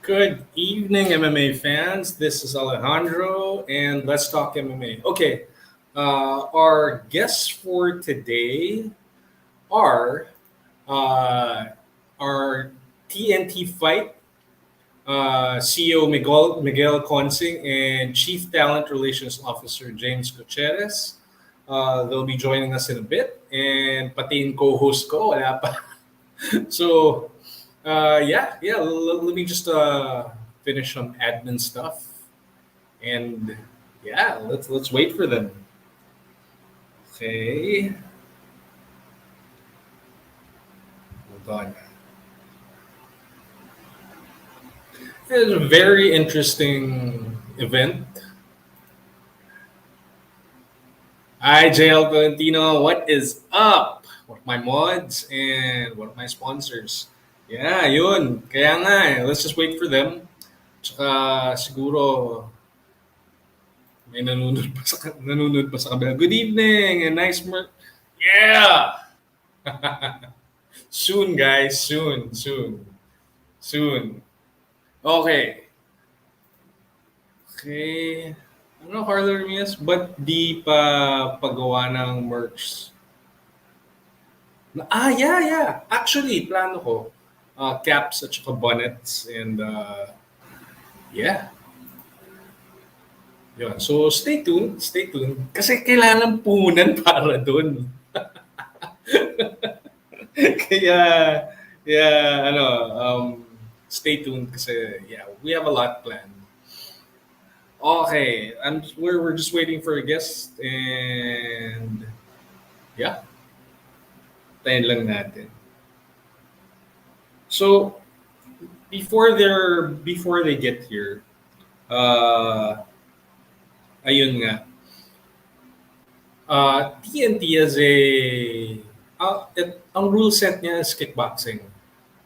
Good evening, MMA fans. This is Alejandro, and let's talk MMA. Okay, our guests for today are uh, our TNT fight CEO Miguel Consing and Chief Talent Relations Officer James Gutierrez. They'll be joining us in a bit, and pati yung co-host ko, wala pa. So yeah. Let me just finish some admin stuff, and yeah, let's wait for them. Okay, hold on. It's a very interesting event. Hi, JL Tolentino. What is up? What of my mods and what of my sponsors? Yeah, yun. Kaya nga let's just wait for them. Tsaka siguro may nanonood pa sa kabila. Good evening and nice Yeah! Soon, guys. Soon. Okay. Okay. Ano, Carlo Ramirez? Ba't di pa pagawa ng merch? Yeah. Actually, plano ko. Caps at saka bonnets. And yeah. Yun. So, stay tuned. Stay tuned. Kasi kailangan puhunan para dun. Kaya, yeah, stay tuned kasi, yeah, we have a lot planned. Okay, we're just waiting for a guest and yeah, tayin lang natin. So, before they get here, uh, ayun nga, TNT as ang rule set niya is kickboxing.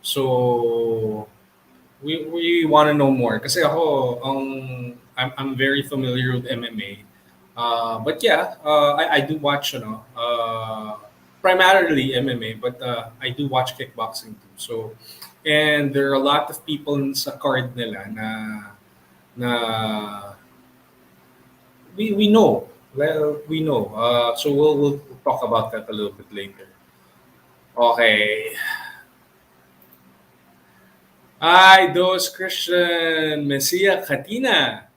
So, we want to know more kasi I'm very familiar with MMA. But yeah, I do watch primarily MMA, but I do watch kickboxing too. So and there are a lot of people sa card nila na we know. Well, we know. So we'll talk about that a little bit later. Okay. Hi, Dos Christian Messia Katina.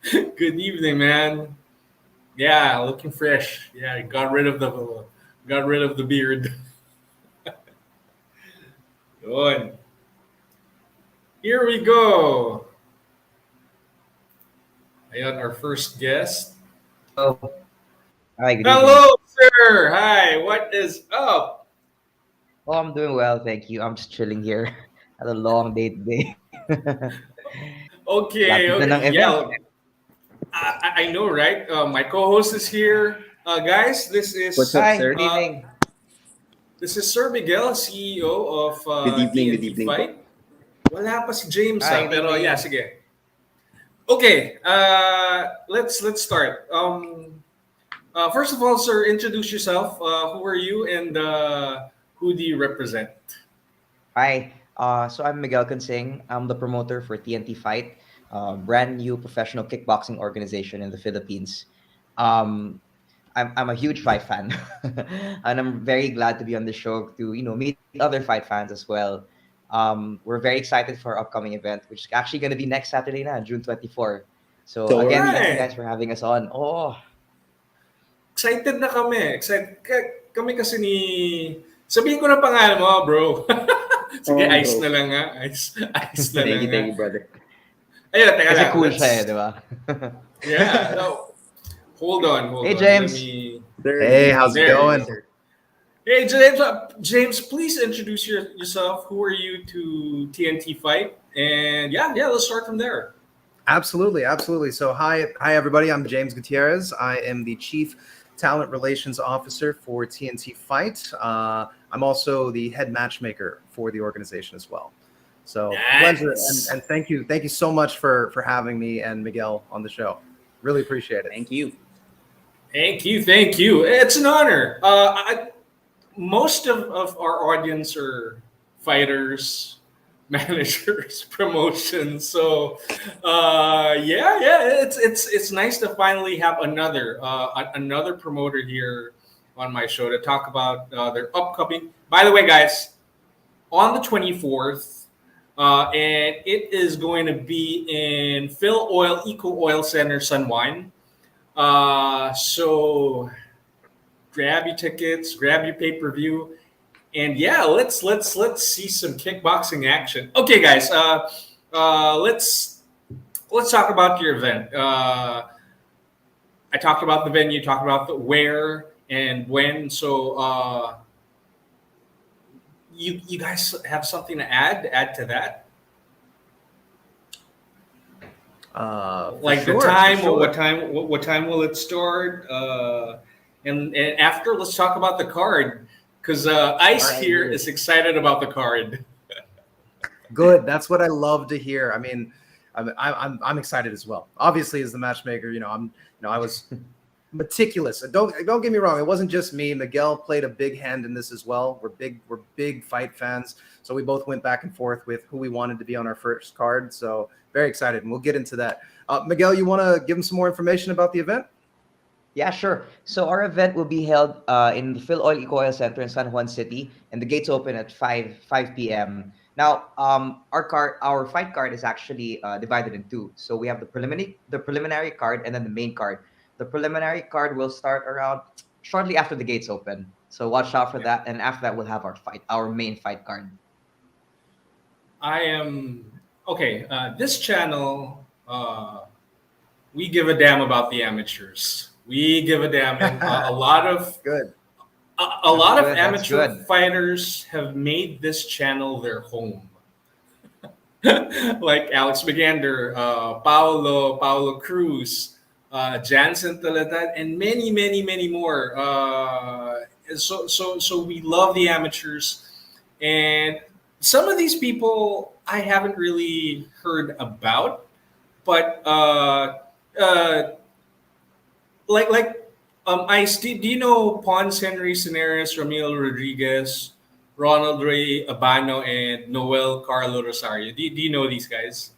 Good evening, man. Yeah, looking fresh. Yeah, got rid of the beard. Good. Here we go. Ayan, our first guest. Hello. Hi, good evening. Hello, sir. Hi. What is up? Oh, I'm doing well, thank you. I'm just chilling here. Had a long day today. Okay. Lapit na ng event. Yeah, I know, right? My co-host is here. Guys, this What's is up, Hi, good sir? uh, evening. this is Sir Miguel, CEO of Good evening, good TNT evening po. Fight. Wala pa si James, Hi, good pero yeah, evening. sige. Okay, let's start. First of all, sir, introduce yourself. Who are you and who do you represent? Hi. So I'm Miguel Consing. I'm the promoter for TNT Fight, brand new professional kickboxing organization in the Philippines. Um, I'm a huge fight fan, and I'm very glad to be on the show to meet other fight fans as well. We're very excited for our upcoming event, which is actually going to be next Saturday, June 24. So So All are again, we. thank you right. guys for having us on. Oh, Excited na kami. Kami kasi ni... Sabihin ko na pangalan mo, bro. Sige, ice na Bro. lang nga. Ice na lang nga. Thank you, brother. Ayun, teka kasi lang. cool siya di ba? Yeah. No, hold Hey on. Let James. me... Sir, good Hey, how's evening. it There Good you evening, going? go. sir. Hey, James, please introduce yourself. Who are you to TNT Fight? And yeah, let's start from there. Absolutely. So, hi, everybody. I'm James Gutierrez. I am the Chief Talent Relations Officer for TNT Fight. I'm also the head matchmaker for the organization as well. So, pleasure Nice. and thank you so much for having me and Miguel on the show. Really appreciate it. Thank you. Thank you. It's an honor. Most of our audience are fighters, managers promotion. So it's nice to finally have another promoter here on my show to talk about their upcoming. By the way, guys, on the 24th, and it is going to be in Phil Oil Eco Oil Center, Sun Wine. So grab your tickets, grab your pay per view, and yeah, let's see some kickboxing action. Okay, guys, let's talk about your event. I talked about the venue, talked about the where and when. So you guys have something to add to that? Like sure, the time, for sure. what time will it start? And after, let's talk about the card because Ice Right here here. is excited about the card. Good. That's what I love to hear. I mean, I'm excited as well. Obviously, as the matchmaker, I was meticulous. And don't get me wrong. It wasn't just me. Miguel played a big hand in this as well. We're big fight fans, so we both went back and forth with who we wanted to be on our first card. So very excited, and we'll get into that. Miguel, you want to give them some more information about the event? Yeah, sure. So our event will be held in the Phil Oil Eco Oil Center in San Juan City, and the gates open at 5 p.m. Now, our fight card is actually divided in two. So we have the preliminary card and then the main card. The preliminary card will start around shortly after the gates open. So watch out for that, and after that we'll have our main fight card. I am okay. This channel, we give a damn about the amateurs. We give a damn, and a lot of Good. a lot of good, that's amateur good. fighters have made this channel their home. Like Alex Magander, Paolo Cruz, Jansen Talatat, and many more. So we love the amateurs, and some of these people I haven't really heard about, but Ice. Do you know Pons Henry Cineres, Ramil Rodriguez, Ronald Ray Abano, and Noel Carlo Rosario? Do you know these guys?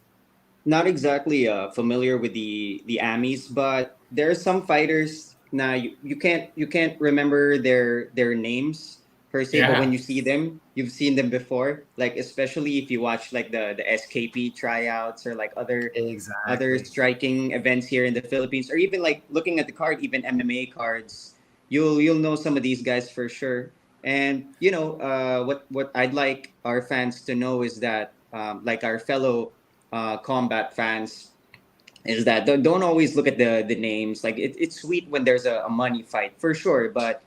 Not exactly familiar with the Amis, but there are some fighters now you can't remember their names per se, but when Yeah, you see them, you've seen them before. Like especially if you watch like the SKP tryouts or like other Exactly. striking events here in the Philippines, or even like looking at the card, even MMA cards, you'll know some of these guys for sure. And what I'd like our fans to know is that like our fellow combat fans is that don't always look at the names. Like it's sweet when there's a money fight for sure, but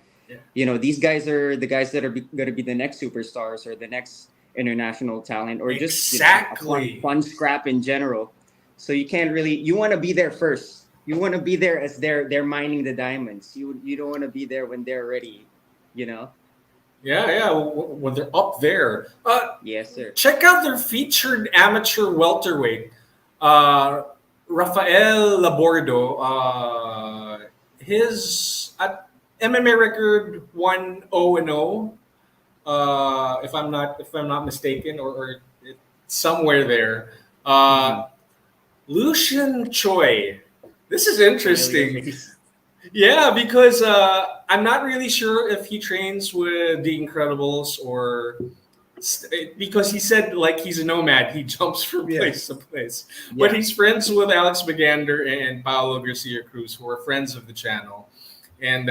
yeah, these guys are the guys that are going to be the next superstars or the next international talent, or just a exactly. fun scrap in general. So you can't really, you want to be there first. You want to be there as they're mining the diamonds. You don't want to be there when they're ready, you know. Yeah. When they're up there, Yes, sir. check out their featured amateur welterweight, uh, Rafael Labordo. His MMA record 1-0-0. If I'm not mistaken, or somewhere there. Hmm. Lucian Choi. This is Familiar interesting. face. Yeah, because I'm not really sure if he trains with the Incredibles because he said like he's a nomad. He jumps from Yeah. place to place. But Yeah. he's friends with Alex Magander and Paolo Garcia Cruz, who are friends of the channel. And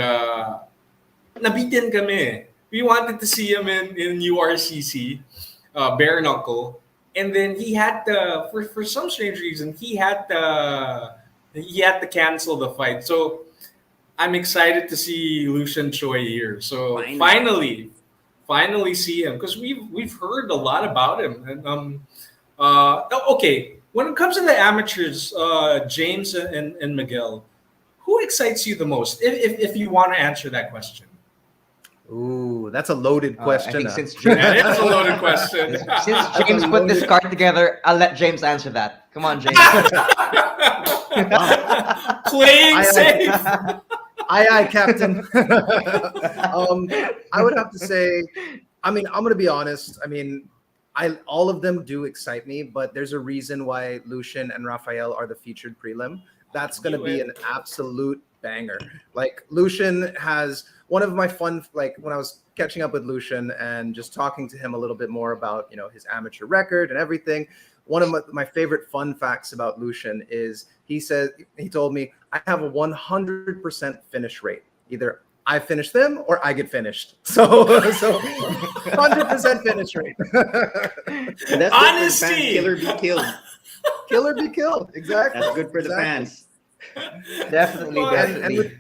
nabitin kami. We wanted to see him in URCC, bare knuckle, and then he had to for some strange reason he had to cancel the fight. So I'm excited to see Lucian Choi here. So Finally. finally see him because we've heard a lot about him. And okay, when it comes to the amateurs, James and Miguel, who excites you the most? If you want to answer that question, Ooh, that's a loaded I question. think since James that is a loaded question. since That's a James put this loaded. card together, I'll let James answer that. Come on, James. Wow. Playing I safe. aye, Captain. I would have to say, I mean, I'm going to be honest. I mean, all of them do excite me, but there's a reason why Lucian and Rafael are the featured prelim. That's going to be an absolute banger. Like Lucian has one of my fun, like when I was catching up with Lucian and just talking to him a little bit more about, his amateur record and everything. One of my favorite fun facts about Lucian is he told me I have a 100% finish rate. Either I finish them or I get finished. So 100% finish rate. And that's Honesty! good for the fans. Killer be killed. Killer be killed. Exactly. That's good for the Exactly. fans. Definitely, But- definitely.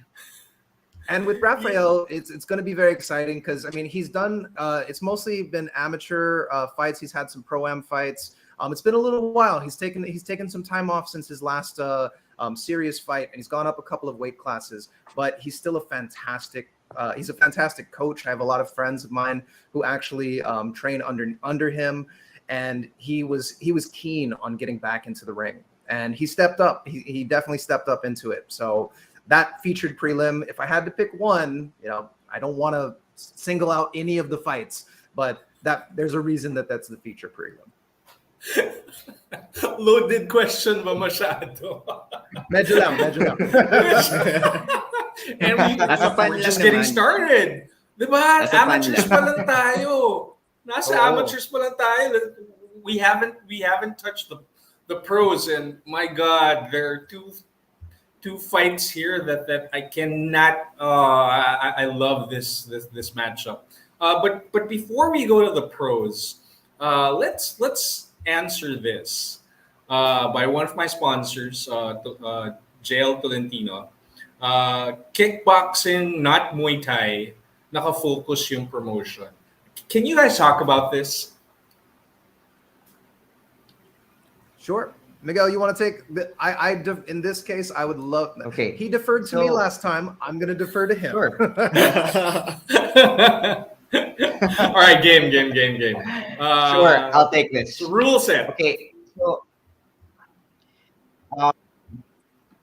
And with Rafael, it's going to be very exciting because he's done. It's mostly been amateur fights. He's had some pro-am fights. It's been a little while. He's taken some time off since his last serious fight, and he's gone up a couple of weight classes. But he's still a fantastic. He's a fantastic coach. I have a lot of friends of mine who actually train under him, and he was keen on getting back into the ring, and he stepped up. He definitely stepped up into it. So that featured prelim, if I had to pick one, I don't want to single out any of the fights, but there's a reason that's the feature prelim. Loaded question ba masyado? Medyo lang. And Nasa fun we're lang just getting naman. started. Diba? Nasa fun Amateurs lang. pa lang tayo. Nasa Oo. amateurs pa lang tayo. We haven't touched the pros, and my God, there are two fights here that I cannot. I love this matchup. But before we go to the pros, let's answer this by one of my sponsors, JL Tolentino. Kickboxing, not Muay Thai. Nakafocus yung promotion. Can you guys talk about this? Sure. Miguel, you want to take in this case, I would love. Okay. He deferred to me So- last time. I'm going to defer to him. Sure. All right, game. Sure, I'll take this. So rule set. Okay, so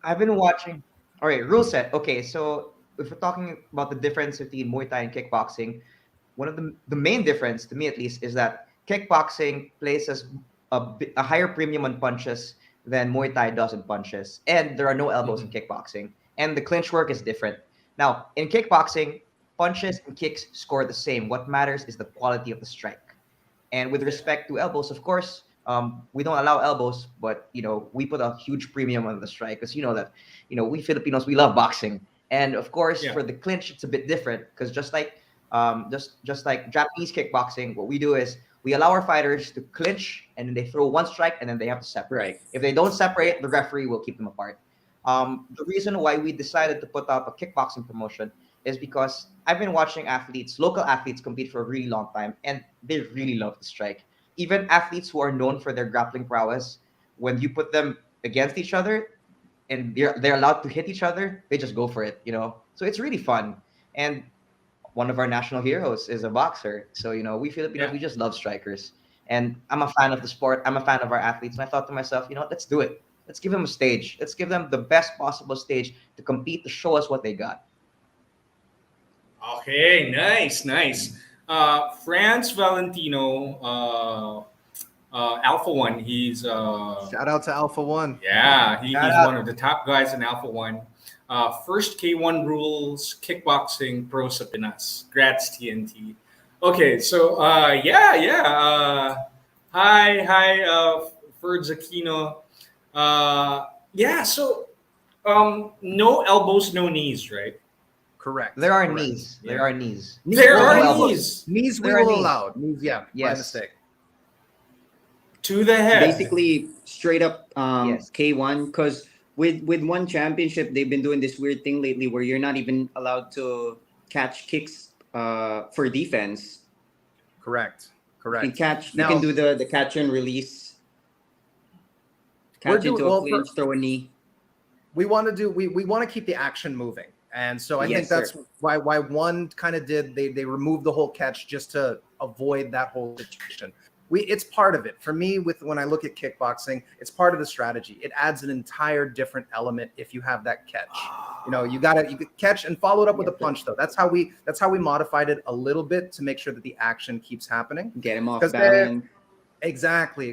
I've been watching. All right, rule set. Okay, so if we're talking about the difference between Muay Thai and kickboxing, one of the main difference, to me at least, is that kickboxing places a higher premium on punches than Muay Thai does in punches, and there are no elbows in kickboxing, and the clinch work is different. Now, in kickboxing, punches and kicks score the same. What matters is the quality of the strike. And with respect to elbows, of course, we don't allow elbows, but we put a huge premium on the strike because we Filipinos, we love boxing, and of course Yeah. for the clinch it's a bit different because just like Japanese kickboxing, what we do is we allow our fighters to clinch and then they throw one strike and then they have to separate. Right. If they don't separate, the referee will keep them apart. The reason why we decided to put up a kickboxing promotion is because I've been watching local athletes compete for a really long time, and they really love to strike. Even athletes who are known for their grappling prowess, when you put them against each other and they're allowed to hit each other, they just go for it, So it's really fun. And one of our national heroes is a boxer. So, we Filipinos, Yeah. we just love strikers. And I'm a fan of the sport. I'm a fan of our athletes. And I thought to myself, let's do it. Let's give them a stage. Let's give them the best possible stage to compete, to show us what they got. Okay, nice. France Valentino, Alpha One. He's Shout out to Alpha One. yeah, he's Shout out. one of the top guys in Alpha One. First K1 rules kickboxing pro sa Pinas. Grats TNT. Okay, so hi, Ferds Aquino. Yeah, so no elbows, no knees, right? Correct. There are Correct. knees. Yeah. There are knees. There No are elbows. knees Knees we There are will knees. allow. Knees, yeah. My Yes. mistake. to the head. Basically, straight up Yes. K1, because with one championship, they've been doing this weird thing lately where you're not even allowed to catch kicks for defense. Correct. You can Correct. you can do the catch and release, We're catch doing- into a well, clinch, throw a knee. We want to keep the action moving, and so I Yes, think that's sir. why one kind of did they removed the whole catch just to avoid that whole situation. It's part of it for me. When I look at kickboxing, it's part of the strategy. It adds an entire different element if you have that catch. You could catch and follow it up with a Yes, sir. punch though. That's how we modified it a little bit to make sure that the action keeps happening. Get him off 'Cause they're- balance. Exactly.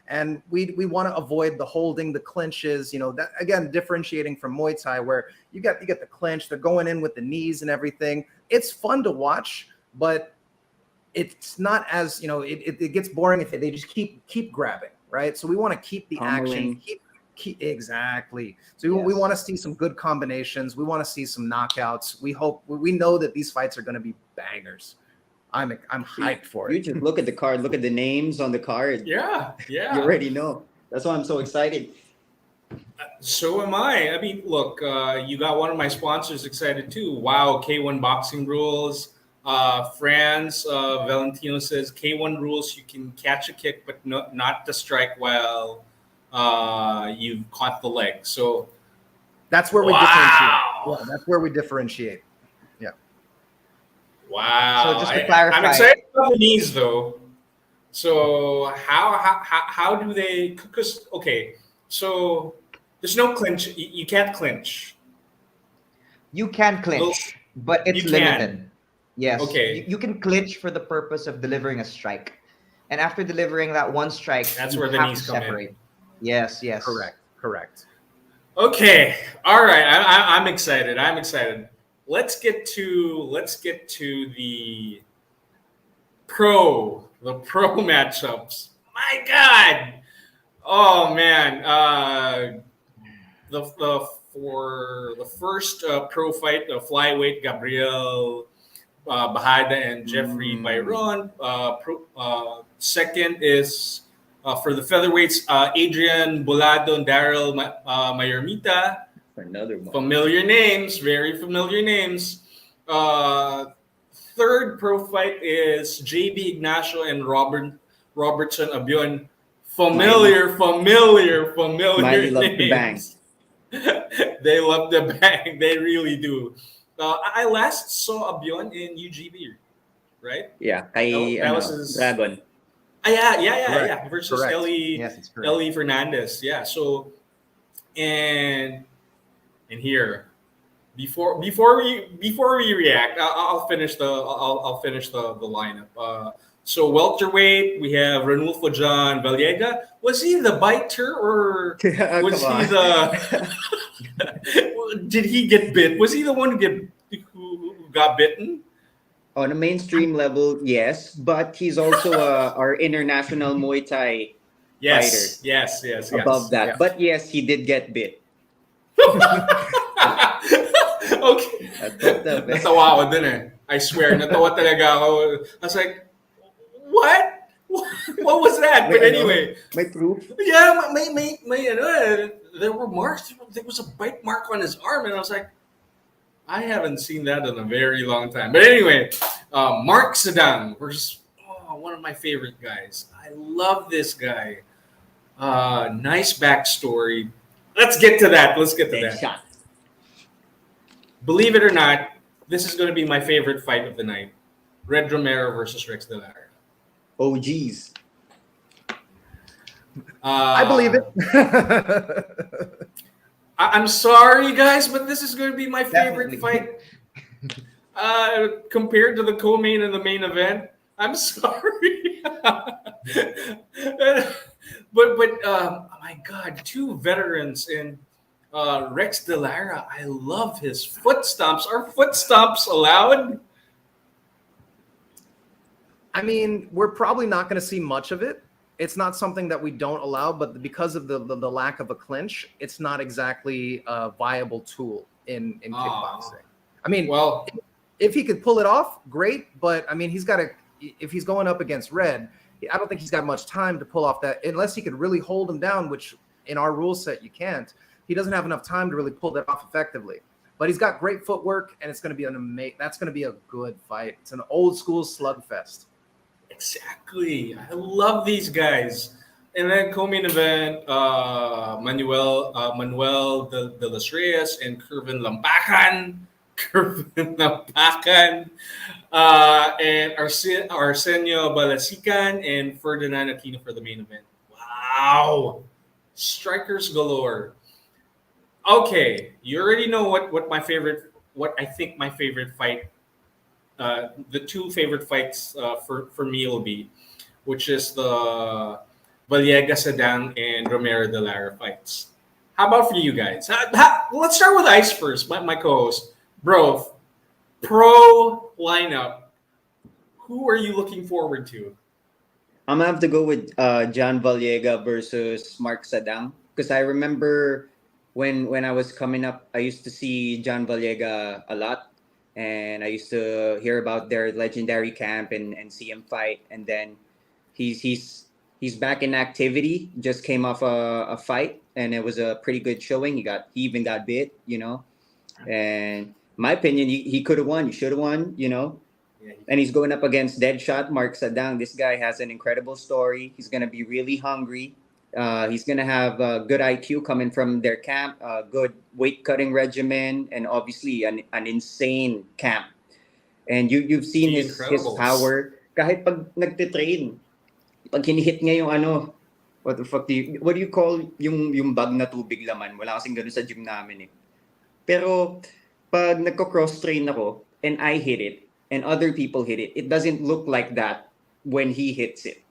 And we want to avoid the holding, the clinches, that again, differentiating from Muay Thai where you get the clinch, they're going in with the knees and everything. It's fun to watch, but it's not as, it gets boring if they just keep grabbing, right? So we want to keep the action, Pummeling. keep exactly. So we Yes. want to see some good combinations. We want to see some knockouts. We know that these fights are going to be bangers. I'm hyped for You it. just look at the card, look at the names on the card. Yeah, You yeah. already know. That's why I'm so excited. So am I. I mean, look, you got one of my sponsors excited too. Wow, K1 Boxing Rules. Franz Valentino says K1 rules you can catch a kick, but not to strike while you've caught the leg. So, That's where we differentiate. wow. Yeah, that's where we differentiate. Yeah. Wow. So just to I'm clarify, excited about the knees though. So how do they? Because okay, so there's no clinch. You can't clinch. you can Well, clinch, but it's you can. limited. Yes, you, Okay, you can clinch for the purpose of delivering a strike. And after delivering that one strike, that's you where the have to knees come in. separate. Yes. Correct. Okay, all right. I'm excited. I'm excited. Let's get to the pro matchups. My God. Oh man. The for the first pro fight, the flyweight Gabriel Bajada and Jeffrey Mm, Byron. Second is for the featherweights, Adrian Bolado and Daryl Mayermita. another one. Familiar names, very familiar names. Uh, Third pro fight is JB Ignacio and Robertson Abion. Miley, Miley Familiar loves the bang. names. They love the bang. They really do. I last saw Abion in UGB, right? Yeah, kay That was his. Dragon. Correct. Yeah. Versus Correct. Yes, it's correct. Ellie Fernandez. Yeah. So and here before we react, I'll finish I'll finish the lineup. So welterweight, we have Ranulfo John Valiega. Was he the biter or was Come he on. the? Did he get bit? Was he the one who got bitten? On a mainstream level, yes, but he's also our international Muay Thai fighter Yes. above that. Yeah. But yes, he did get bit. Okay. That's fucked up. Natawa ako dun eh. I swear, natawa talaga ako. I was like, what? What was that? But May ano? anyway, My proof. yeah, there were marks. There was a bite mark on his arm, and I was like, I haven't seen that in a very long time. But anyway, Mark Sedang versus one of my favorite guys. I love this guy. Nice backstory. Let's get to that. Shot. Believe it or not, this is going to be my favorite fight of the night. Red Romero versus Rex De Lara. Oh, geez. I believe it. I'm sorry, guys, but this is going to be my favorite Definitely. fight compared to the co-main and the main event. I'm sorry, but my God, two veterans in Rex De Lara. I love his foot stomps. Are foot stomps allowed? I mean, we're probably not going to see much of it. It's not something that we don't allow, but because of the lack of a clinch, it's not exactly a viable tool in kickboxing. I mean, Well, if he could pull it off, great. But I mean, if he's going up against Red, I don't think he's got much time to pull off that unless he could really hold him down, which in our rule set you can't. He doesn't have enough time to really pull that off effectively. But he's got great footwork, and it's going to be that's going to be a good fight. It's an old school slugfest. exactly. I love these guys. And then co-main event, Manuel de los Reyes and Kervin Lampacan. Kervin Lampacan. And Arsenio Balasican and Ferdinand Aquino for the main event. Wow. Strikers galore. Okay, you already know what I think my favorite fight, the two favorite fights for me will be. which is the Villegas Sedang and Romero de Lara fights. How about for you guys? Let's start with Ice first, my co-host. Bro, pro lineup. Who are you looking forward to? I'm gonna have to go with John Vallega versus Mark Sadang because I remember when I was coming up, I used to see John Vallega a lot, and I used to hear about their legendary camp and see him fight. And then he's he's he's back in activity. Just came off a fight, and it was a pretty good showing. He even got bit, And my opinion, he could have won. He should have won. Yeah, And he's going up against Deadshot Mark Sadang. This guy has an incredible story. He's going to be really hungry. He's going to have good IQ coming from their camp, good weight cutting regimen, and obviously an insane camp. And you've seen The his Incredibles. power. Kahit pag nagtitrain, pag hinihit niya yung what do you call yung bag na tubig laman? Wala kasing ganun sa gym namin eh. Pero pag nagko-cross train ako and I hit it and other people hit it, it doesn't look like that when he hits it.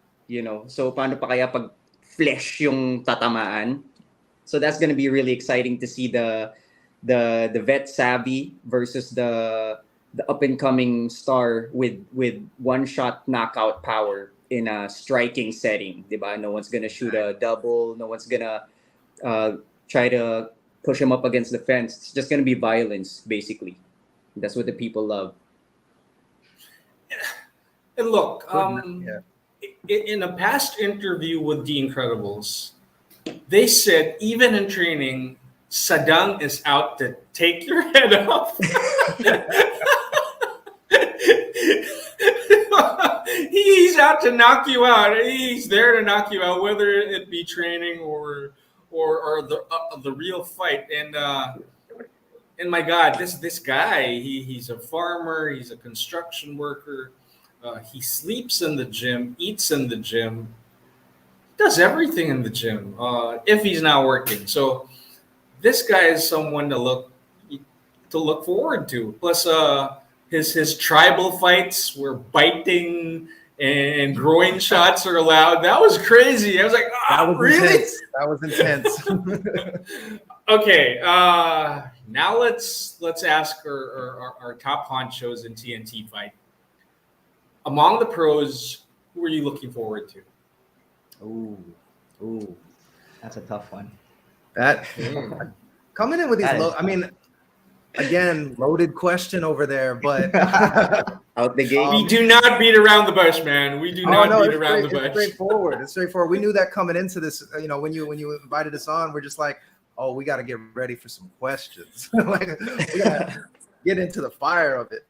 So paano pa kaya pag flesh yung tatamaan? So that's gonna be really exciting to see the vet savvy versus the up and coming star with one shot knockout power in a striking setting, diba? No one's gonna shoot a double. No one's gonna try to push him up against the fence. It's just gonna be violence, basically. That's what the people love. And look, Yeah. in a past interview with The Incredibles, they said even in training, Sadang is out to take your head off. He's out to knock you out. He's there to knock you out, whether it be training or the real fight. And my God, this guy, he's a farmer, he's a construction worker. He sleeps in the gym, eats in the gym, does everything in the gym if he's not working. So this guy is someone to look forward to. Plus, his tribal fights where biting and groin shots are allowed. That was crazy. I was like, That was really? intense. That was intense. Okay, now let's ask our top honchos in TNT fight. Among the pros, who are you looking forward to? Ooh, that's a tough one. That coming in with these That is low. I mean, again, loaded question over there, but Out the gate. We do not beat around the bush, man. We do not beat around the bush. It's straightforward. It's straightforward. We knew that coming into this. When you invited us on, we're just like, oh, we got to get ready for some questions. Like, we got to get into the fire of it.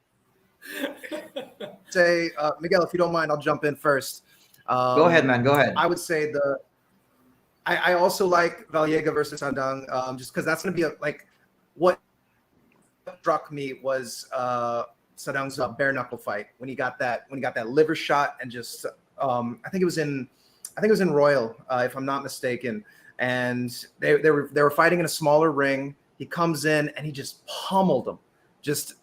Say, Miguel, if you don't mind, I'll jump in first. Go ahead, man. Go ahead. I would say I also like Vallega versus Sandang, just because that's going to be what struck me was Sadang's bare knuckle fight when he got that liver shot and just I think it was in Royal, if I'm not mistaken, and they were fighting in a smaller ring. He comes in and he just pummeled him, just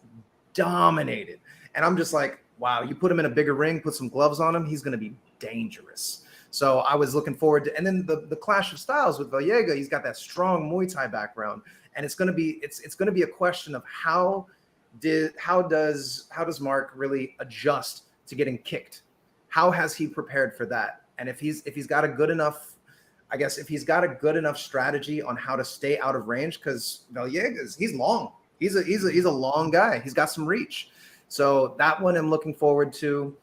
dominated, and I'm just like, wow, you put him in a bigger ring, put some gloves on him, he's going to be dangerous. So I was looking forward to, and then the clash of styles with Vallega. He's got that strong Muay Thai background, and it's going to be a question of how does Mark really adjust to getting kicked? How has he prepared for that? And if he's got a good enough, I guess if he's got a good enough strategy on how to stay out of range, because Vallega he's long, he's a long guy, he's got some reach. So that one I'm looking forward to.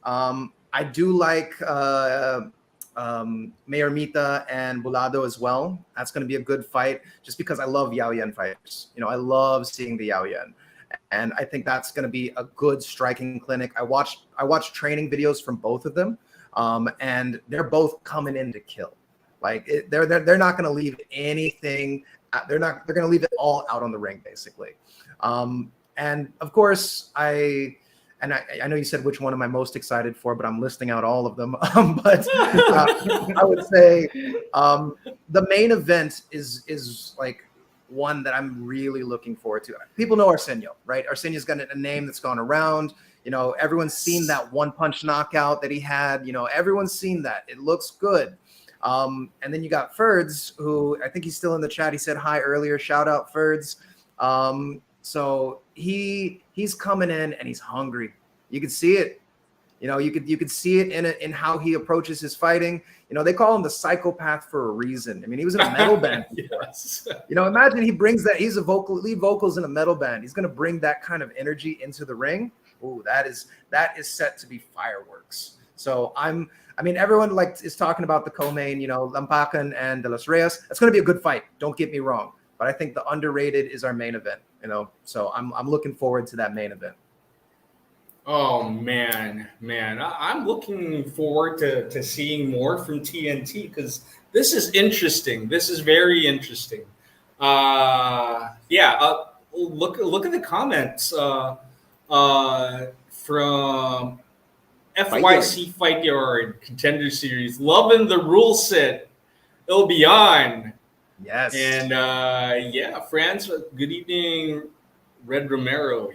I do like Mayor Mita and Bulado as well. That's going to be a good fight just because I love Yaoyan fighters. I love seeing the Yaoyan. And I think that's going to be a good striking clinic. I watched training videos from both of them, and they're both coming in to kill. They're not going to leave anything. They're going to leave it all out on the ring, basically. And of course, I know you said which one am I most excited for, but I'm listing out all of them. But I would say the main event is like one that I'm really looking forward to. People know Arsenio, right? Arsenio's got a name that's gone around. Everyone's seen that one punch knockout that he had. Everyone's seen that. It looks good. And then you got Ferds, who I think he's still in the chat. He said hi earlier. Shout out Ferds. So he's coming in and he's hungry. You could see it. You could see it in how he approaches his fighting. They call him the psychopath for a reason. I mean, he was in a metal band before. Yes. Imagine he brings that. He's lead vocals in a metal band. He's going to bring that kind of energy into the ring. Ooh, that is set to be fireworks. So everyone is talking about the co-main, Lampacan and De Los Reyes. That's going to be a good fight. Don't get me wrong, but I think the underrated is our main event. So I'm looking forward to that main event. Oh man, I'm looking forward to seeing more from TNT because this is interesting. This is very interesting. Look at the comments from FYC Fight Yard Contender Series. Loving the rule set. It'll be on. Yes. And France. Good evening, Red Romero.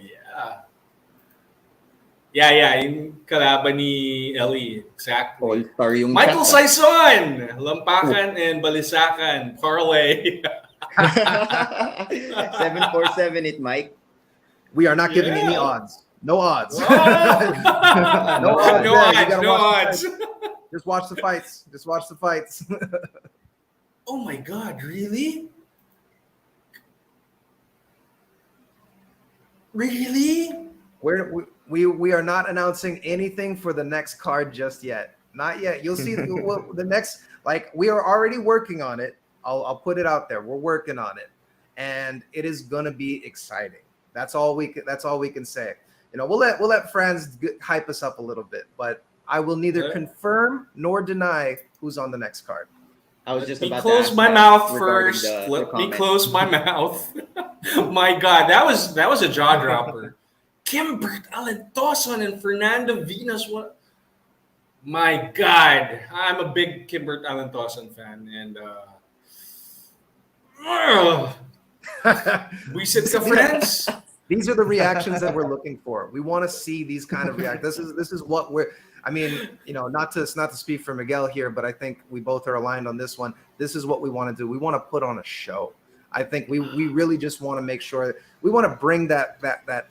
Yeah, yung kalaban ni Ellie. Exactly. All-star yung Michael chat, Saison, Lampacan and Balisacan, parlay. 747 it, Mike. We are not giving any odds. No odds. Oh! No odds. No Yeah, you odds. gotta No watch odds. Just watch the fights. Just watch the fights. Oh my God! Really? Really? We are not announcing anything for the next card just yet. Not yet. You'll see the next. We are already working on it. I'll put it out there. We're working on it, and it is gonna be exciting. That's all we can say. We'll let friends hype us up a little bit, but I will neither confirm nor deny who's on the next card. I was just Let me about close to ask my that mouth regarding first. the Let me comment. close my mouth. My God, that was a jaw dropper. Kimbert Alentoson and Fernando Vinas. What? My God, I'm a big Kimbert Alentoson fan, and we sit ka friends. These are the reactions that we're looking for. We want to see these kind of reactions. This is what we're. I mean, not to speak for Miguel here, but I think we both are aligned on this one. This is what we want to do. We want to put on a show. I think we really just want to make sure we want to bring that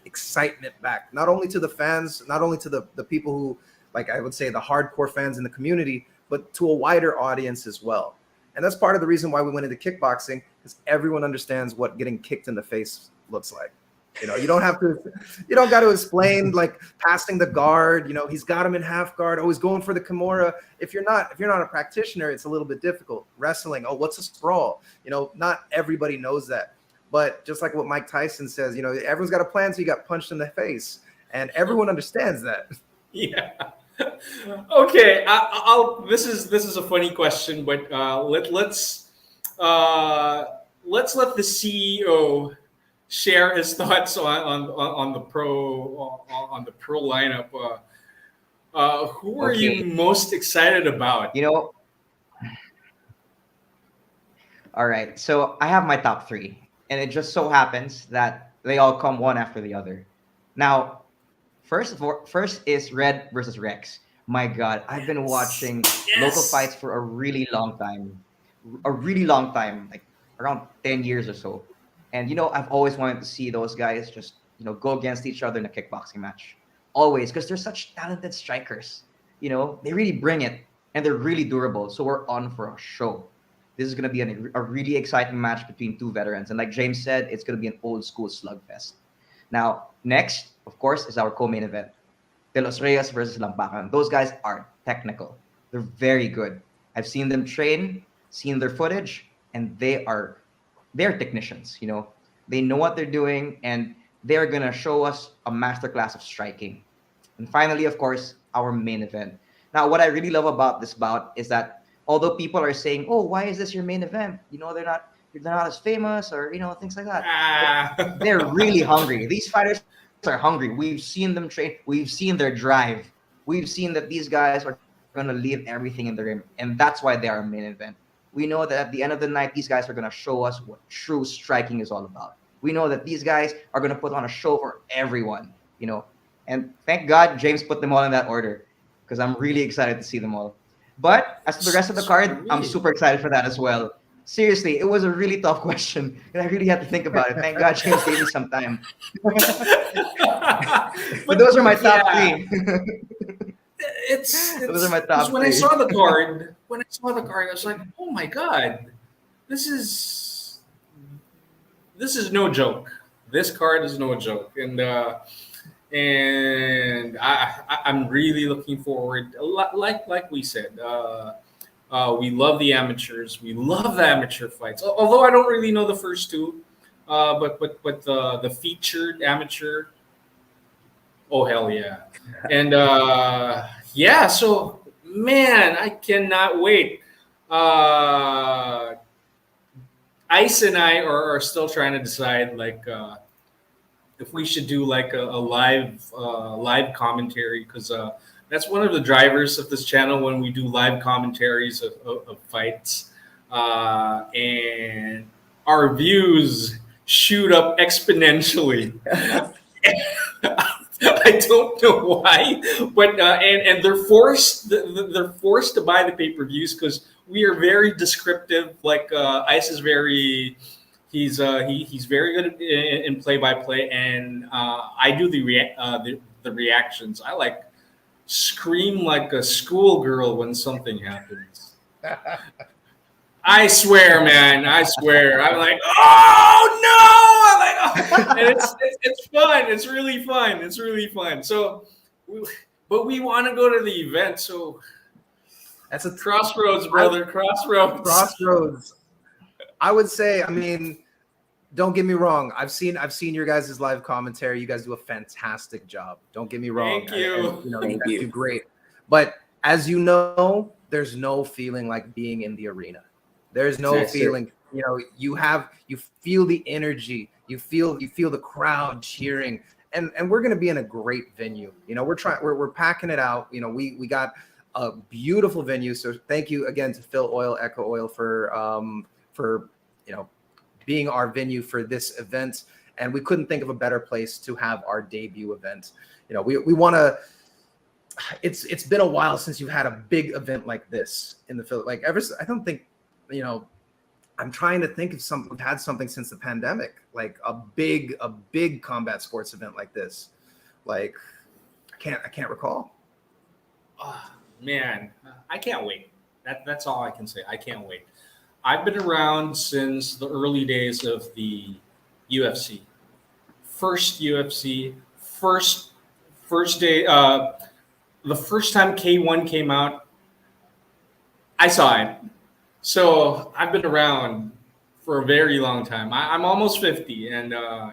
excitement back, not only to the fans, not only to the people who, I would say, the hardcore fans in the community, but to a wider audience as well. And that's part of the reason why we went into kickboxing, because everyone understands what getting kicked in the face looks like. You don't got to explain passing the guard. He's got him in half guard. Oh, he's going for the Kimura. If you're not a practitioner, it's a little bit difficult. Wrestling. Oh, what's a sprawl? Not everybody knows that. But just like what Mike Tyson says, everyone's got a plan until you got punched in the face, and everyone understands that. Yeah. Okay. This is a funny question, but let's let the CEO share his thoughts on the pro lineup. Who are you most excited about? All right. So I have my top three, and it just so happens that they all come one after the other. Now, first is Red versus Rex. My God, I've been watching local fights for a really long time, like around 10 years or so. And, I've always wanted to see those guys just, go against each other in a kickboxing match. Always, because they're such talented strikers. They really bring it, and they're really durable. So we're on for a show. This is going to be a really exciting match between two veterans. And like James said, it's going to be an old school slugfest. Now, next, of course, is our co-main event. De Los Reyes versus Lampacan. Those guys are technical. They're very good. I've seen them train, seen their footage, and they're technicians. They know what they're doing, and they're gonna show us a masterclass of striking. And finally, of course, our main event. Now, what I really love about this bout is that although people are saying, "Oh, why is this your main event?" they're not as famous, or things like that. They're really hungry. These fighters are hungry. We've seen them train. We've seen their drive. We've seen that these guys are gonna leave everything in the ring, and that's why they are our main event. We know that at the end of the night, these guys are going to show us what true striking is all about. We know that these guys are going to put on a show for everyone, you know. And thank God James put them all in that order because I'm really excited to see them all. But as for the rest of the card, I'm Sweet. super excited for that as well. Seriously, it was a really tough question, and I really had to think about it. Thank God James gave me some time. But those are my top yeah, three. Those are it's my because top when I three. saw the card, I was like, oh my god, this is this is no joke. This card is no joke, and I'm really looking forward. Like we said, we love the amateurs. We love the amateur fights. Although I don't really know the first two, but the featured amateur. Oh hell yeah! And yeah, so man, I cannot wait. Uh, Ice and I are still trying to decide like if we should do like a live commentary because that's one of the drivers of this channel when we do live commentaries of fights and our views shoot up exponentially. I don't know why, but and they're forced to buy the pay per views because we are very descriptive. Like Ice is very he's very good in play by play, and I do the reactions. I like scream like a schoolgirl when something happens. I swear, man. I swear. I'm like, oh no! I'm like, oh. And it's fun. It's really fun. It's really fun. So, but we want to go to the event. So, That's a crossroads, brother. Crossroads. crossroads. I would say, I mean, don't get me wrong. I've seen your guys' live commentary. You guys do a fantastic job. Don't get me wrong. Thank you. And, you know, Thank guys you. do great. But as you know, there's no feeling like being in the arena. There's no That's it. feeling. You know, you feel the energy. You feel the crowd cheering. And we're gonna be in a great venue. You know, we're packing it out. You know, we got a beautiful venue. So thank you again to Phil Oil, Echo Oil for you know being our venue for this event. And we couldn't think of a better place to have our debut event. You know, we want to. It's been a while since you've had a big event like this in the Philippines. Like I don't think, you know, I'm trying to think of something. We've had something since the pandemic, like a big combat sports event like this. Like I can't recall. Oh, man, I can't wait. That's all I can say. I can't wait. I've been around since the early days of the UFC. First UFC, first day. The first time K1 came out, I saw it. So I've been around for a very long time. I'm almost 50, and I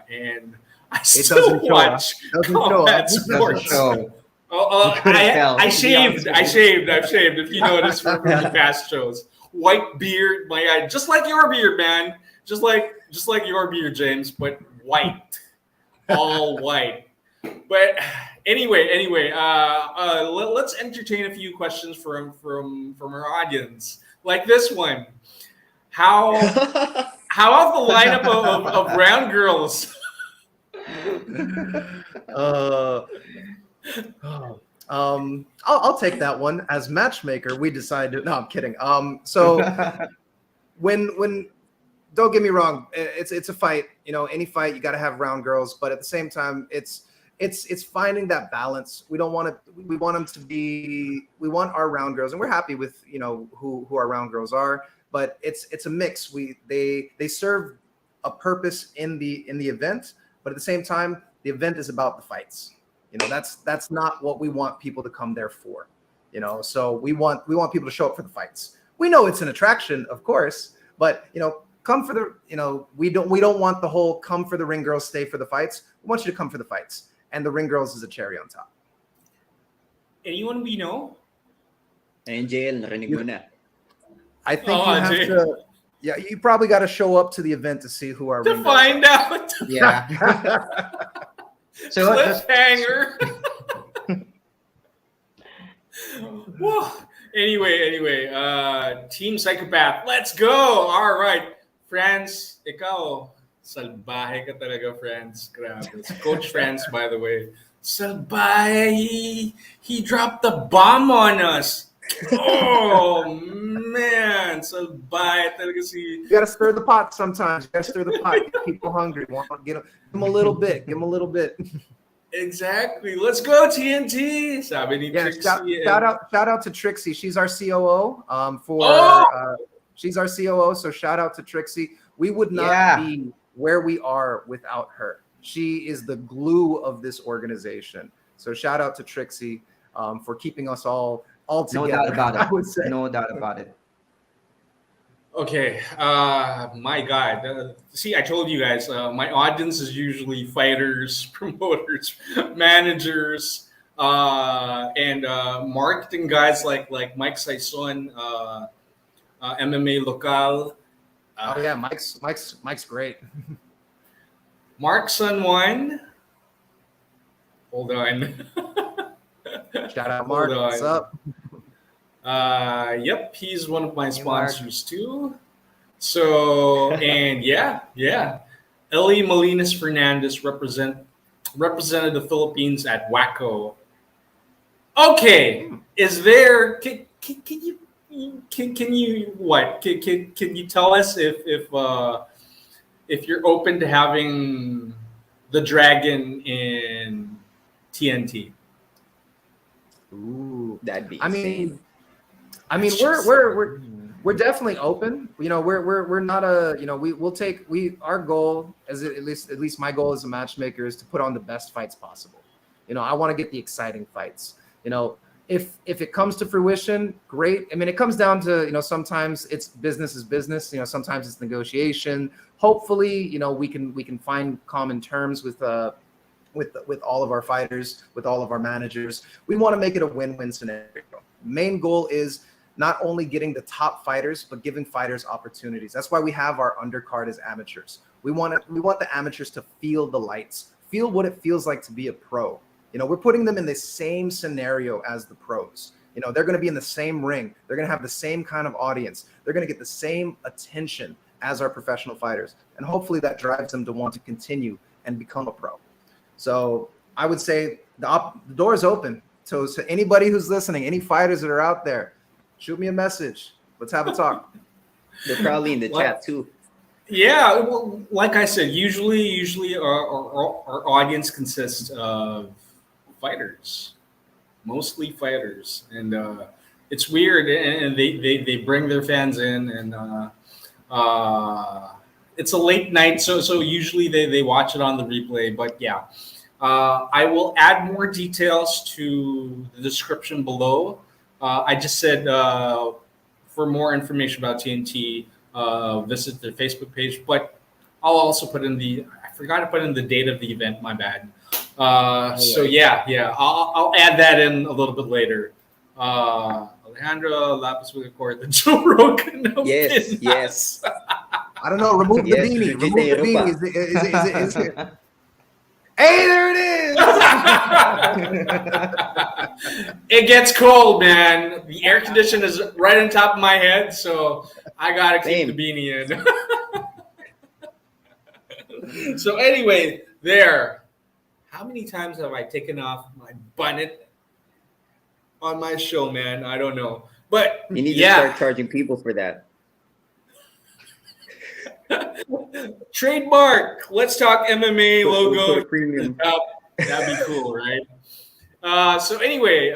still doesn't show up. watch Doesn't show combat up. Doesn't sports. show. Oh, You couldn't tell. I To be honest shaved. with I you. shaved. I've shaved. If you notice from the past shows, white beard, my eye, just like your beard, man. Just like your beard, James, but white, all white. But anyway, let's entertain a few questions from our audience, like this one. How of the lineup of round girls? uh, oh, I'll take that one as matchmaker. We decided. No, I'm kidding. So when don't get me wrong, it's a fight. You know, any fight you got to have round girls, but at the same time, it's finding that balance. We don't want to. We want them to be. We want our round girls, and we're happy with who our round girls are. But it's a mix. They serve a purpose in the event, but at the same time, the event is about the fights. You know, that's not what we want people to come there for. You know, so we want people to show up for the fights. We know it's an attraction, of course, but come for the. We don't want the whole come for the ring girls, stay for the fights. We want you to come for the fights, and the ring girls is a cherry on top. Anyone we know? NJL, narinig mo na. I think Oh, you have Jay. to. Yeah, you probably got to show up to the event to see who our To ring girls find out. Yeah. So Cliffhanger. Whoa. Anyway, Team Psychopath, let's go! All right, Franz, ikaw, salbahe ka talaga, Franz. Grabe. Si Coach Franz, by the way. Salbahe, he dropped the bomb on us. Oh, man. Salbahe talaga si... You gotta stir the pot sometimes. You gotta stir the pot. Get people hungry. Want to get them, give them a little bit. Give them a little bit. Exactly. Let's go, TNT. Sabi ni Yeah. Trixie. Shout out to Trixie. She's our COO. Oh! She's our COO. So shout out to Trixie. We would not Yeah. be where we are without her. She is the glue of this organization. So shout out to Trixie for keeping us all No together. doubt about I would say. it. No doubt about it. Okay, my God. See, I told you guys, my audience is usually fighters, promoters, managers, and marketing guys like Mike Saison, MMA Local. Oh yeah, Mike's great. Mark Sun One. Hold on. Shout out Mark. Hold What's on. up? Yep, he's one of my Hey, Mark. sponsors too. So, and yeah. Ellie Molinas Fernandez represented the Philippines at WACO. Okay, is there? Can you what? Can you tell us if you're open to having the Dragon in TNT? Ooh. That'd be I insane. mean, It's we're definitely open. You know, we're not a, you know, our goal is at least my goal as a matchmaker is to put on the best fights possible. You know, I want to get the exciting fights. You know, if it comes to fruition, great. I mean, it comes down to, you know, sometimes it's business is business. You know, sometimes it's negotiation. Hopefully, you know, we can find common terms with all of our fighters, with all of our managers. We want to make it a win-win scenario. Main goal is not only getting the top fighters, but giving fighters opportunities. That's why we have our undercard as amateurs. We want the amateurs to feel the lights, feel what it feels like to be a pro. You know, we're putting them in the same scenario as the pros. You know, they're going to be in the same ring. They're going to have the same kind of audience. They're going to get the same attention as our professional fighters. And hopefully that drives them to want to continue and become a pro. So I would say the door is open. So anybody who's listening, any fighters that are out there, shoot me a message. Let's have a talk. They're probably in the What? chat too. Yeah, well, like I said, usually our audience consists of fighters, mostly fighters, and it's weird, and they bring their fans in, and it's a late night, so usually they watch it on the replay. But yeah, I will add more details to the description below. I just said for more information about TNT, visit their Facebook page. But I'll also put in I forgot to put in the date of the event. My bad. So yeah, I'll add that in a little bit later. Alejandro Lapis with the court, the Joe Rogan. of Yes, Pinas. yes. I don't know. Remove Yes, the beanie. Jose Remove the beanie. Europa. Is it? Hey, there it is. It gets cold, man. The air conditioner is right on top of my head, so I gotta keep Same. the beanie in. So anyway, there. How many times have I taken off my bonnet on my show, man? I don't know, but You need to yeah, start charging people for that. trademark. Let's talk MMA Put logo. a premium. That'd be cool, right? So anyway,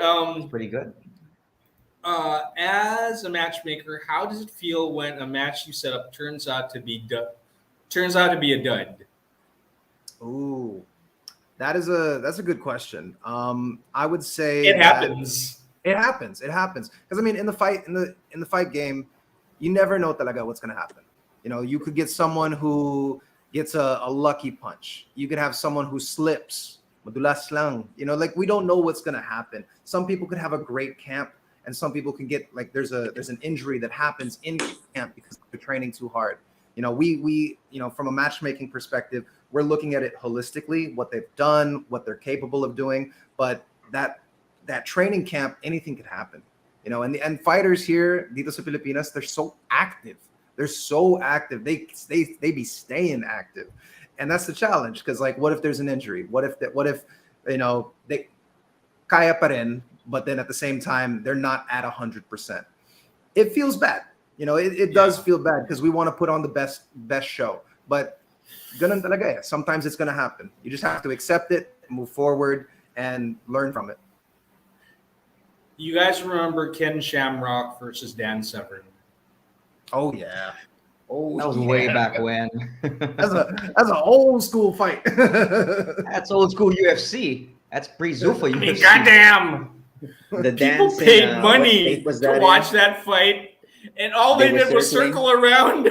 Pretty good. as a matchmaker, how does it feel when a match you set up turns out to be a dud? Ooh, that's a good question. I would say It that happens. It happens. Because I mean, in the fight game, you never know talaga what's gonna happen. You know, you could get someone who gets a lucky punch. You could have someone who slips. Madulas lang. You know, like we don't know what's gonna happen. Some people could have a great camp, and some people can get like there's an injury that happens in camp because they're training too hard. You know, we you know, from a matchmaking perspective, we're looking at it holistically, what they've done, what they're capable of doing. But that training camp, anything could happen. And fighters here, dito sa Pilipinas, they're so active. They're so active. They be staying active, and that's the challenge. Because like, what if there's an injury? What if they kaya pa rin, but then at the same time they're not at 100%. It feels bad. It does feel bad because we want to put on the best show, but ganun talaga eh. Sometimes it's gonna happen. You just have to accept it, move forward, and learn from it. You guys remember Ken Shamrock versus Dan Severn? Oh yeah. Oh, That was way back when. That's an old school fight. That's old school UFC. That's pre-Zuffa UFC. I mean, goddamn! The People dance in, paid what money state was to that watch in? that fight, and all They they were did was circling. circle around.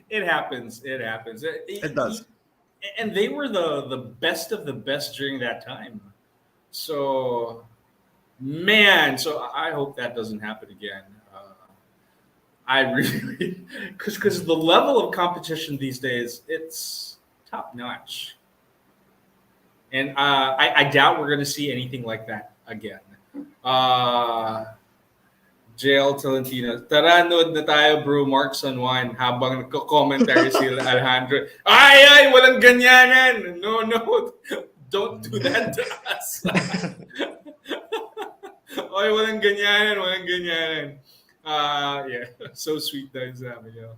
It happens. It happens. It does. And they were the best of the best during that time. So, man, I hope that doesn't happen again. I really, because the level of competition these days, it's top notch. And I doubt we're going to see anything like that again. JL Tolentino, tara, nood na tayo, bro, Mark San Juan, habang nagko-commentary sila Alejandro. Ay, walang ganyanan. No, don't do that to us. Ay, walang ganyanan. Yeah, so sweet daw yung sabi niyo.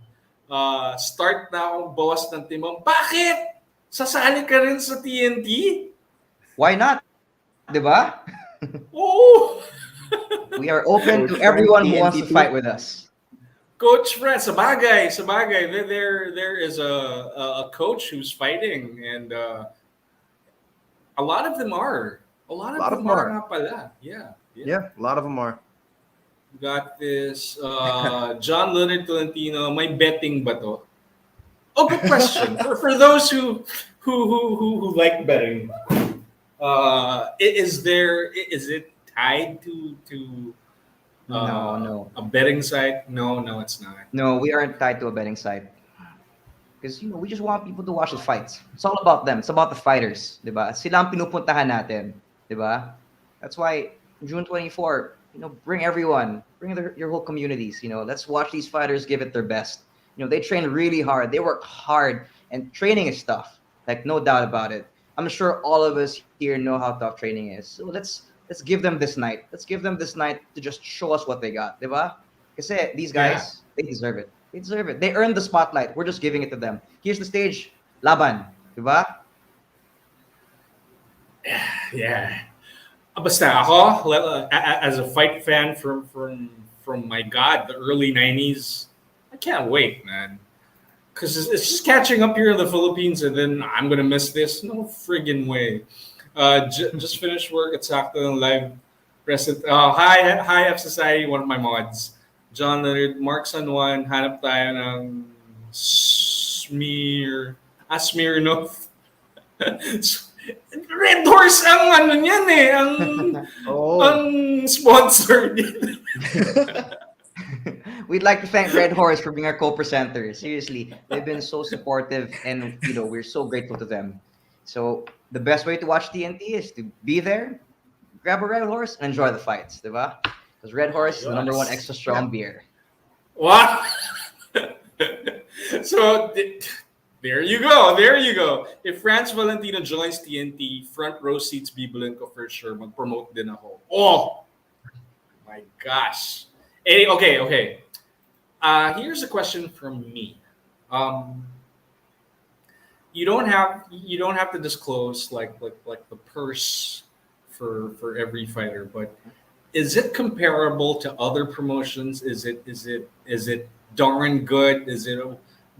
Start na akong bawas ng timong. Bakit? Sasali ka rin sa TNT? Why not? Diba? Oo! We are open to Coach everyone who Frank, wants to TNT. fight with us. Coach Fred, sabagay. There is a coach who's fighting, and a lot of them are. A lot of them are nga pala. Yeah. Yeah, a lot of them are. Got this. John Leonard Tolentino, may betting ba to? Oh, good question. For those who like betting, is it tied to No. a betting site? No, it's not. No, we aren't tied to a betting site. Because, we just want people to watch the fights. It's all about them. It's about the fighters. Diba? Sila ang pinupuntahan natin. Diba? That's why June 24, bring everyone. Bring your whole communities. Let's watch these fighters give it their best. They train really hard. They work hard. And training is tough. Like, no doubt about it. I'm sure all of us here know how tough training is. So let's give them this night. Let's give them this night to just show us what they got. Diba? Kasi these guys, they deserve it. They deserve it. They earned the spotlight. We're just giving it to them. Here's the stage. Laban. Diba? Yeah. Basta ako, as a fight fan from my God, the early 90s, I can't wait, man. Because it's just catching up here in the Philippines, and then I'm going to miss this. No friggin' way. Just finished work at Sakto live present. Hi F Society, one of my mods. John Leonard, Mark San Juan, hanap tayo ng Smirnoff. Red Horse ang ano niyan eh, ang sponsor din. We'd like to thank Red Horse for being our co-presenter. Seriously, they've been so supportive, and we're so grateful to them. So the best way to watch TNT is to be there, grab a Red Horse, and enjoy the fights, diba? Because Red Horse is the number one extra strong beer. Wow. So there you go. If France Valentino joins TNT, front row seats bibilin ko for sure. Mag-promote din ako. Oh my gosh. Okay. Here's a question from me. You don't have to disclose like the purse for every fighter, but is it comparable to other promotions? Is it darn good?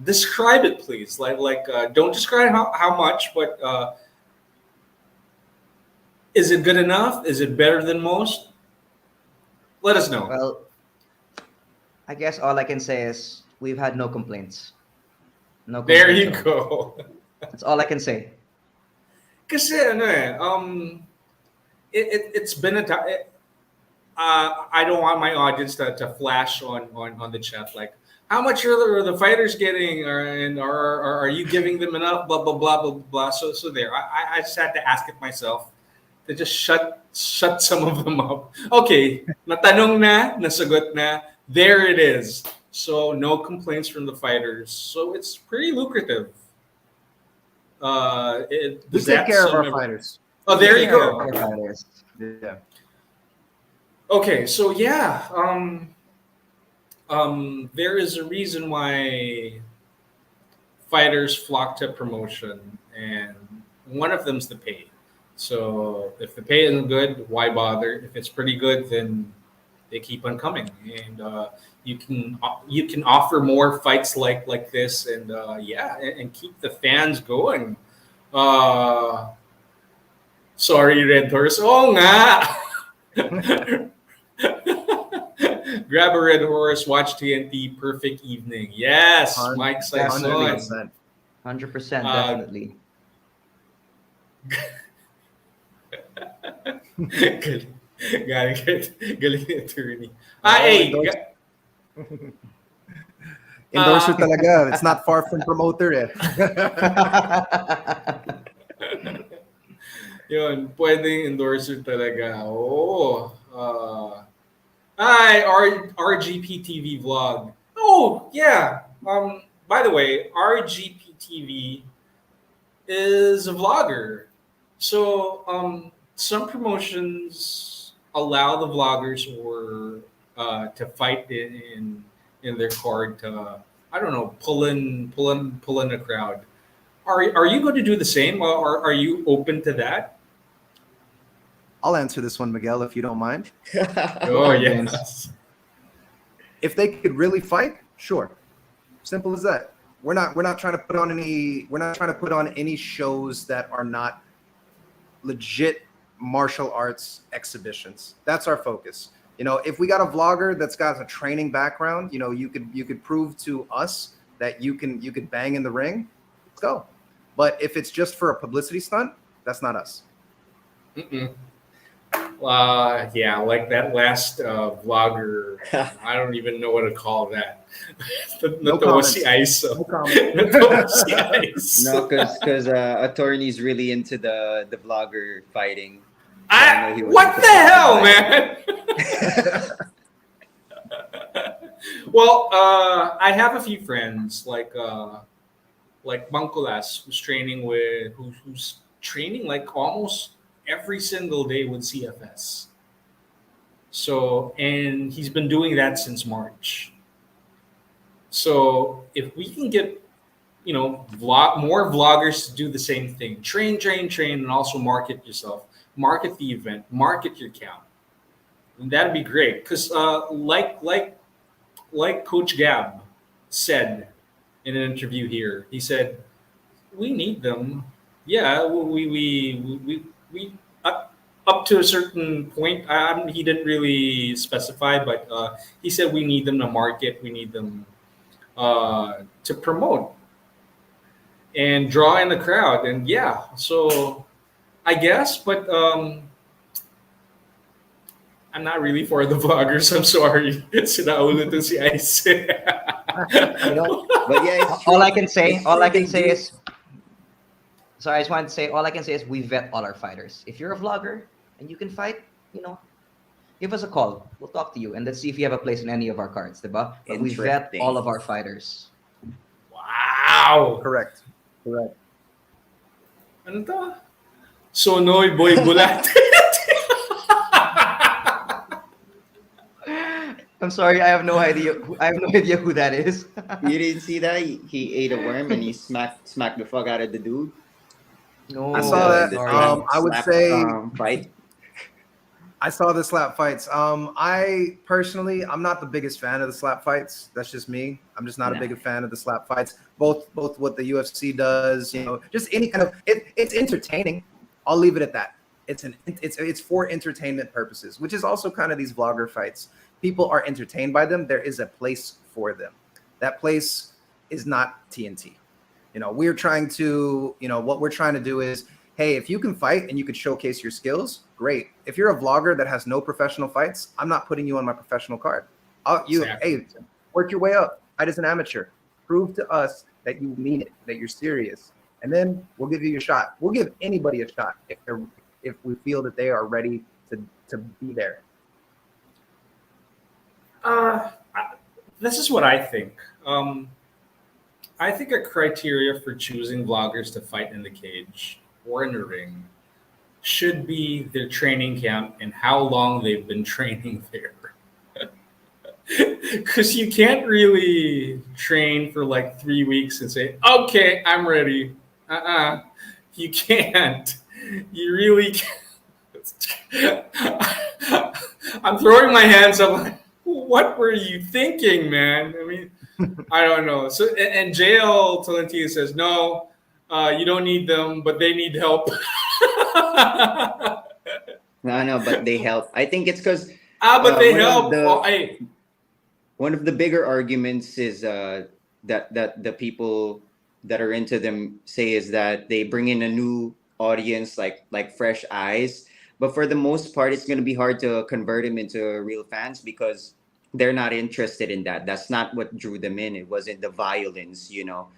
Describe it, please. Like don't describe how much, but is it good enough? Is it better than most? Let us know. Well, I guess all I can say is we've had no complaints. No complaints. There you go. That's all I can say. Kasi it's been a time. I don't want my audience to flash on the chat like, how much are the fighters getting, and are you giving them enough? Blah blah blah blah blah. So there, I just had to ask it myself. They just shut some of them up. Okay, natanong na, nasagot na. There it is. So no complaints from the fighters. So it's pretty lucrative. We Does take that care of our sum fighters. Oh, there you Yeah, go. our fighters. Yeah. Okay, so yeah, there is a reason why fighters flock to promotion, and one of them's the pay. So if the pay isn't good, why bother? If it's pretty good, then they keep on coming, and you can offer more fights like this, and yeah, and keep the fans going. Uh, sorry, Red Horse. Oh nga. Grab a red horse, watch TNT, perfect evening. Yes, Mike Definitely. Sison. 100%, Uh, definitely. Galing. Galing ni attorney. Oh, Hey, Endorser talaga. It's not far from promoter eh. yun, pwedeng endorser talaga. Oh, hi, RGP TV vlog. Oh, yeah. By the way, RGP TV is a vlogger. So, some promotions allow the vloggers or to fight in their card to, I don't know, pull in a crowd. Are you going to do the same? Or are you open to that? I'll answer this one, Miguel, if you don't mind. Oh James. yes. If they could really fight, sure. Simple as that. We're not trying to put on any shows that are not legit martial arts exhibitions. That's our focus. If we got a vlogger that's got a training background, you could prove to us that you could bang in the ring. Let's go. But if it's just for a publicity stunt, that's not us. Mm-mm. Yeah, like that last vlogger. I don't even know what to call that. No Natawa si comments. Aiso. No comment. Natawa si Aiso. No, because attorney's really into the vlogger fighting. So I know he was What the hell, man? Well, I have a few friends like Mangkulas who's training like almost every single day with CFS. So, and he's been doing that since March. So, if we can get more vloggers to do the same thing, train, and also market yourself, market the event, market your count, and that'd be great. Because like Coach Gab said in an interview here, he said we need them. Yeah, we up to a certain point. He didn't really specify, but he said we need them to market. We need them to promote and draw in the crowd. And yeah, so I guess, but I'm not really for the vloggers. I'm sorry. Sinaulo to si Ice. But yeah, it's true. All I can say They do. is, so I just want to say, all I can say is we vet all our fighters. If you're a vlogger and you can fight, give us a call. We'll talk to you and let's see if you have a place in any of our cards, diba? But we vet Interesting. all of our fighters. Wow. Correct. Ano to? Sonoy Boy Bulat. I'm sorry, I have no idea. I have no idea who that is. You didn't see that? He ate a worm and he smacked the fuck out of the dude. No, I saw that. sorry. I would say fight. I saw the slap fights. I personally, I'm not the biggest fan of the slap fights. That's just me. I'm just not a big fan of the slap fights. Both what the UFC does, just any kind of it's entertaining. I'll leave it at that. It's for entertainment purposes, which is also kind of these vlogger fights. People are entertained by them. There is a place for them. That place is not TNT. We're trying to, what we're trying to do is, hey, if you can fight and you can showcase your skills, great. If you're a vlogger that has no professional fights, I'm not putting you on my professional card. Hey, work your way up. Fight as an amateur. Prove to us that you mean it, that you're serious. And then we'll give you your shot. We'll give anybody a shot if if we feel that they are ready to be there? I, this is what I think. I think a criteria for choosing vloggers to fight in the cage or in the ring should be their training camp and how long they've been training there. Because you can't really train for like 3 weeks and say, okay, I'm ready. You can't. You really can't. I'm throwing my hands up like, what were you thinking, man? I mean, I don't know. So, and JL Tolentino says, no, you don't need them, but they need help. No, but they help. I think it's because But they one of help. Oh, the one of the bigger arguments is that the people that are into them say is that they bring in a new audience, like fresh eyes. But for the most part, it's going to be hard to convert them into real fans because they're not interested in that. That's not what drew them in. It wasn't the violence, you know.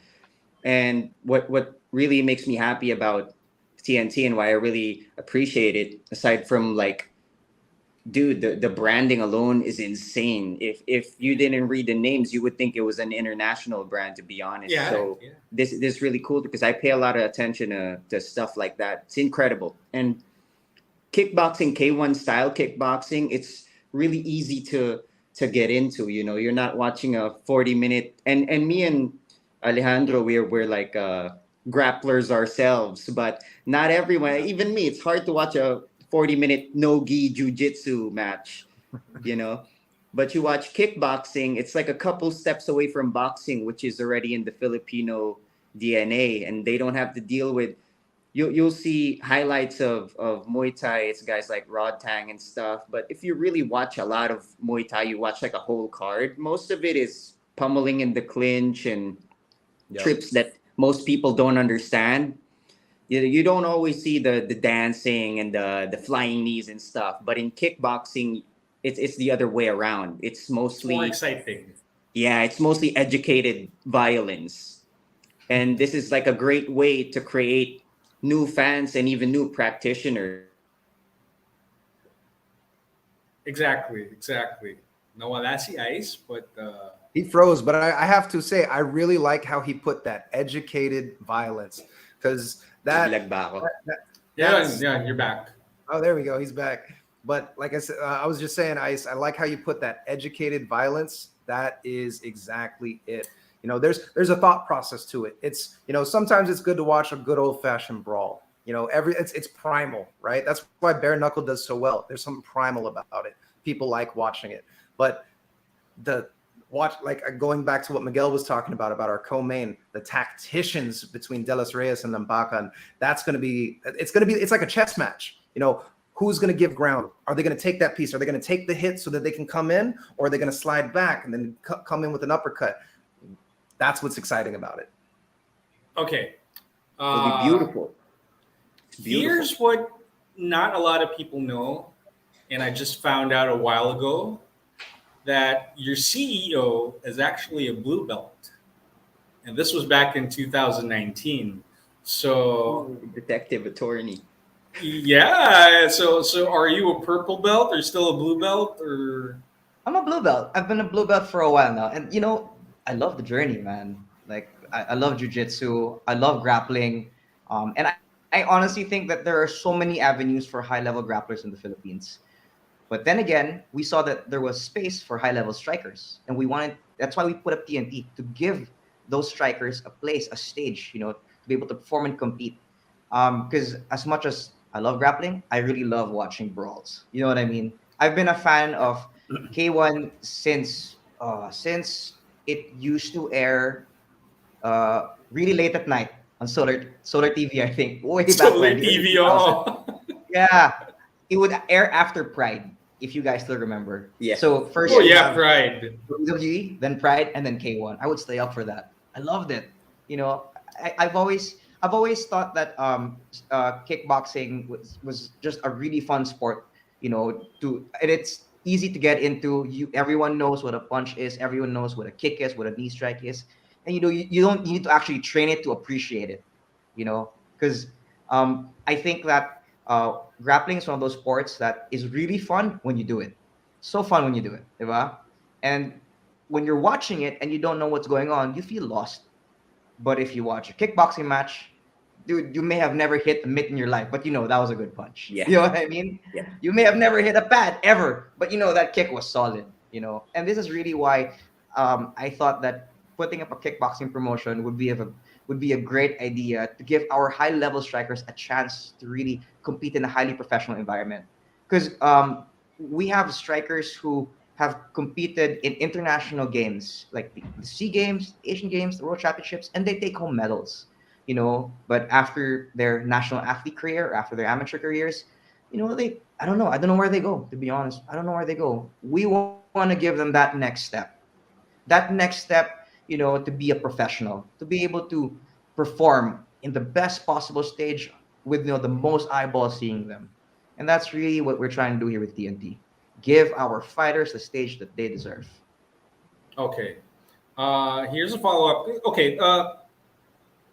And what really makes me happy about TNT and why I really appreciate it, aside from like, dude, the branding alone is insane. If you didn't read the names, you would think it was an international brand, to be honest. yeah, So yeah. this is really cool because I pay a lot of attention to stuff like that. It's incredible. And kickboxing, K1 style kickboxing, it's really easy to get into. You know, you're not watching a 40-minute, and me and Alejandro, we're like grapplers ourselves, but not everyone, even me, it's hard to watch a 40-minute no-gi jiu-jitsu match, you know. But you watch kickboxing, it's like a couple steps away from boxing, which is already in the Filipino DNA, and they don't have to deal with, you'll see highlights of Muay Thai. It's guys like Rod Tang and stuff. But if you really watch a lot of Muay Thai, you watch like a whole card. Most of it is pummeling in the clinch and Yep. trips that most people don't understand. You don't always see the dancing and the flying knees and stuff. But in kickboxing, it's the other way around. It's It's more mostly, exciting. yeah, it's mostly educated violence. And this is like a great way to create new fans and even new practitioners. Exactly. No, well, that's the ice, but He froze, but I have to say I really like how he put that educated violence, because Naglag ba ako? that's yeah, you're back. oh, there we go, he's back. But like I said, I was just saying, Ice, I like how you put that educated violence. That is exactly it. You know, there's a thought process to it. It's, you know, sometimes it's good to watch a good old fashioned brawl. You know, it's primal, right? That's why bare knuckle does so well. There's something primal about it. People like watching it. But the watch, like going back to what Miguel was talking about our co-main, the tacticians between De Los Reyes and Lampaca, and it's like a chess match. You know, who's going to give ground? Are they going to take that piece? Are they going to take the hit so that they can come in, or are they going to slide back and then come in with an uppercut? That's what's exciting about it. Okay. It'll be beautiful. It's beautiful. Here's what not a lot of people know, and I just found out a while ago, that your CEO is actually a blue belt. And this was back in 2019. So, Detective attorney. yeah. So are you a purple belt or still a blue belt? Or I'm a blue belt. I've been a blue belt for a while now, and you know, I love the journey, man. Like I love jujitsu. I love grappling, and I honestly think that there are so many avenues for high-level grapplers in the Philippines. But then again, we saw that there was space for high-level strikers, and we wanted. That's why we put up TNT to give those strikers a place, a stage, you know, to be able to perform and compete. Because as much as I love grappling, I really love watching brawls. You know what I mean? I've been a fan of K1 since it used to air really late at night on Solar TV. I think way back Solar when, the early TV? 2000s. Oh. Yeah, it would air after Pride, if you guys still remember. Yeah. So first Oh you yeah, have Pride. WWE, then Pride, and then K1. I would stay up for that. I loved it. You know, I've always thought that kickboxing was just a really fun sport. You know, and it's easy to get into. Everyone knows what a punch is. Everyone knows what a kick is, what a knee strike is, and you know you don't need to actually train it to appreciate it. You know, because I think that Grappling is one of those sports that is really fun when you do it. So fun when you do it, diba? And when you're watching it and you don't know what's going on, you feel lost. But if you watch a kickboxing match, dude, you may have never hit a mitt in your life, but you know that was a good punch. Yeah. You know what I mean? Yeah. You may have never hit a pad ever, but you know that kick was solid. You know, and this is really why I thought that putting up a kickboxing promotion would be a great idea to give our high level strikers a chance to really compete in a highly professional environment. Because we have strikers who have competed in international games like the Sea Games, Asian Games, the World Championships, and they take home medals. You know, but after their national athlete career, or after their amateur careers, you know, I don't know where they go. To be honest, I don't know where they go. We want to give them that next step. That next step, you know, to be a professional, to be able to perform in the best possible stage with the most eyeballs seeing them. And that's really what we're trying to do here with TNT. Give our fighters the stage that they deserve. Okay. Here's a follow up. Okay.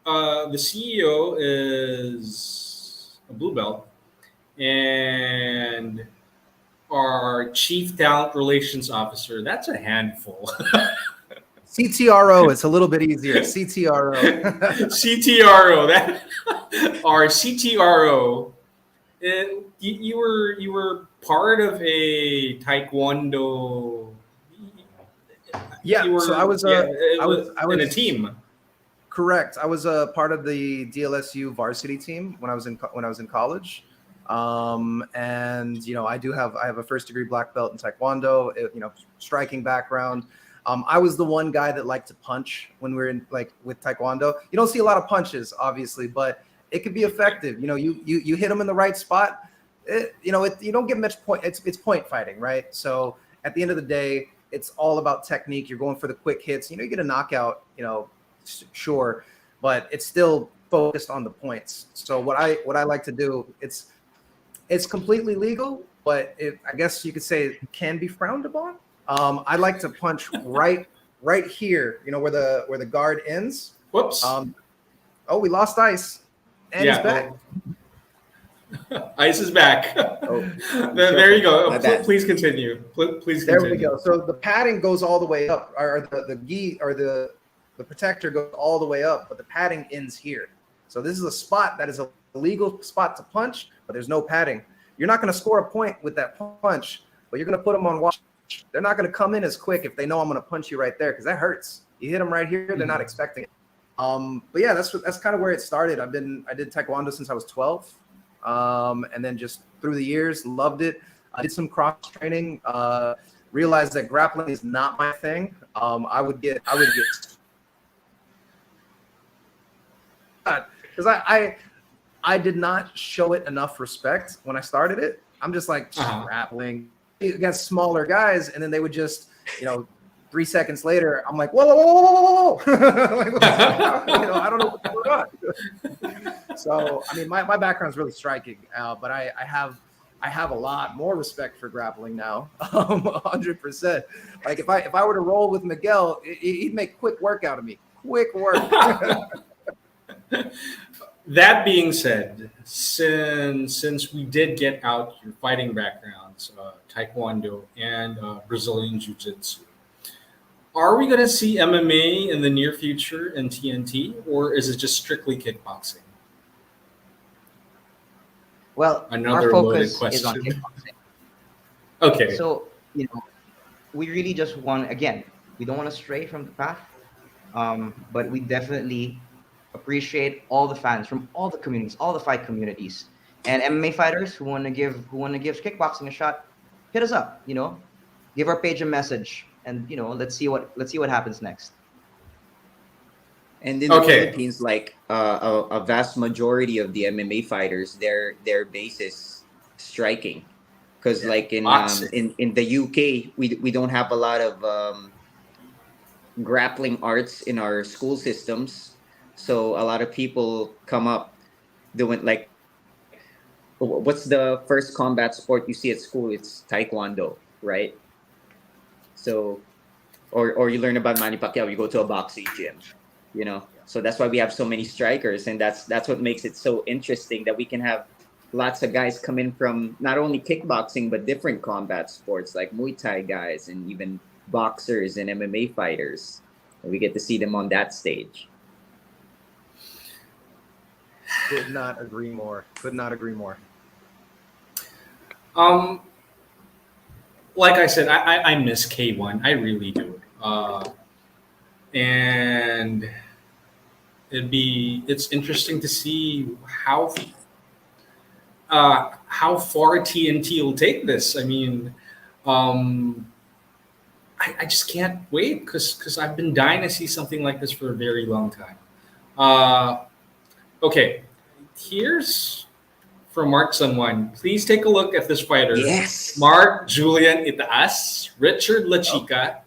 The CEO is a blue belt, and our chief talent relations officer. That's a handful. CTRO, it's a little bit easier. CTRO. CTRO. That our CTRO. You were part of a taekwondo. You Yeah, so were yeah. It I in a was team. correct. I was a part of the DLSU varsity team when I was in college. And I have a first degree black belt in taekwondo, striking background. I was the one guy that liked to punch when we are in, like, with taekwondo. You don't see a lot of punches, obviously, but it could be effective. You hit them in the right spot. You don't get much point. It's point fighting, right? So at the end of the day, it's all about technique. You're going for the quick hits. You get a knockout. Sure, but it's still focused on the points. So what I like to do, it's completely legal, but I guess you could say it can be frowned upon. I like to punch right here, where the guard ends. Whoops. Oh, we lost Ice, and he's back. Ice is back. Oh, There you go. My bad. Please continue. Please There continue. we go. So the padding goes all the way up, or the gi or the protector goes all the way up, but the padding ends here. So this is a spot that is a legal spot to punch, but there's no padding. You're not going to score a point with that punch, but you're going to put them on watch. They're not going to come in as quick if they know I'm going to punch you right there, because that hurts. You hit them right here, they're not expecting it. But yeah, that's kind of where it started. I did taekwondo since I was 12, and then just through the years, loved it. I did some cross training. Realized that grappling is not my thing. I would get because I did not show it enough respect when I started it. I'm just like grappling against smaller guys, and then they would just 3 seconds later, I'm like, whoa, whoa, whoa, whoa, whoa, whoa. Like, I don't know what's going on. So, I mean, my background's really striking, but I have a lot more respect for grappling now, 100%. Like if I were to roll with Miguel, he'd make quick work out of me. Quick work. That being said, since we did get out your fighting backgrounds, taekwondo and Brazilian jiu-jitsu, are we going to see MMA in the near future in TNT, or is it just strictly kickboxing? Well, Another our loaded focus is on question. kickboxing. Okay. So, we really just want, again, we don't want to stray from the path, but we definitely appreciate all the fans from all the communities, all the fight communities, and MMA fighters who want to give kickboxing a shot. Hit us up, give our page a message, and let's see what happens next. And in the Okay. Philippines, like a vast majority of the MMA fighters, their base is striking, because like Boxing. in the UK, we don't have a lot of grappling arts in our school systems, so a lot of people come up doing like, what's the first combat sport you see at school? It's taekwondo, right? So, or you learn about Manny Pacquiao, you go to a boxing gym, So that's why we have so many strikers, and that's what makes it so interesting that we can have lots of guys come in from not only kickboxing but different combat sports like Muay Thai guys and even boxers and MMA fighters. And we get to see them on that stage. Could not agree more. Could not agree more. Um, like I said, I miss K1. I really do. And it's interesting to see how far TNT will take this. I mean, um, I just can't wait because I've been dying to see something like this for a very long time. Uh, okay, here's from Mark Sunwan. Please take a look at this fighter. Yes. Mark Julian Itaas, Richard Lachica,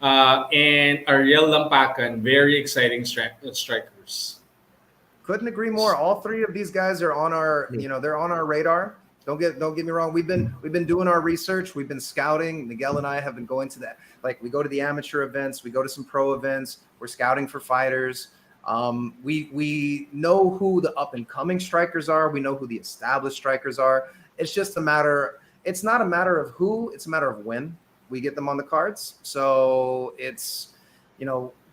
and Ariel Lampacan. Very exciting strikers. Couldn't agree more. All three of these guys are on our, they're on our radar. Don't get me wrong. We've been doing our research. We've been scouting. Miguel and I have been going to that. Like we go to the amateur events, we go to some pro events. We're scouting for fighters. We know who the up and coming strikers are. We know who the established strikers are. It's just a matter. It's not a matter of who. It's a matter of when we get them on the cards. So it's,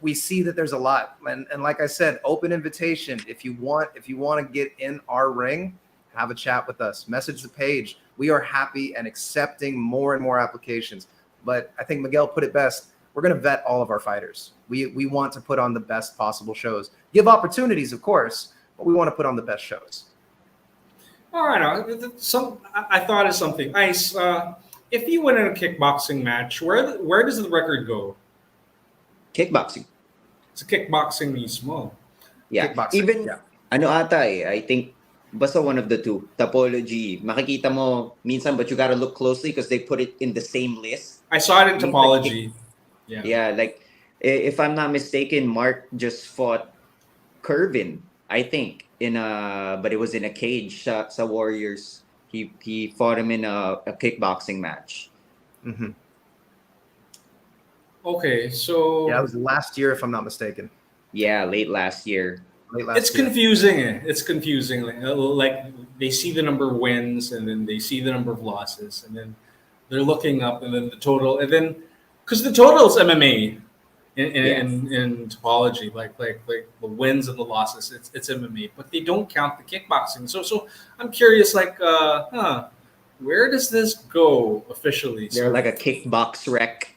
we see that there's a lot. And like I said, open invitation. If you want to get in our ring, have a chat with us. Message the page. We are happy and accepting more and more applications. But I think Miguel put it best. We're going to vet all of our fighters. We want to put on the best possible shows. Give opportunities, of course, but we want to put on the best shows. All right, I thought of something nice. If you win in a kickboxing match, where does the record go? Kickboxing. It's a kickboxing mismo. Yeah. Kickboxing, Even, yeah. I think, basta one of the two. Topology. Makikita mo, minsan, but you gotta look closely because they put it in the same list. I saw it in Means like topology. Yeah. Yeah, like, if I'm not mistaken, Mark just fought Curvin, I think, but it was in a cage sa Warriors. He fought him in a kickboxing match. Mm-hmm. Okay, so Yeah, it was last year, if I'm not mistaken. Yeah, late last year. Late last it's year. confusing. It's confusing. Like they see the number of wins, and then they see the number of losses, and then they're looking up, and then the total, and then because the total is MMA in topology, like the wins and the losses, it's MMA, but they don't count the kickboxing. So I'm curious, like, where does this go officially? They're like a kickbox wreck.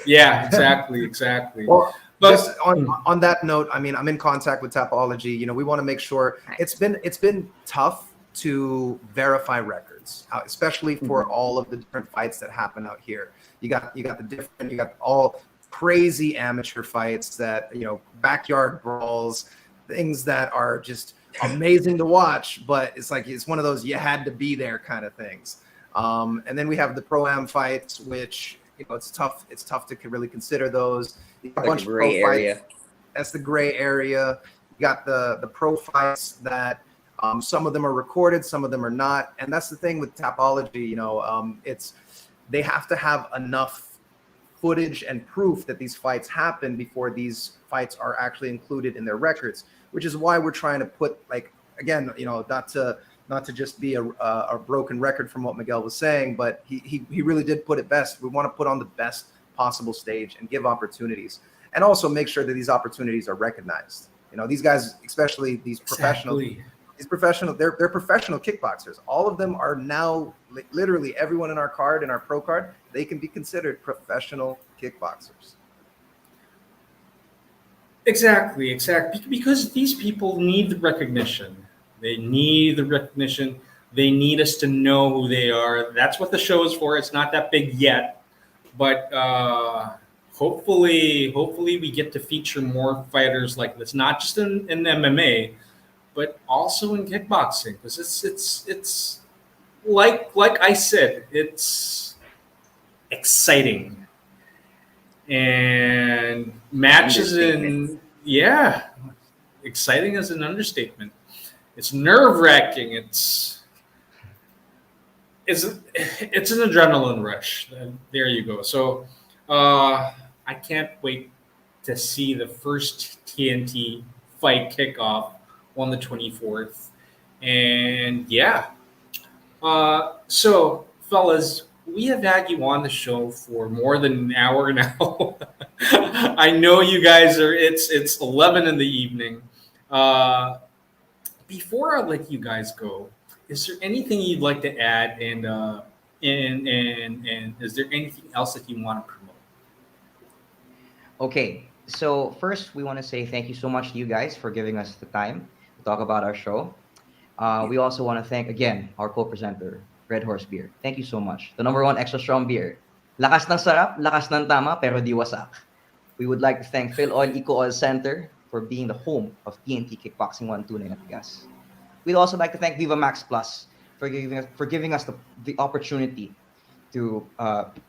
Yeah, exactly. Well, But just on that note, I mean, I'm in contact with Tapology. We want to make sure it's been tough to verify records, especially for all of the different fights that happen out here. You got all crazy amateur fights that backyard brawls, things that are just amazing to watch, but it's one of those you had to be there kind of things. And then we have the pro-am fights, which it's tough to really consider those. You got a bunch of pro area. fights. That's the gray area. You got the pro fights that some of them are recorded, some of them are not, and that's the thing with Tapology. They have to have enough footage and proof that these fights happen before these fights are actually included in their records, which is why we're trying to put, like, again, not to just be a broken record from what Miguel was saying, but he really did put it best. We want to put on the best possible stage and give opportunities, and also make sure that these opportunities are recognized. These guys, especially these professionals, they're professional kickboxers. All of them are now, literally everyone in our pro card, they can be considered professional kickboxers. Exactly. Because these people need the recognition. They need the recognition. They need us to know who they are. That's what the show is for. It's not that big yet, but hopefully we get to feature more fighters like this, not just in MMA, but also in kickboxing. Because it's like I said, it's exciting. And matches exciting is an understatement. It's nerve-wracking. It's an adrenaline rush. There you go. So I can't wait to see the first TNT fight kickoff on the 24th. And yeah, So, fellas, we have had you on the show for more than an hour now. I know you guys are. It's 11 in the evening. Uh, Before I let you guys go, is there anything you'd like to add? And is there anything else that you want to promote? Okay, so first we want to say thank you so much to you guys for giving us the time to talk about our show. We also want to thank again our co-presenter, Red Horse Beer. Thank you so much. The number one extra strong beer. Lakas ng sarap, lakas ng tama, pero di wasak. We would like to thank Phil Oil Eco Oil Center for being the home of TNT Kickboxing 1 Tunay na Tigas. We'd also like to thank Viva Max Plus for giving us the opportunity to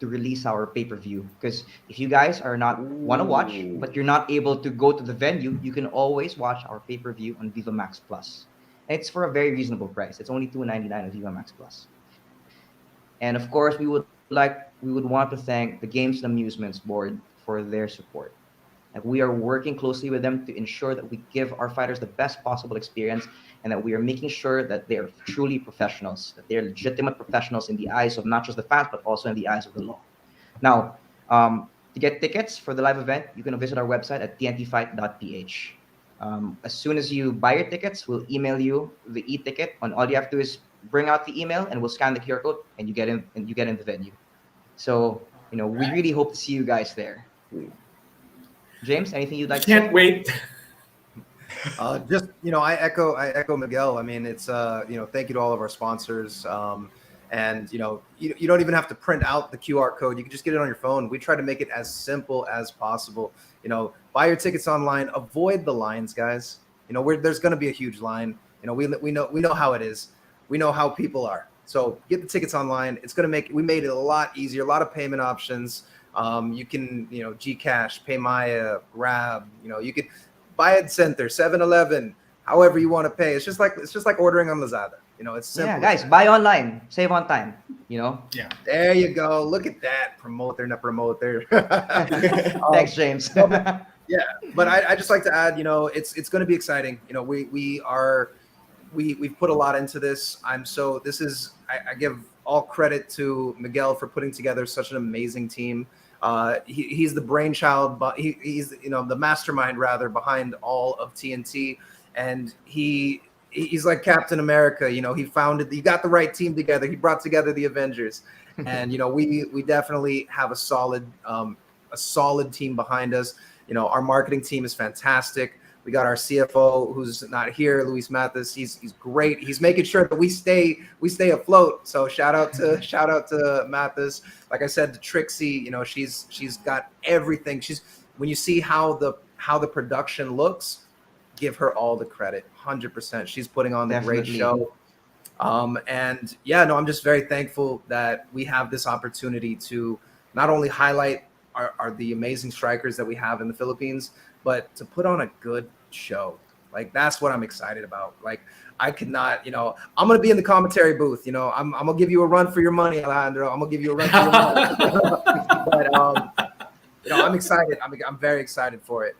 release our pay-per-view. Because if you guys are not want to watch, but you're not able to go to the venue, you can always watch our pay-per-view on Viva Max Plus. And it's for a very reasonable price. It's only $2.99 on Viva Max Plus. And of course, we would want to thank the Games and Amusements Board for their support. Like we are working closely with them to ensure that we give our fighters the best possible experience and that we are making sure that they are truly professionals, that they are legitimate professionals in the eyes of not just the fans, but also in the eyes of the law. Now, to get tickets for the live event, you can visit our website at tntfight.ph. As soon as you buy your tickets, we'll email you the e-ticket. And all you have to do is bring out the email, and we'll scan the QR code, and you get in the venue. So, we really hope to see you guys there. James, anything you'd like to Can't say? wait. Just I echo Miguel. I mean, it's thank you to all of our sponsors. And you don't even have to print out the QR code. You can just get it on your phone. We try to make it as simple as possible. Buy your tickets online. Avoid the lines, guys. There's going to be a huge line. We know how it is. We know how people are. So get the tickets online. It's going to we made it a lot easier. A lot of payment options. You can Gcash, PayMaya, Grab. You could buy at Center, 7-Eleven, however you want to pay. It's just like ordering on Lazada. It's simple. Yeah, guys, buy online, save on time. Yeah. There you go. Look at that promoter, not promoter. Thanks, James. Yeah, but I just like to add, it's going to be exciting. We've put a lot into this. I give all credit to Miguel for putting together such an amazing team. He's the brainchild, but he's the mastermind rather behind all of TNT, and he's like Captain America. He got the right team together. He brought together the Avengers, and we definitely have a solid team behind us. Our marketing team is fantastic. We got our CFO who's not here, Luis Mathis. He's great. He's making sure that we stay afloat. So shout out to Mathis. Like I said, to Trixie, she's got everything. When you see how the production looks, give her all the credit, 100%. She's putting on the great show. And yeah, no, I'm just very thankful that we have this opportunity to not only highlight the amazing strikers that we have in the Philippines, but to put on a good show. Like that's what I'm excited about. Like I could not, I'm gonna be in the commentary booth. I'm gonna give you a run for your money, Alejandro. I'm gonna give you a run for your money. But I'm excited. I'm very excited for it.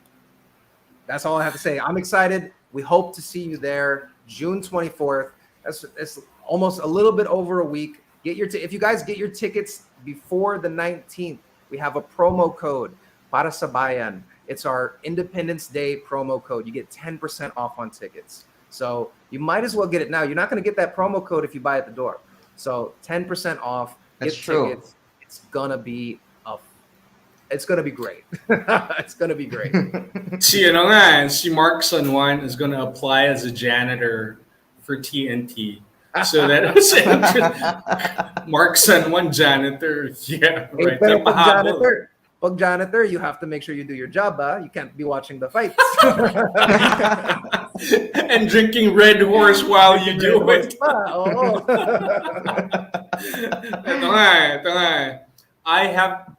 That's all I have to say. I'm excited. We hope to see you there, June 24th. It's almost a little bit over a week. If you guys get your tickets before the 19th, we have a promo code para sa bayan. It's our Independence Day promo code. You get 10% off on tickets. So you might as well get it now. You're not going to get that promo code if you buy at the door. So 10% off. That's get true. Tickets. It's gonna be great. It's gonna be great. Si Mark Sanwan is going to apply as a janitor for TNT. So that was Mark Sanwan janitor. Yeah, Hey, right. pero Trabahabol. pag janitor, you have to make sure you do your job. You can't be watching the fights. And drinking Red Horse while you do it. Oo. Ito nga.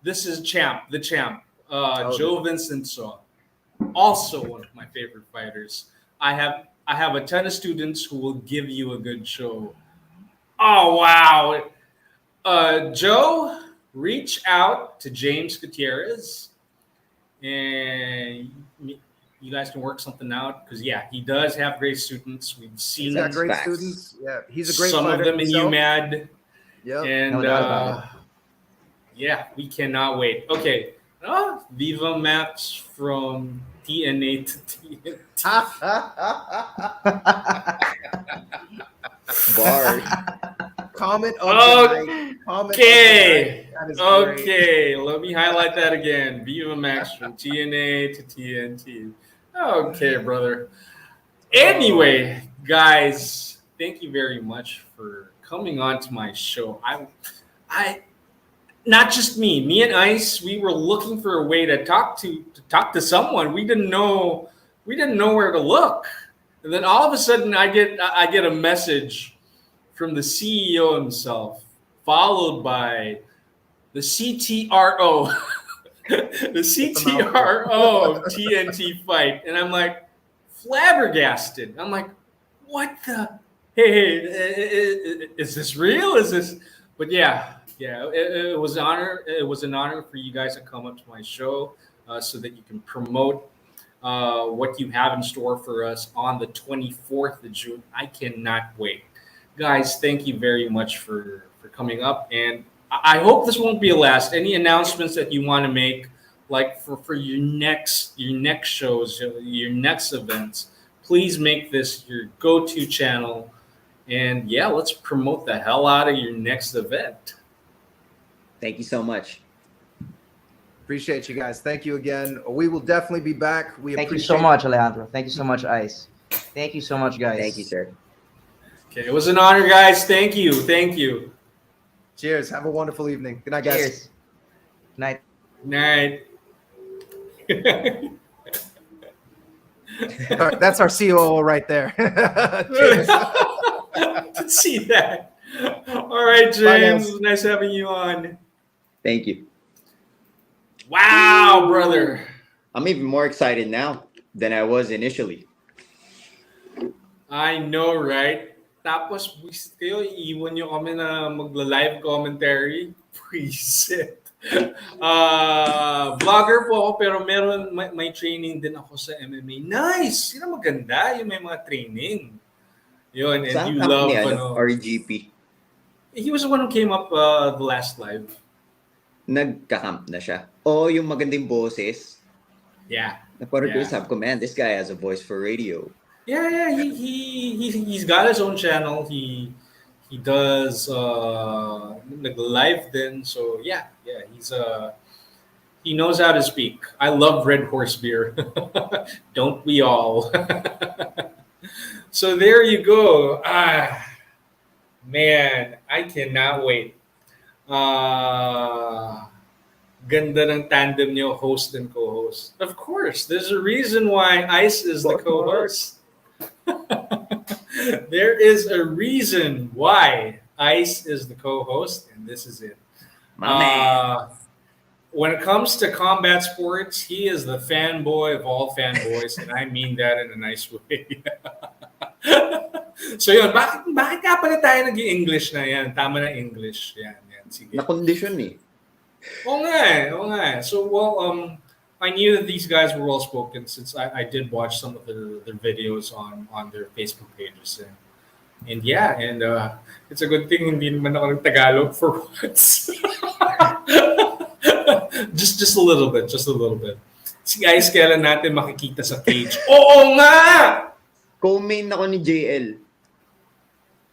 This is the champ, Joe Vincenzo, also one of my favorite fighters. I have a ton of students who will give you a good show. Oh wow, Joe, reach out to James Gutierrez, and you guys can work something out because yeah, he does have great students. We've He's seen got great Facts. students. Yeah, he's a great some fighter of them in himself. UMAD, Yep. and No doubt about it. yeah, we cannot wait. Okay, Viva Max from TNA to TNT. Bars. Comment of the night. Comment of the Okay. night. That is great. Okay. Let me highlight that again. Viva Max from TNA to TNT. Okay, brother. Anyway, guys, thank you very much for coming on to my show. I not just me and Ice, we were looking for a way to talk to someone. We didn't know where to look. And then all of a sudden I get a message from the CEO himself, followed by the CTRO, the CTRO of TNT Fight. And I'm like flabbergasted. I'm like, what the? Hey, is this real? Is this? But yeah, it was an honor. It was an honor for you guys to come up to my show so that you can promote what you have in store for us on the 24th of June. I cannot wait. Guys, thank you very much for coming up. And I hope this won't be a last. Any announcements that you want to make, like for your next shows, your next events, please make this your go-to channel. And yeah, let's promote the hell out of your next event. Thank you so much. Appreciate you guys. Thank you again. We will definitely be back. We Thank you appreciate so much, Alejandro. Thank you so much, Ice. Thank you so much, guys. Thank you, sir. Okay, it was an honor, guys. Thank you. Thank you. Cheers. Have a wonderful evening. Good night, guys. Cheers. Night. Night. That's our COO right there. Cheers. Didn't see that. All right, James. guys. Nice having you on. Thank you. Wow, brother. I'm even more excited now than I was initially. I know, right? Tapos, kayo, iwan nyo kami na magla-live commentary. Preset. Vlogger po ako, pero may training din ako sa MMA. Nice! Sino maganda? Yung may mga training. Yun, and Saan you camp love, ni ano. RGP? He was the one who came up the last live. Nagka-camp na siya. O yung magandang boses. Yeah. Naparod ko, Yeah. sabi ko, man, this guy has a voice for radio. Yeah. He's got his own channel. He does live then. So yeah. He knows how to speak. I love Red Horse beer. Don't we all? So there you go. Man, I cannot wait. Ganda ng tandem niyo, host and co-host. Of course, there's a reason why Ice is the co-host. There is a reason why Ice is the co-host, and this is it. My man. When it comes to combat sports, he is the fanboy of all fanboys, and I mean that in a nice way. So yun, bakit nga pala tayo nag-English na yan? Tama na English. Yan. Sige. Na-condition eh. Oo nga. So, well, I knew that these guys were well-spoken since I did watch some of their videos on their Facebook pages. And yeah, it's a good thing hindi naman ako ng Tagalog for once. just a little bit. Si guys, kailan natin makikita sa cage? Oo nga! Co-main ako ni JL.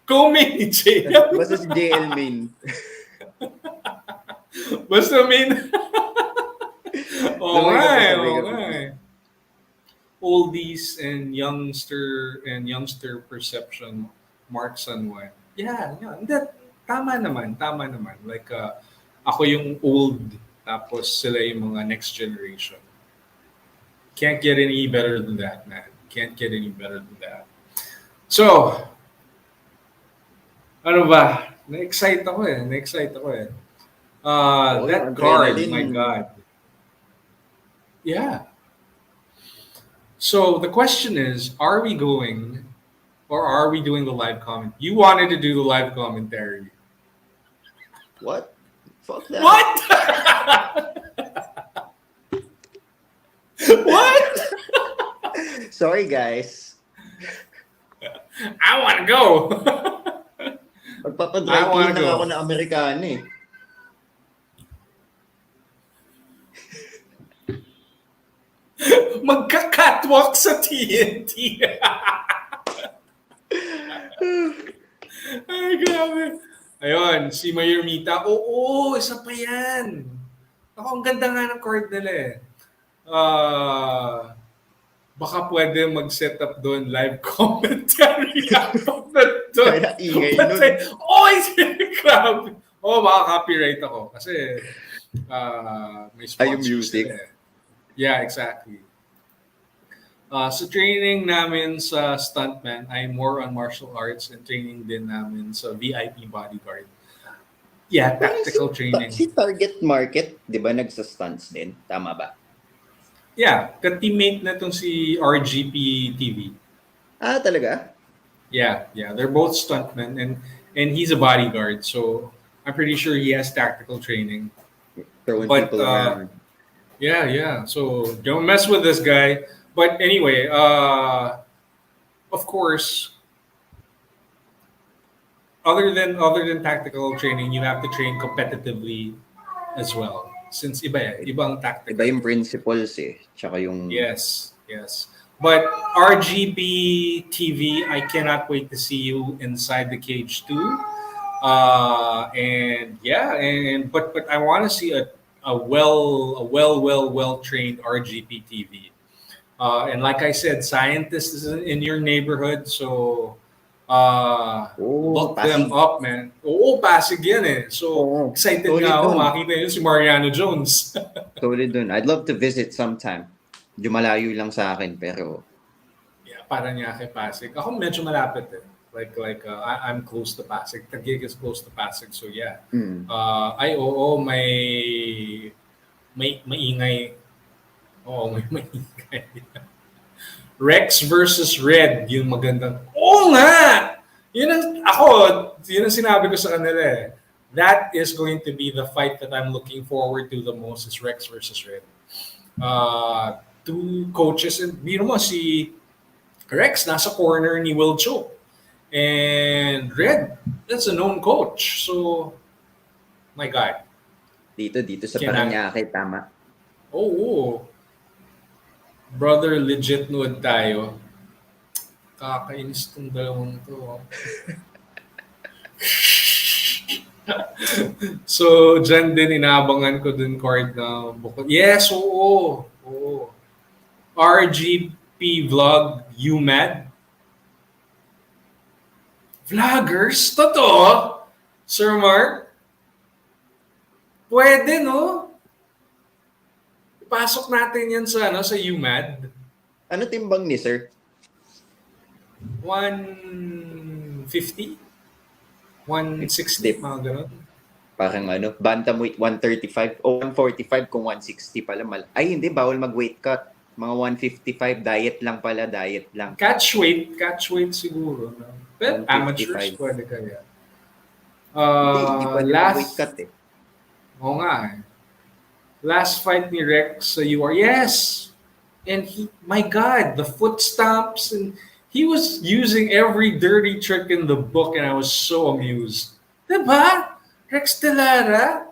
Co-main ni JL. Basta si JL main. Basta main. Oo nga. Oldies and youngster perception, Mark Sanwan. Yeah. Tama naman. Like, ako yung old, tapos sila yung mga next generation. Can't get any better than that, man. Can't get any better than that. So, ano ba? Na-excite ako eh. That card, adrenaline. my God. Yeah. So the question is, are we going or are we doing the live comment? You wanted to do the live commentary. What? Fuck that. What? What? Sorry, guys. I want to go. Magpapadry I want clean to lang ako go. na Amerikano eh. Magka-catwalk sa TNT. Ay, grabe. Ayun, si Mayor Mita. Oo, isa pa yan. Ako, ang ganda nga ng card nila eh. Ah, baka pwede mag-set up doon live commentary habang nandun. Kaya ingay nun. Patay. Oy, grabe. Oh, baka copyright ako. Kasi may Ay, yung sponsors music. sila eh. Yeah, exactly. Sa training namin sa stuntman, I'm more on martial arts and training din namin sa VIP bodyguard. Yeah, tactical training. Si target market, di ba nagsa-stunts din? Tama ba? Yeah, ka-teammate na tong si RGP TV. Ah, talaga? Yeah, they're both stuntmen and he's a bodyguard, so I'm pretty sure he has tactical training. Throwing But people around. yeah. So don't mess with this guy. But anyway, of course, other than tactical training, you have to train competitively as well. Since ibang tactical. Iba yung principles eh. Tsaka yung... Yes. But RGB TV, I cannot wait to see you inside the cage too. But I want to see a well trained RGP TV. And like I said, scientists is in your neighborhood, so look them Pasig. up, man. Oo, Pasig yan eh. So, Oo. excited Solid nga ako dun. makita yun si Mariano Jones. Solid dun. I'd love to visit sometime. Medyo malayo lang sa akin, pero... Yeah, para niya kay Pasig. Ako medyo malapit eh. I'm close to Pasig. Taguig is close to Pasig, so yeah. May maingay. Oo, may maingay. Rex versus Red, yung magandang. Oo nga! Yun ang sinabi ko sa kanila eh. That is going to be the fight that I'm looking forward to the most is Rex versus Red. Two coaches, and biro mo si Rex nasa corner ni Will Cho. And Red, that's a known coach. So, my God. Dito sa Kailangan- Paranaque, tama. Oo. Brother, legit nood tayo. Kakainis tong dalawang to. So, dyan din inaabangan ko dun card na bukod. Yes, oo. RGP Vlog, you mad? Vloggers? Totoo? Sir Mark? Pwede, no? Ipasok natin yan sa UMAD. Ano timbang ni sir? 150? 160? Mga ganun. Parang bantamweight 135 o 145 kung 160 pala. Ay, hindi. Bawal mag-weight cut. Mga 155. Diet lang pala. Diet lang. Catch weight siguro. No? But 155. amateurs, pwede kaya. Hindi pwede mag-weight cut eh. Oo nga eh. Last fight ni Rex sa UR. Yes! And my God, the foot stomps and he was using every dirty trick in the book and I was so amused. Diba? Rex Delara?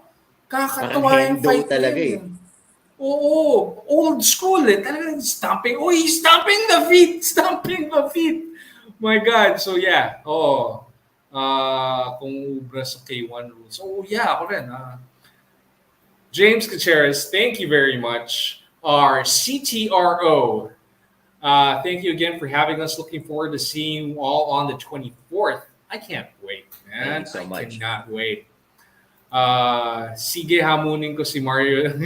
Kakatawa yung Parang fight talaga niya. eh. Oo, old school eh. Talagang stomping. Oh, he's stomping the feet! Stomping the feet! My God. So yeah. Kung ubra sa K1 rules. So yeah, ako rin. James Gutierrez, thank you very much. Our CTRO. Thank you again for having us. Looking forward to seeing you all on the 24th. I can't wait, man. Thank you so much. I cannot wait. Sige, hamunin ko si Mario.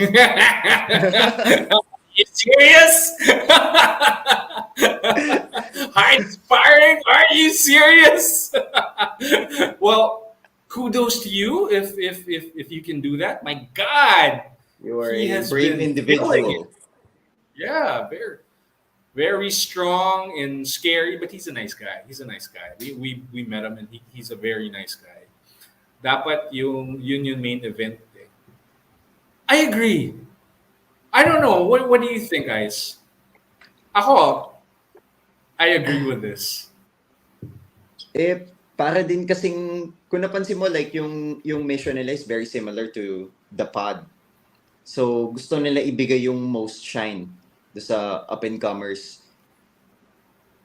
You serious? High sparring? Are you serious? Well, kudos to you if you can do that. My God, You are He a has brave been individual. killing it. Yeah, very strong and scary, but he's a nice guy. We met him and he's a very nice guy. Dapat yung main event. Eh. I agree. I don't know. What do you think, guys? Ako, I agree with this. Para din kasing, kung napansin mo, like, yung mission nila is very similar to the pod. So, gusto nila ibigay yung most shine do sa up-and-comers.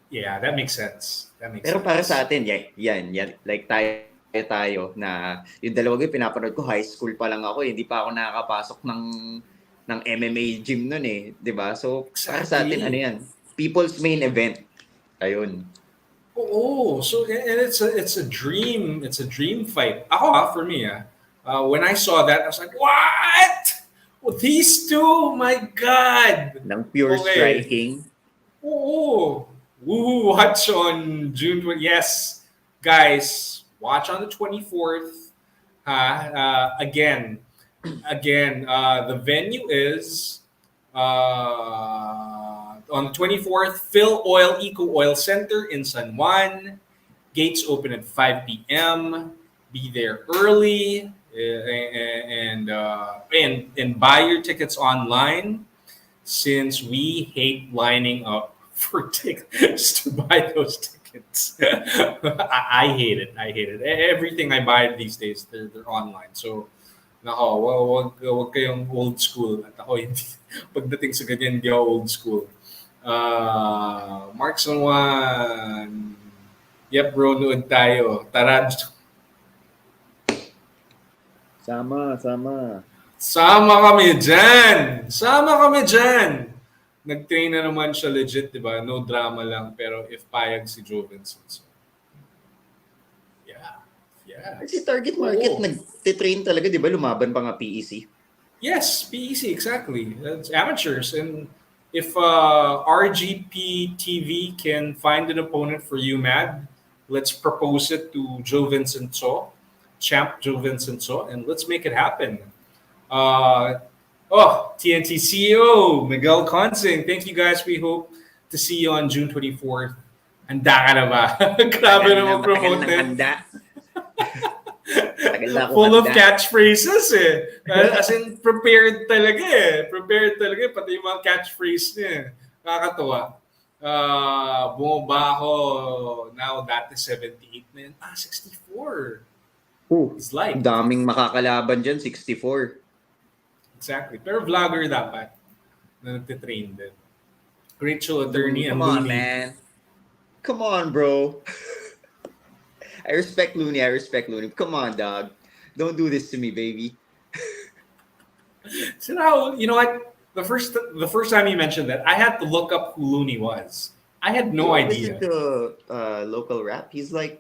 Yeah, that makes sense. That makes Pero para sa sense. atin, yan. Like, tayo na, yung dalawa ko, pinapanood ko, high school pa lang ako, hindi pa ako nakakapasok ng MMA gym nun eh. 'Di ba? So, para sa atin, ano Exactly. yan? People's main event. Ayun. Oh, so and it's a dream fight. For me, when I saw that, I was like, what? Well, these two, my God. Ng pure Okay. striking. Oh, woo! Watch on June 20. Yes, guys, watch on the 24th. Again, the venue is on the 24th, Phil Oil Eco Oil Center in San Juan. Gates open at 5 p.m. Be there early and buy your tickets online since we hate lining up for tickets to buy those tickets. I hate it. I hate it. Everything I buy these days, they're online. So, nako, wag kayong old school. At ako, hindi, pagdating sa ganyan, hindi ako old school. Mark San Juan. Yep, bro, nood tayo. Tara, Sama. sama kami dyan! Sama kami dyan! Nag-train na naman siya legit, di ba? No drama lang. Pero if payag si Joe Vincent. So, yeah. Yeah. Kasi target market, Oo. nag-train talaga, di ba? Lumaban pa nga PEC. Yes, PEC, exactly. That's amateurs. And if RGP TV can find an opponent for you, Mad, let's propose it to Joe Vincent So, champ Joe Vincent So, and let's make it happen. Uh, TNT CEO, Miguel Consing. Thank you guys. We hope to see you on June 24th. Handa ka na ba? Grabe na Matagal mag-promote nang eh. handa. Tagal na ako Full of handa. catchphrases eh. As in, prepared talaga eh. Prepared talaga, pati yung mga catchphrase niya eh. Nakakatuwa. Bumaba ako now, dati 78 na yun. 64. It's light. Daming makakalaban dyan, 64. Exactly. Pero vlogger dapat na nagtitrain din. Great show attorney and Come on, Looney. man. Come on, bro. I respect Looney. Come on, dog. Don't do this to me, baby. So now, you know what? The first time you mentioned that, I had to look up who Looney was. I had no You idea. Listen to local rap. He's like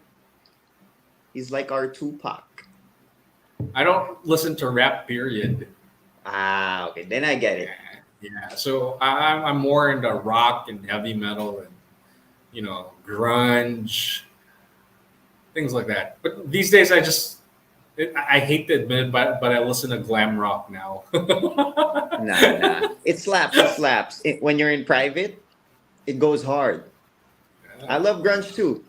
our Tupac. I don't listen to rap, period. Okay. Then I get it. Yeah, so I'm more into rock and heavy metal and grunge, things like that. But these days, I hate to admit it, but I listen to glam rock now. Nah. It slaps. When you're in private, it goes hard. I love grunge too.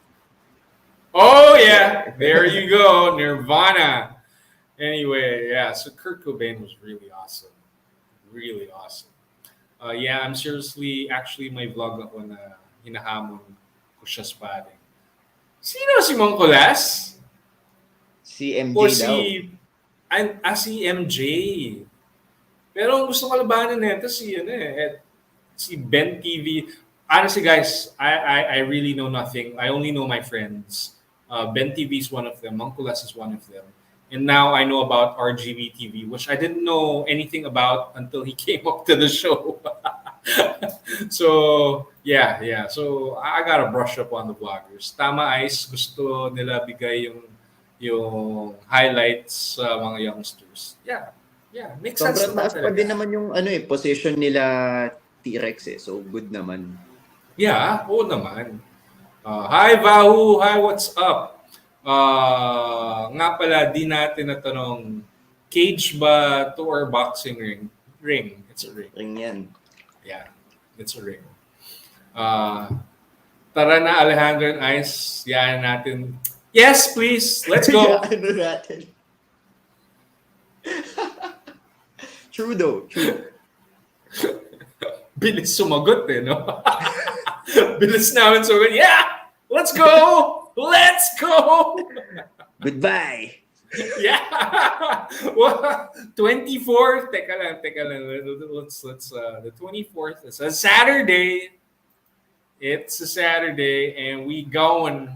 Oh yeah, there you go, Nirvana. Anyway, yeah. So Kurt Cobain was really awesome, really awesome. Yeah, I'm seriously actually may vlog ako na hinahamon ko siya sparring. Sino si Mongkolas? Si MJ O daw. si MJ. Pero ang gusto ko labanan nito si Ben TV. Honestly, guys, I really know nothing. I only know my friends. Ben TV is one of them. Mongkolas is one of them. And now I know about RGB TV, which I didn't know anything about until he came up to the show. So, yeah. So, I gotta brush up on the vloggers. Tama, Ice. Gusto nila bigay yung highlights sa mga youngsters. Yeah. Makes sense Sobrang naman taas pa din talaga. naman yung position nila T-Rex eh. So good naman. Yeah, oo naman. Hi, Vahu. Hi, what's up? Nga pala, di natin natanong, cage ba to or boxing ring? Ring. It's a ring. Ring yan. Yeah, it's a ring. Tara na, Alejandro and Ice. Yan natin. Yes, please. Let's go. Ano natin? True though. Bilis sumagot eh, no? Bilis namin so good. Yeah! Let's go! Let's go! Goodbye. Yeah. Well, 24th. Teka lang. Let's the 24th is a Saturday. It's a Saturday and we going.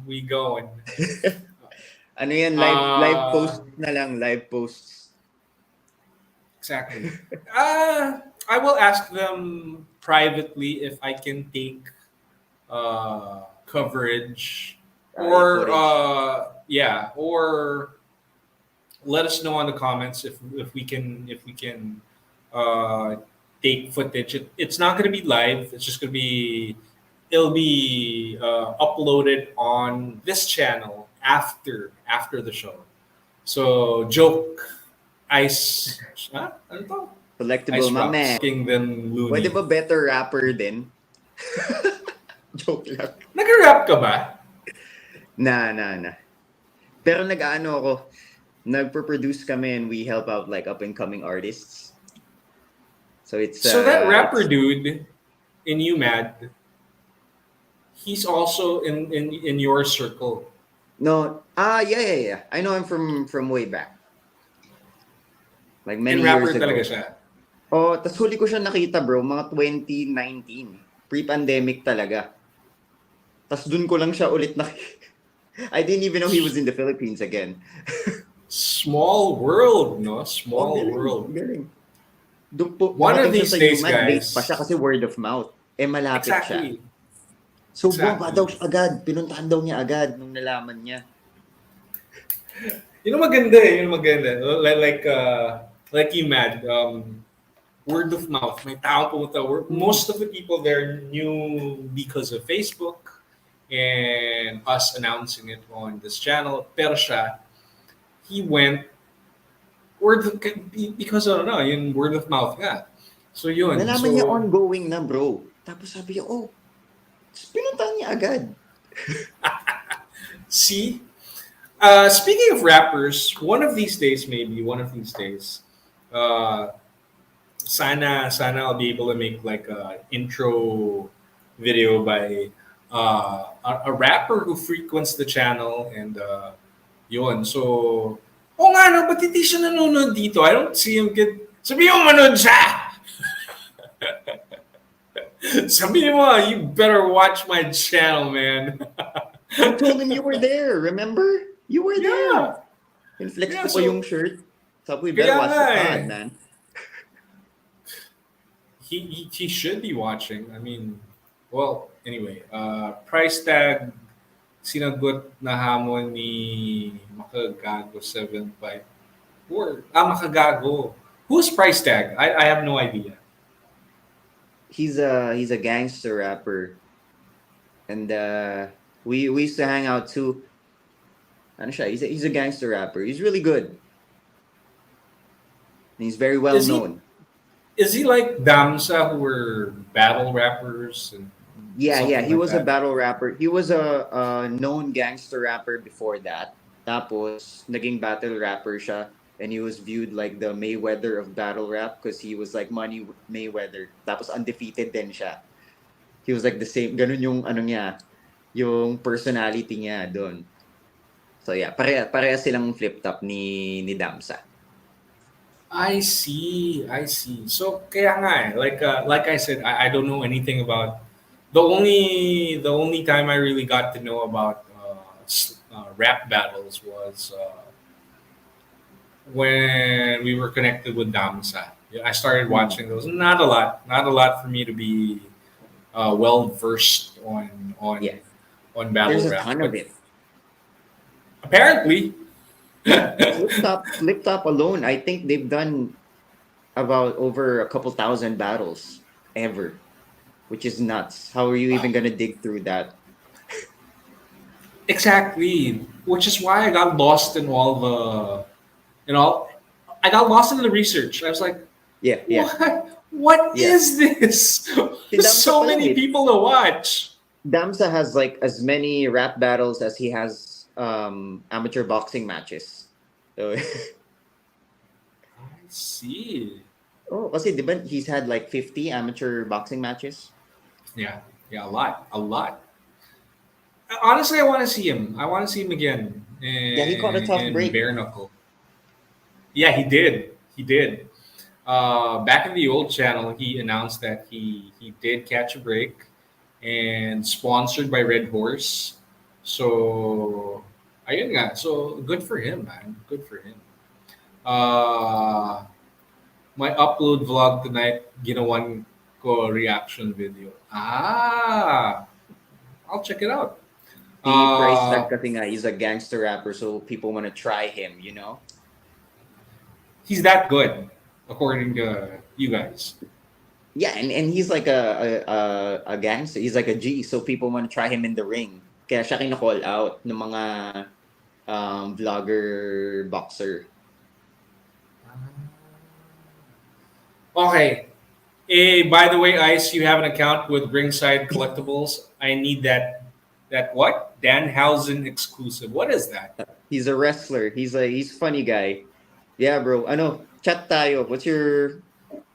Ano yan, live Uh posts na lang, live posts. exactly. I will ask them privately if I can take coverage Yung or footage. yeah, or let us know on the comments if we can uh, take footage. It's not going to be live. It's just going to be it'll be uploaded on this channel after the show. So joke ice ano to? Collectible Ice mame. rocks king then loony. Pwede ba better rapper din? Joke lang. Nag-rap ka ba? Na. Pero nag-ano ako, nagpo-produce kami and we help out like up-and-coming artists. So it's... So that rapper it's- dude in UMAD, he's also in your circle. No, yeah. I know him from way back. Like many And rapper years ago. talaga siya. Oh, tas huli ko siya nakita, bro, mga 2019. Pre-pandemic talaga. Tas dun ko lang siya ulit I didn't even know he was in the Philippines again. Small world, no? Small galing, world. Galing. Doon po, One of dumating these siya sa days, UMAD, guys. late pa siya kasi word of mouth. Malapit siya. Exactly. So, Exactly. bumaba daw siya agad. Pinuntahan daw niya agad nung nalaman niya. Yun ang maganda eh. Yun ang maganda. Like you, Mad. Word of mouth. May tao pumunta. Most of the people there knew because of Facebook and us announcing it on this channel. Pero siya, he went because I don't know, yung word of mouth nga. So yun. Nalaman niya ongoing na, bro. Tapos sabi niya, pinuntahan niya agad. See? Speaking of rappers, one of these days, sana I'll be able to make like a intro video by a rapper who frequents the channel and yun. So, nga no, ba't hindi siya nanonood dito? I don't see him sabi mo manood siya! Sabi mo, you better watch my channel, man. I told him you were there, remember? You were there. Inflex Yeah, ko pa so- yung shirt. Sabi, we better Kaya watch the nga eh. pod, man. He should be watching. I mean, well, anyway, price tag sinagot na hamon ni Makagago 7.5. Makagago. Who's price tag? I have no idea. He's a gangster rapper. And we used to hang out too. Ano siya? He's a gangster rapper. He's really good. And he's very well Is he- known. Is he like Damsa who were battle rappers? And Yeah, something he like was a that? battle rapper. He was a known gangster rapper before that. Tapos, naging battle rapper siya. And he was viewed like the Mayweather of battle rap because he was like Money Mayweather. Tapos, undefeated din siya. He was like the same, ganun yung ano niya, yung personality niya doon. So yeah, pareha silang flip-top ni Damsa. I see. So kaya nga eh, like I said, I don't know anything about the only time I really got to know about rap battles was when we were connected with Damsa. Yeah, I started watching those. Not a lot for me to be well versed on Yeah. on battle There's a rap. ton of But it. apparently, Flip-top alone, I think they've done about over a couple thousand battles ever, which is nuts. How are you even gonna dig through that? exactly, which is why I got lost in all the, I got lost in the research. I was like, Yeah. what Yeah. is this? Damsa So pala many eh. people to watch. Damsa has like as many rap battles as he has amateur boxing matches. So, I see. kasi di ba he's had like 50 amateur boxing matches? Yeah. Yeah, a lot. Honestly, I want to see him. I want to see him again Yeah, he caught a tough in break. bare knuckle. Yeah, he did. He did. Back in the old channel, he announced that he did catch a break and sponsored by Red Horse. So, ayun nga. So, good for him, man. Good for him. Uh, my upload vlog tonight, ginawan ko reaction video. I'll check it out. The price tag Uh, kasi nga, he's a gangster rapper, so people want to try him, you know? he's that good, according to you guys. Yeah, and he's like a gangster. He's like a G, so people want to try him in the ring. Kaya siya kina-call out ng mga vlogger boxer. Okay. By the way, Ice, you have an account with Ringside Collectibles. I need that what? Danhausen exclusive. What is that? He's a wrestler. He's funny guy. Yeah, bro. Ano, chat tayo. What's your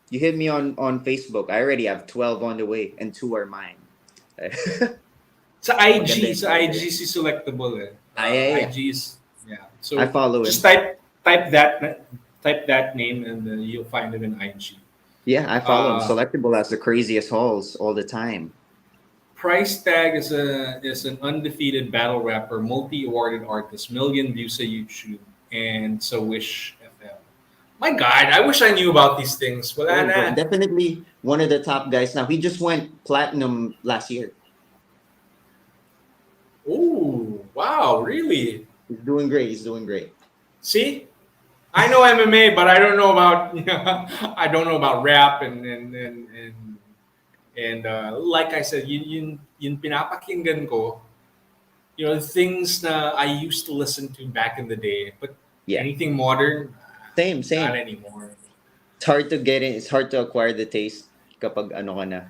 You hit me on Facebook. I already have 12 on the way and two are mine. Sa Maganda IG, yung sa IG order. si selectable eh. Yeah. IG is yeah. I So follow just him. type that name and then you'll find him in IG. Yeah, I follow him. Uh, Selectable has the craziest hauls all the time. Price Tag is an undefeated battle rapper, multi-awarded artist, million views on YouTube, and so Wish FM. My God, I wish I knew about these things. Wala Oh, na. bro, definitely one of the top guys now. He just went platinum last year. Oh, wow, really? He's doing great. He's doing great. See, I know MMA, but I don't know about I don't know about rap and like I said, yun pinapakinggan ko, things na I used to listen to back in the day, but Yeah, anything modern, same, not same. anymore. It's hard to get in. It's hard to acquire the taste kapag ano ka na.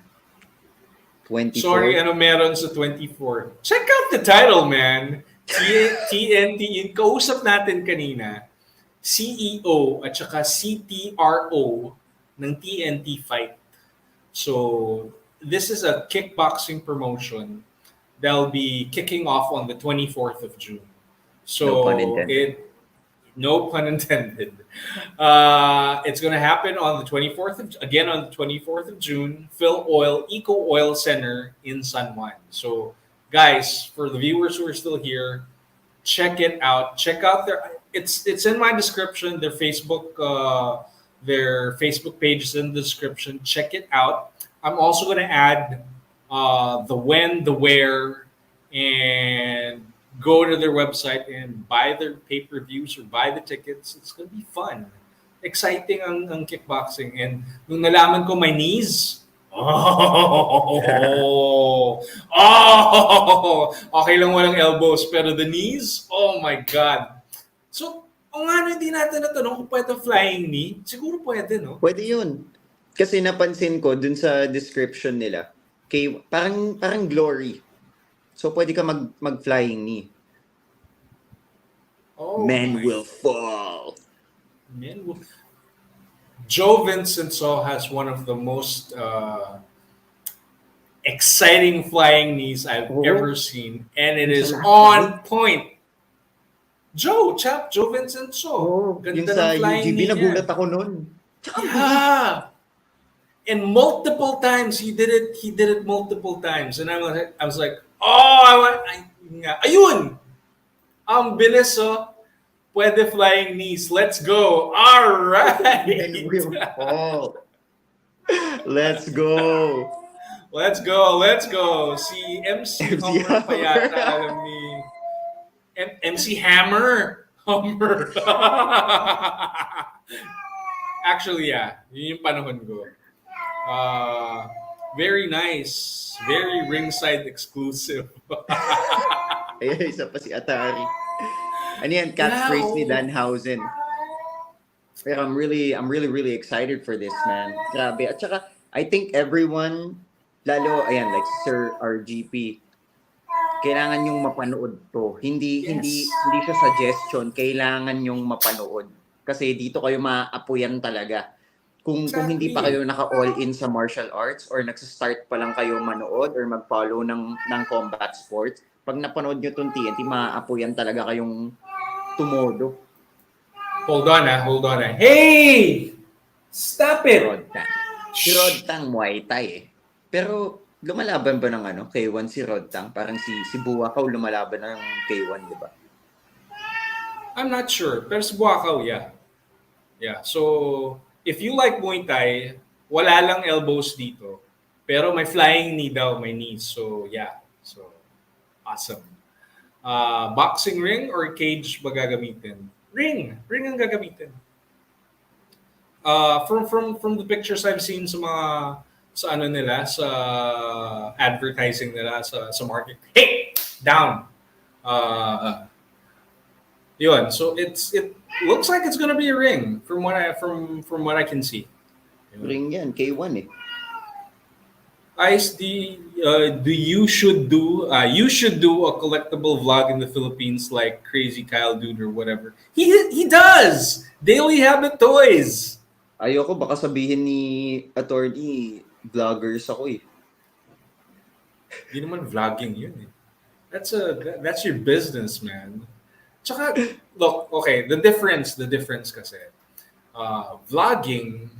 Sorry, 24. ano meron sa 24? Check out the title, man. TNT, yung kausap natin kanina, CEO at saka CTRO ng TNT Fight. So, this is a kickboxing promotion that'll be kicking off on the 24th of June. No pun So, intended. no pun intended. It's going to happen on the 24th again on the 24th of June. Phil Oil Eco Oil Center in San Juan. So, guys, for the viewers who are still here, check it out. Check out it's in my description. Their Facebook page is in the description. Check it out. I'm also going to add the when, the where, and go to their website and buy their pay-per-views or buy the tickets. It's gonna be fun. Exciting ang kickboxing. And nung nalaman ko my knees, okay lang walang elbows, pero the knees, oh my God. So, nga hindi natin natanong kung pwede flying knee. Siguro pwede, no? Pwede yun. Kasi napansin ko dun sa description nila, parang glory. So pwede ka mag flying knee. Oh Men my will fall. Men will. Joe Vincenzo has one of the most exciting flying knees I've Oo. ever seen, and it Yung is sa last on fight. point. Joe Vincenzo. Oh, yung Ganda sa ng flying UGB, knee niya. nagulat ako nun. Yeah. And multiple times he did it. He did it multiple times, and I was like, oh, ayun, ang bilis oh. Pwede flying knees. Let's go. All right. Men will fall. Let's go. Let's go. Si MC MC Hummer pa yata Hammer. alam ni MC Hammer. Hummer. Actually, yeah. Yun yung panahon ko. Very nice. Very ringside exclusive. Ay, isa pa si Atari. Ano yan, catchphrase ni oh. Danhausen. Pero I'm really excited for this, man. Grabe. At saka, I think everyone, lalo, ayan, like Sir RGP, kailangan yung mapanood to. Hindi siya suggestion, kailangan yung mapanood. Kasi dito kayo maaapuyan talaga kung hindi pa Exactly. kayo naka-all in sa martial arts or nagsa-start pa lang kayo manood or mag-follow ng combat sports, pag napanood nyo tong TNT, maaapoyan talaga kayong tumodo. Hold on ah. Hey! Stop Si it! Rodtang. Si Rodtang Muay Thai eh. Pero lumalaban ba ng K1 si Rodtang? Parang si Buakaw lumalaban ng K1, di ba? I'm not sure. Pero sa Buakaw, yeah. Yeah. So, if you like Muay Thai, wala lang elbows dito. Pero may flying knee daw, may knees. So, yeah. So, awesome. Boxing ring or cage ba gagamitin? Ring. Ring ang gagamitin. From the pictures I've seen sa mga sa ano nila sa advertising nila sa market. Hey, down. Uh, Yun. So it looks like it's gonna be a ring from what I can see. Yun. Ring yan, K1 eh. Ice, do you should do a collectible vlog in the Philippines like Crazy Kyle Dude or whatever. He does Daily Habit Toys. Ayoko, baka sabihin ni attorney, vloggers ako eh. Di naman vlogging yun eh. That's your business, man. Tsaka, look, okay, the difference kasi. Vlogging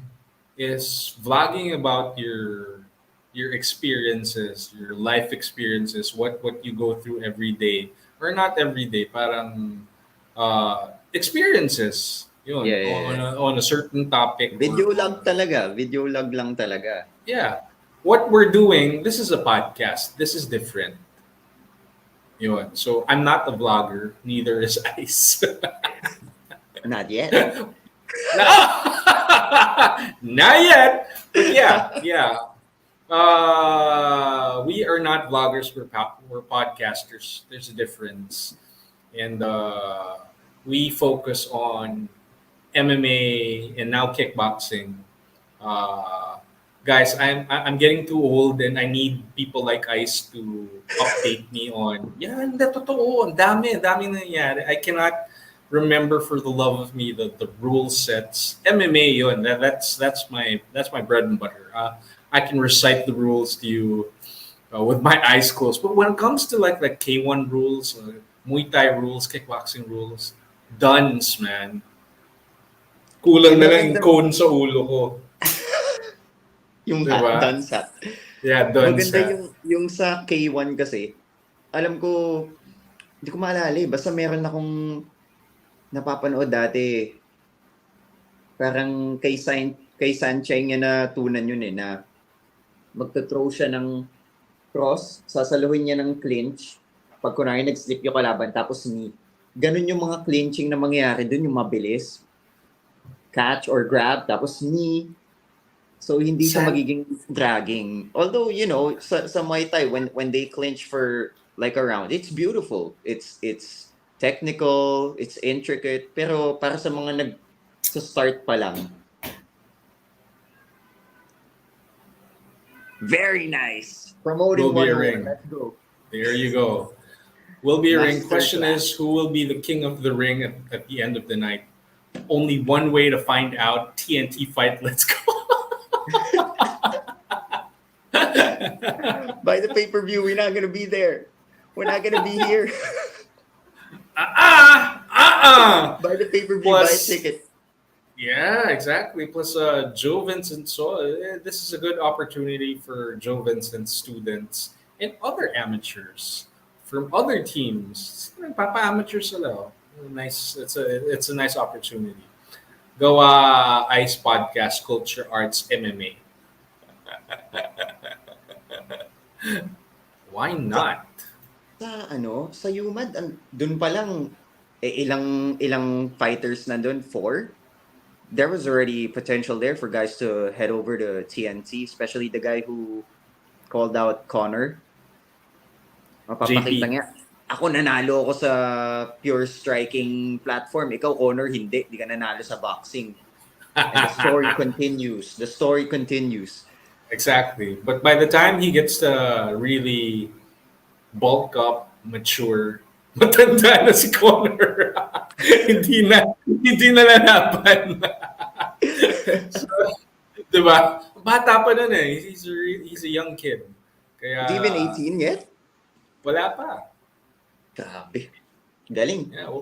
is vlogging about your experiences, your life experiences, what you go through every day, or not every day, parang experiences. Yun, Yeah. on a certain topic. Video log talaga. Video log lang talaga. Yeah. What we're doing, this is a podcast. This is different. Yun. So, I'm not a vlogger, neither is Ice. Not yet. Not yet. But yeah. We are not vloggers, we're podcasters. There's a difference. And we focus on MMA and now kickboxing. Guys, I'm getting too old and I need people like Ice to update me on. Yeah, hindi totoo. Ang dami nangyayari. I cannot remember for the love of me the rule sets. MMA yun. That's my bread and butter. I can recite the rules to you with my eyes closed. But when it comes to like K1 rules, Muay Thai rules, kickboxing rules, duns, man. Kulang na lang yung cone sa ulo ko. Yung Diba? hat, dance hat. Yeah, duns. Maganda yung sa K1 kasi, alam ko, hindi ko maalala eh. Basta meron akong napapanood dati. Parang kay Sanchez niya na tunan yun eh, na magta-throw siya ng cross, sasaluhin niya ng clinch, pag kunwari nag-slip yung kalaban, tapos knee. Ganun yung mga clinching na mangyayari dun, yung mabilis. Catch or grab, tapos knee. So, hindi siya magiging dragging. Although, sa Muay Thai, when they clinch for like a round, it's beautiful. It's technical, it's intricate. Pero para sa mga sa-start pa lang, very nice. Promoting Will be a 101. ring. Let's go. There you go. Will be a ring. Master Question class. is, who will be the king of the ring at the end of the night? Only one way to find out. TNT fight. Let's go. By the pay-per-view, we're not gonna be there. We're not gonna be here. By the pay-per-view, buy a Plus- ticket. Yeah, exactly. Plus, Joe Vincent. So this is a good opportunity for Joe Vincent students and other amateurs from other teams. Papa-amateur sila. Oh. Nice. It's a nice opportunity. Go Ice Podcast, Culture Arts, MMA. Why not? Sa UMAD, dun pa lang, ilang fighters na dun? 4? There was already potential there for guys to head over to TNT, especially the guy who called out Connor. Mapapakita JP. niya, ako nanalo ako sa pure striking platform. Ikaw, Connor, hindi. Di ka nanalo sa boxing. And the story continues. The story continues. Exactly. But by the time he gets to really bulk up, mature, matanda na si Connor. hindi na lalaban. Diba? Bata pa nun eh. He's a young kid. Is he even Kaya 18 yet? wala pa. Grabe. Galing. Yeah,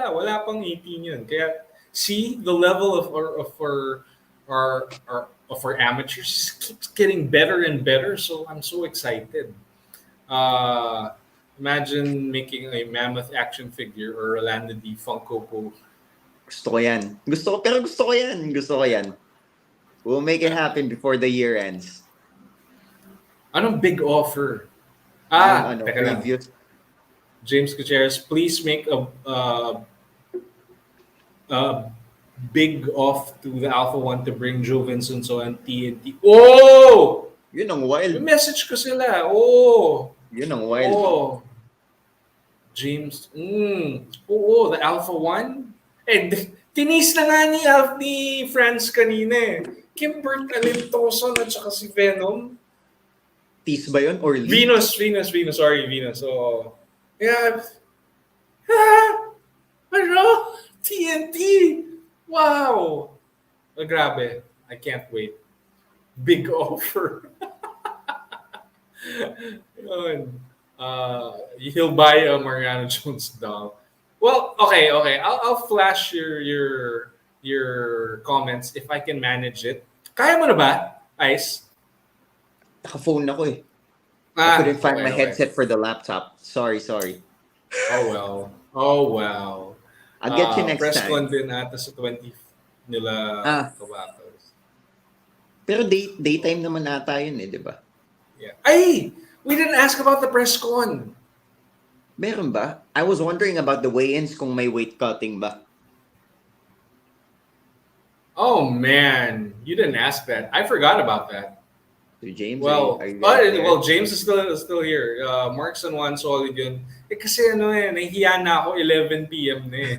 wala pang 18 yun. Kaya see the level of our amateurs just keeps getting better and better. So I'm so excited. Uh, Imagine making a mammoth action figure or Rolando D Funko Pop. Gusto ko yan. Gusto ko yan. Gusto ko yan. We'll make it happen before the year ends. Anong big offer? Yung ano, Teka lang. previous. James Gutierrez, please make a big off to the Alpha One to bring Joe Vincenzo and TNT. Oh! Yun ang May wild. message ko sila. Oh! Yun ang wild. Oh! James, oo, the Alpha One. Eh, tinis na nga ni Franz kanina eh. Kimbert Alintoson at saka si Venom. Tease ba yun? Or leak? Venus. Sorry, Venus. So, yeah. Ano? TNT. Wow. Grabe. I can't wait. Big offer. Yun. He'll buy a Mariano Jones doll. Well, okay. I'll flash your comments if I can manage it. Kaya mo na ba, Ice? Naka-phone ako eh. I couldn't find my okay. headset for the laptop. Sorry. Oh well. I'll get you next press time. con din ata sa 20 nila Tobaccos. Pero daytime naman ata yun eh, di ba? Yeah. Ay! We didn't ask about the press con. Meron ba? I was wondering about the weigh-ins kung may weight cutting ba. Oh man, you didn't ask that. I forgot about that. So James, Well, are you guys there? well, James is still here. Marks and One solid yun. Eh kasi nahihiya na ako 11 p.m. na eh.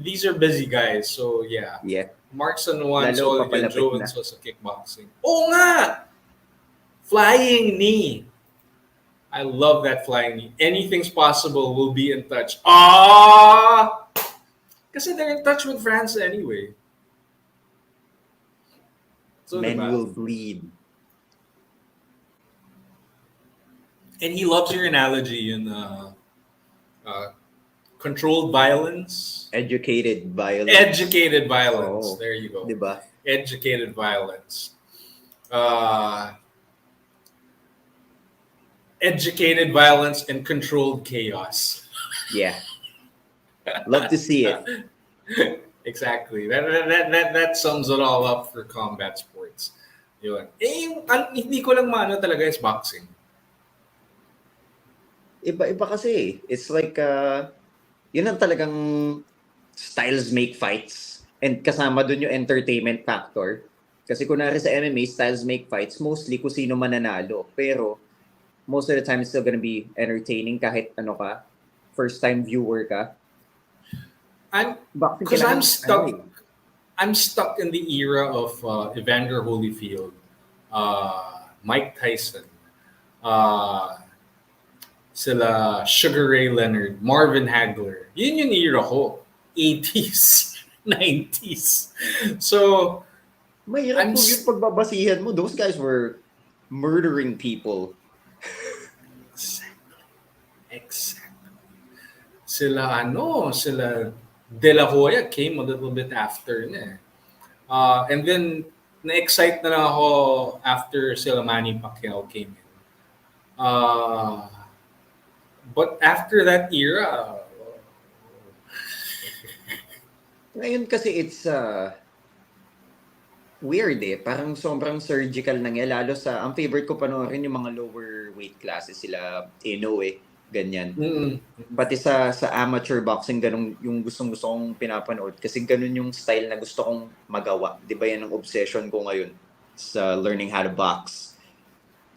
These are busy guys, so yeah. Yeah. Marks and One Lalo solid yun. papalapit Joe na. and sa kickboxing. Oo nga! Flying knee. I love that flying knee. Anything's possible. We'll be in touch. Kasi they're in touch with France anyway. So Men diba? will bleed. And he loves your analogy in controlled violence. Educated violence. Educated violence. Oh, There you go. Diba? Educated violence. Educated violence and controlled chaos. Yeah. Love to see it. Exactly. That sums it all up for combat sports. Yun. Hindi ko lang maano talaga is boxing. Iba kasi eh. It's like, yun ang talagang styles make fights. And kasama dun yung entertainment factor. Kasi kunwari sa MMA, styles make fights, mostly kung sino mananalo. Pero, most of the time, it's still gonna be entertaining kahit ano ka, first-time viewer ka. Because I'm stuck in the era of Evander Holyfield, Mike Tyson, sila Sugar Ray Leonard, Marvin Hagler. Yun yung era ko. 80s, 90s. So, Mahirap kung yung pagbabasihan mo. Those guys were murdering people. Exactly. Sila De La Hoya came a little bit after na eh. And then, na-excite na lang ako after sila Manny Pacquiao came in. But after that era, Ngayon kasi it's weird eh. Parang sobrang surgical na nga. Lalo sa, ang favorite ko panoorin yung mga lower weight classes. Sila Inoue, ganyan. Pati sa amateur boxing, ganun yung gustong-gusto kong pinapanood. Kasi ganun yung style na gusto kong magawa. Di ba yan ang obsession ko ngayon sa learning how to box.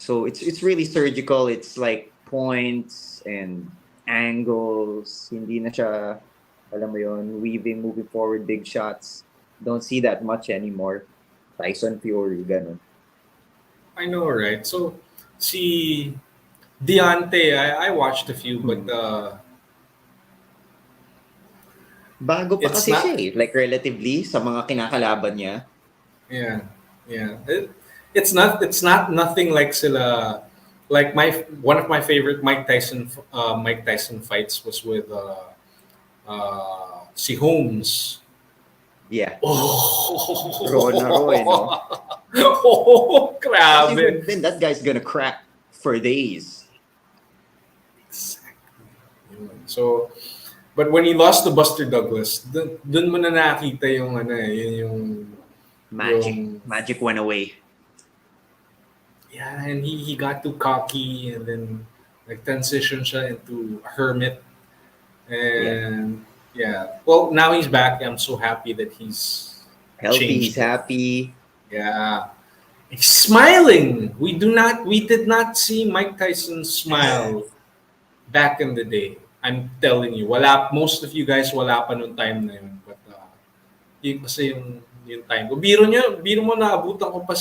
So it's really surgical. It's like points and angles. Hindi na siya, alam mo yun, weaving, moving forward, big shots. Don't see that much anymore. Tyson Fury, ganun. I know, right? So, si Deontay, I watched a few, but Bago pa It's kasi not. siya eh. Like relatively sa mga kinakalaban niya. Yeah, yeah. It's not nothing like sila. Like one of my favorite Mike Tyson fights was with si Holmes. Yeah. Raw na raw eh, no? Oh, oh, Tapos you would grabe. think that guy's gonna crack for days. Yun. So, but when he lost to Buster Douglas, dun mo na nakita yung ano eh, yun yung Magic went away. yeah, and he got too cocky and then like transition siya into a hermit. Yeah. And yeah, well, now he's back. I'm so happy that he's Healthy, he's changed it. happy. Yeah, he's smiling. We did not see Mike Tyson smile back in the day. I'm telling you, most of you guys wala pa nung time na yun. But yun kasi yung time ko. Biro mo naabutan ko pa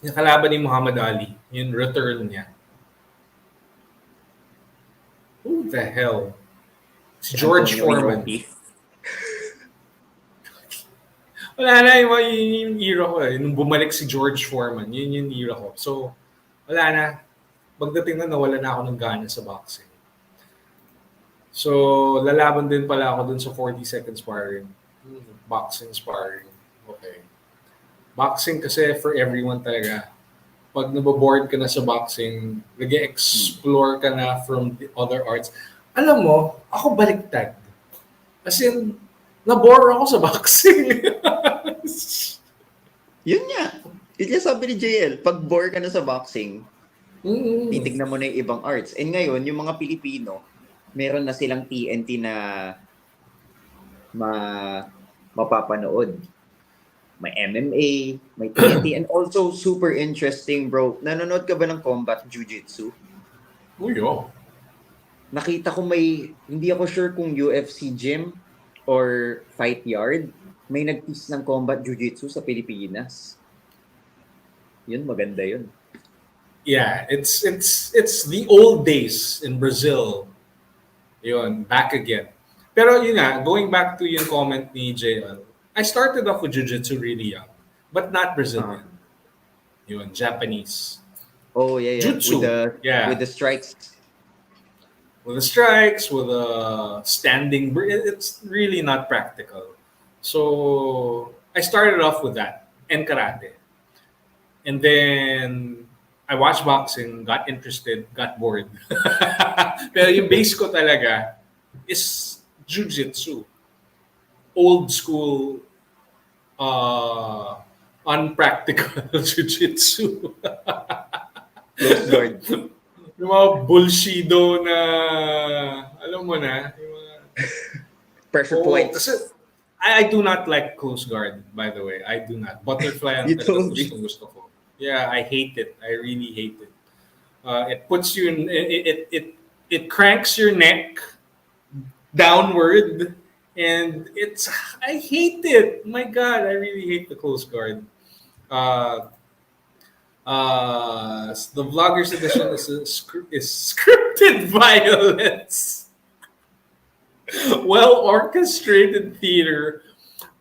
yung kalaban ni Muhammad Ali, yung return niya. Who the hell? Si George Antonio Foreman. Inoki. Wala na yung era ko eh. Nung bumalik si George Foreman, yun yung era ko. So, wala na. Pagdating na nawala na ako ng gana sa boxing. So, lalaban din pala ako dun sa 40-second sparring. Boxing sparring. Okay. Boxing kasi for everyone talaga. Pag naboboard ka na sa boxing, nag-explore ka na from the other arts. Alam mo, ako baliktad. As in, nabore ako sa boxing. Yun nga. Yun nga sabi ni JL, pag bore ka na sa boxing, Mm. titignan mo na yung ibang arts. And ngayon, yung mga Pilipino, meron na silang TNT na mapapanood. May MMA, may TNT, and also super interesting, bro. Nanonood ka ba ng combat jiu-jitsu? Uy, oh. Nakita ko hindi ako sure kung UFC gym or fight yard, may nag-teach ng combat jiu-jitsu sa Pilipinas. Yun, maganda yun. Yeah, it's the old days in Brazil. Yun, back again. Pero yun nga, going back to yung comment ni JL, I started off with jiu-jitsu really young, but not Brazilian. Yun, Japanese. Oh, yeah. Jutsu. With the strikes. With the strikes, with the standing, it's really not practical. So I started off with that and karate. And then I watched boxing, got interested, got bored. Pero yung base ko talaga is jiu-jitsu. Old school, unpractical jiu-jitsu. Close guard. Yung mga bullshido na, alam mo na, yung mga... Pressure Oo, points. kasi I do not like close guard, by the way. I do not. Butterfly ang You told me. gusto ko. Yeah, I hate it. I really hate it. It puts you in, it cranks your neck downward, and I hate it. My God, I really hate the close guard. The vloggers edition is scripted violence, well orchestrated theater,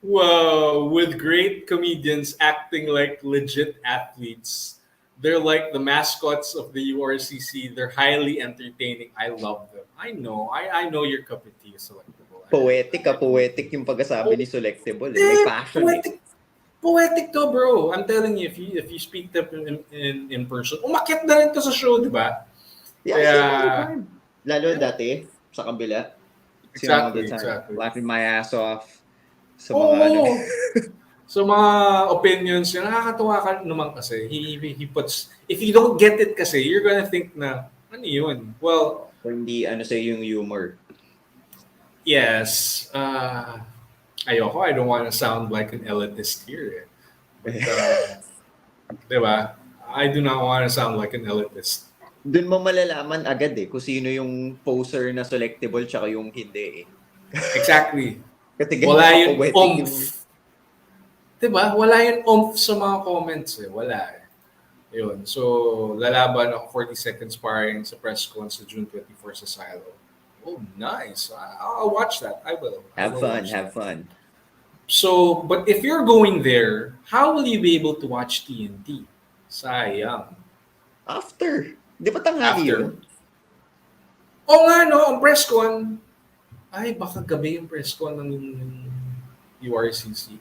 with great comedians acting like legit athletes. They're like the mascots of the URCC. They're highly entertaining. I love them. I know your cup of tea is selectable. Poetic yung pagkasabi ni Selectable. May passion Poetic to, bro. I'm telling you, if you speak to them in person, umakyat na rin to sa show, di ba? Yeah, Yeah. lalo dati, sa kabila. Exactly. Laughing my ass off. Sa Oo. mga So mga opinions, yung nakakatuwa ka naman kasi. He puts, if you don't get it kasi, you're gonna think na, ano yun? Well, hindi sa yung humor. yes. Ayoko, I don't want to sound like an elitist here. But, diba? I do not want to sound like an elitist. Doon mo malalaman agad kung sino yung poser na selectable tsaka yung hindi Exactly. Kasi Wala yung poetic oomph. Diba? Wala yung oomph sa mga comments Wala Yun. So, lalaban ako 40 seconds sparring sa press con sa June 24 sa Silo. Oh, nice. I'll watch that. I will. I Have will fun, watch that. have fun. So, but if you're going there, how will you be able to watch TNT? Sayang. After. Di ba tanghali After? yun? Oo nga, no? Ang press con. Ay, baka gabi yung press con ng URCC.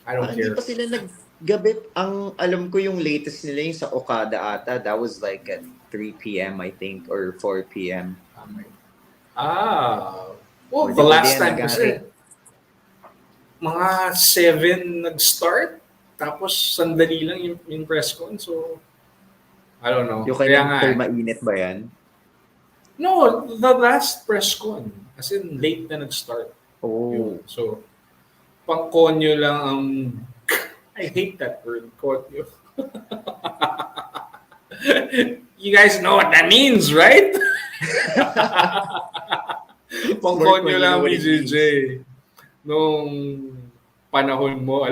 I don't Hindi care. pa sila naggabi. Ang alam ko yung latest nila yung sa Okada ata. That was like at 3 p.m. I think or 4 p.m. Ah. Oh, O, the di pwede last yan time nag-ari. kasi, mga 7 nag-start. Tapos, sandali lang yung press con. So, I don't know. Yung kay Kaya nga Mr. eh. Mainit ba yan? No, the last press con. As in, late na nag-start. Oh. Yun. So, pang-konyo lang ang... I hate that word, konyo. You guys know what that means, right? Smart Pang-konyo one, you lang know ang what it BJJ. means. Nung panahon mo.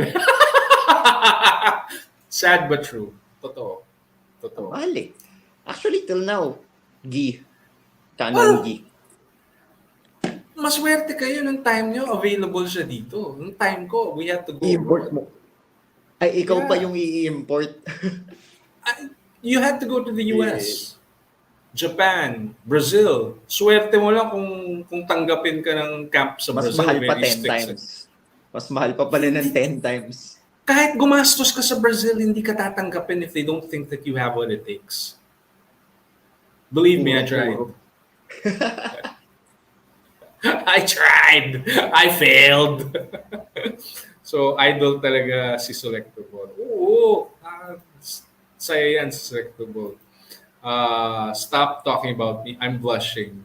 Sad but true. Totoo. Totoo. Mahal eh. Actually, till now, gi. Canon Well, gi. maswerte kayo ng time nyo. Available siya dito. Nung time ko, we had to go I-import abroad. mo. Ay, ikaw pa Yeah. yung i-import. You had to go to the Yeah. US. Japan, Brazil. Swerte mo lang kung tanggapin ka ng camp sa Mas Brazil. mahal pa Very 10 strict. times. Mas mahal pa pala ng 10 times. Kahit gumastos ka sa Brazil, hindi ka tatanggapin if they don't think that you have what it takes. Believe me, I tried. Puro. I tried. I failed. So, idol talaga si Selectable. Oo. Saya yan si Selectable. Stop talking about me. I'm blushing.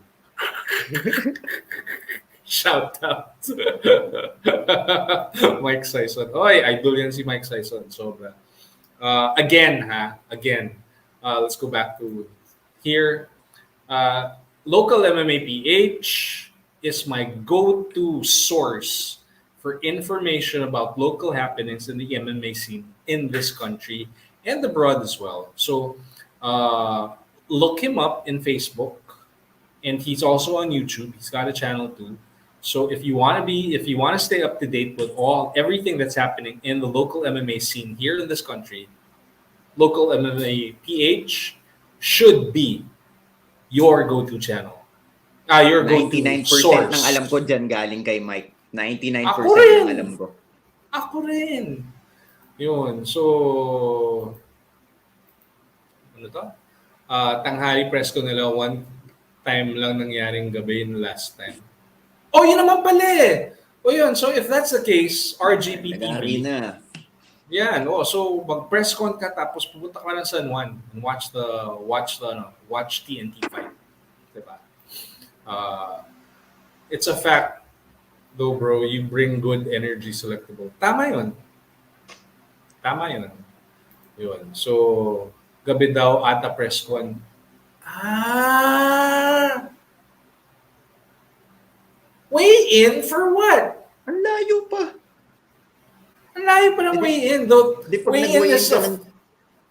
Shout out. Mike Sison. Oy, idol yan si Mike Sison. Sobra. Again, let's go back to here. Local MMA PH is my go-to source for information about local happenings in the MMA scene in this country and abroad as well. So look him up in Facebook, and he's also on YouTube. He's got a channel too. So if you want to stay up to date with everything that's happening in the local MMA scene here in this country, local MMA PH should be your go-to channel. Your go-to 99% source. ng alam ko dyan galing kay Mike. 99% Ako rin. ng alam ko. Ako rin. Yun. So, ano to? Tanghali press ko nila, one time lang nangyaring gabi yung last time. Oh, yun naman pala eh. O yun, so if that's the case, RGP Nag-ari TV. na. Yan, so mag-press con ka tapos pupunta ka ng San Juan and watch TNT fight. Diba? It's a fact though, bro, you bring good energy, Selectable. Tama yun. Yun. So, gabi daw ata press con. Weigh-in for what? Ang layo pa. Ang layo pa ng weigh-in. Though, Di pag weigh-in nag-weigh-in is ka ng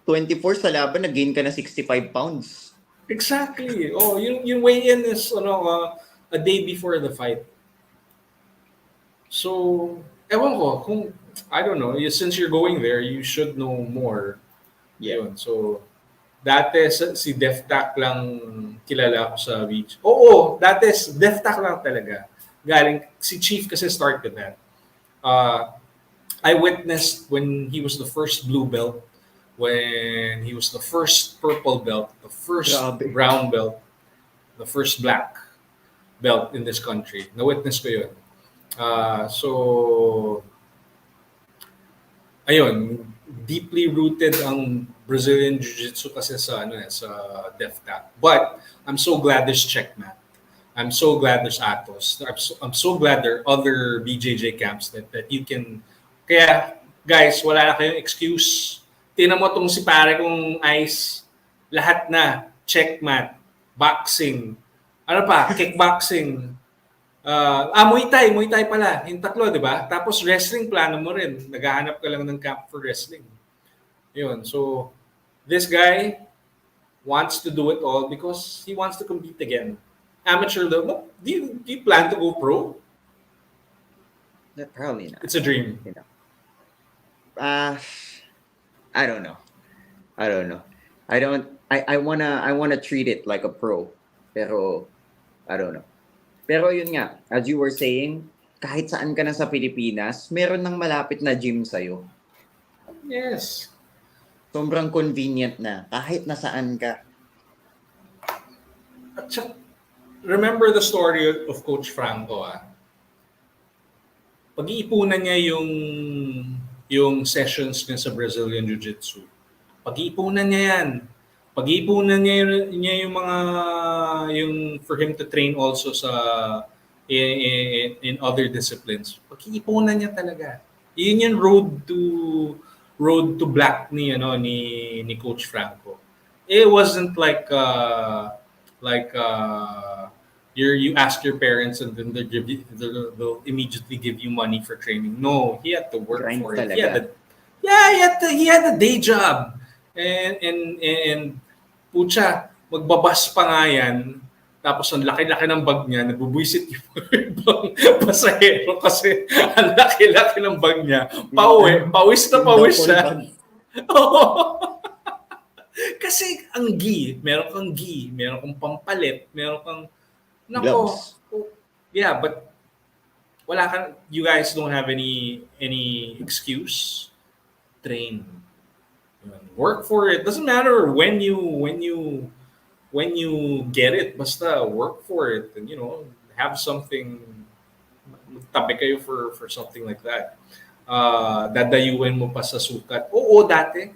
24 sa laban, nag-gain ka na 65 pounds. Exactly. Oh, yung weigh-in is a day before the fight. So, ewan ko, I don't know, since you're going there, you should know more. Yeah. Yun. So, dati si Deftac lang kilala ko sa beach. Oo, dati Deftac lang talaga. Galing, si Chief kasi started that. I witnessed when he was the first blue belt, when he was the first purple belt, the first Grabe. brown belt, the first black belt in this country. Na-witness ko yun. So, ayun, deeply rooted ang Brazilian Jiu-Jitsu kasi sa DefTap. But I'm so glad there's Checkmat. I'm so glad there's Atos. I'm so glad there are other BJJ camps that you can... Kaya, guys, wala na kayong excuse. Tingnan mo tong si pare kong Ice. Lahat na. Checkmat. Boxing. Ano pa? Kickboxing. Muay Thai pala. Yung tatlo, di ba? Tapos wrestling, plano mo rin. Naghahanap ka lang ng camp for wrestling. Yun. So, this guy wants to do it all because he wants to compete again. Amateur level. Do you plan to go pro? Probably not. It's a dream. You know. Uh, I don't know. I don't know. I don't. I wanna treat it like a pro. Pero I don't know. Pero yun nga, as you were saying, kahit saan ka na sa Pilipinas, meron ng malapit na gym sa'yo. Yes. Sobrang convenient na. Kahit nasaan ka. At saka, remember the story of Coach Franco, ah. Pag-iipunan niya yung sessions niya sa Brazilian Jiu-Jitsu. Pag-iipunan niya yan. Pag-iipunan niya yung mga yung for him to train also sa in other disciplines. Pag-iipunan niya talaga. Yun yung road to black ni Coach Franco. It wasn't like you ask your parents and then they'll immediately give you money for training. No, he had to work Grind for it. talaga. He had a day job. And pucha, magbabas pa nga yan. Tapos ang laki-laki ng bag niya, nagbubuisit yung ibang pasahero kasi ang laki-laki ng bag niya. Pawis na pawis siya. Oo. Kasi ang meron kang pampalit, meron kang Gloves. Yeah, but you guys don't have any excuse. Train. Work for it. Doesn't matter when you get it. Basta work for it and have something. Tabi kayo for something like that. Dadayuin mo pa sa sukat. Oo, dati.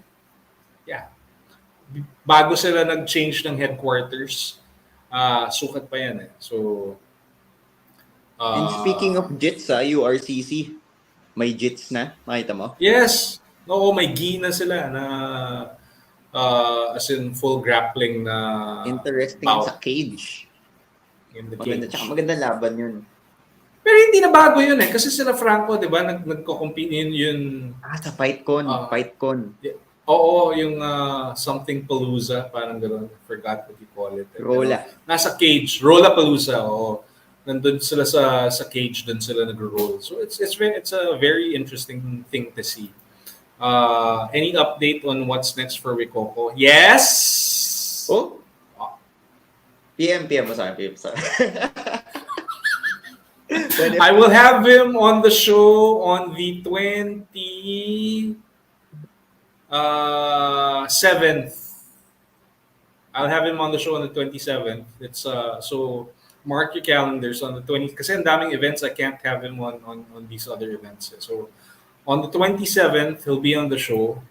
Yeah. Bago sila nag-change ng headquarters, sukat pa yan eh. So, And speaking of jits, URCC, may jits na. Makita mo? yes. Oo, may gi na sila na as in full grappling na Interesting bout sa cage. in the Maganda, cage. tsaka magandang laban yun. Pero hindi na bago yun eh. Kasi sila Franco, di ba, nagko-compete yun. Sa FightCon. FightCon. Oo, yung something Palooza, parang gano'n. Forgot what you call it. Rola. Nasa cage. Rola Palooza, oo. Nandun sila sa cage, dun sila nag-roll. So it's a very interesting thing to see. Any update on what's next for Wikoko? Yes! Oh? PM mo sa akin. I will have him on the show on the 27th. I'll have him on the show on the 27th. It's so mark your calendars on the 20th kasi ang daming events. I can't have him on these other events. So on the 27th, he'll be on the show.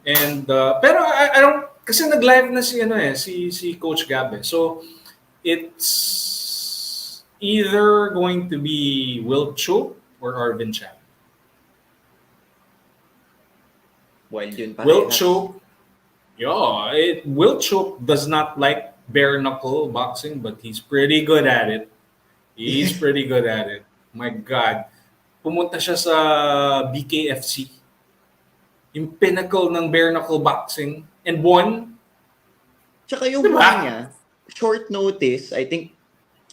And pero I don't kasi nag-live na si Coach Gab. So it's either going to be Will Cho or Arvin Chan. Wild yun pa. Will Cho, Will Cho does not like bare knuckle boxing, but he's pretty good at it. He's pretty good at it. My God. Pumunta siya sa BKFC. Yung pinnacle ng bare knuckle boxing. And won. Tsaka yung Diba? one niya, short notice, I think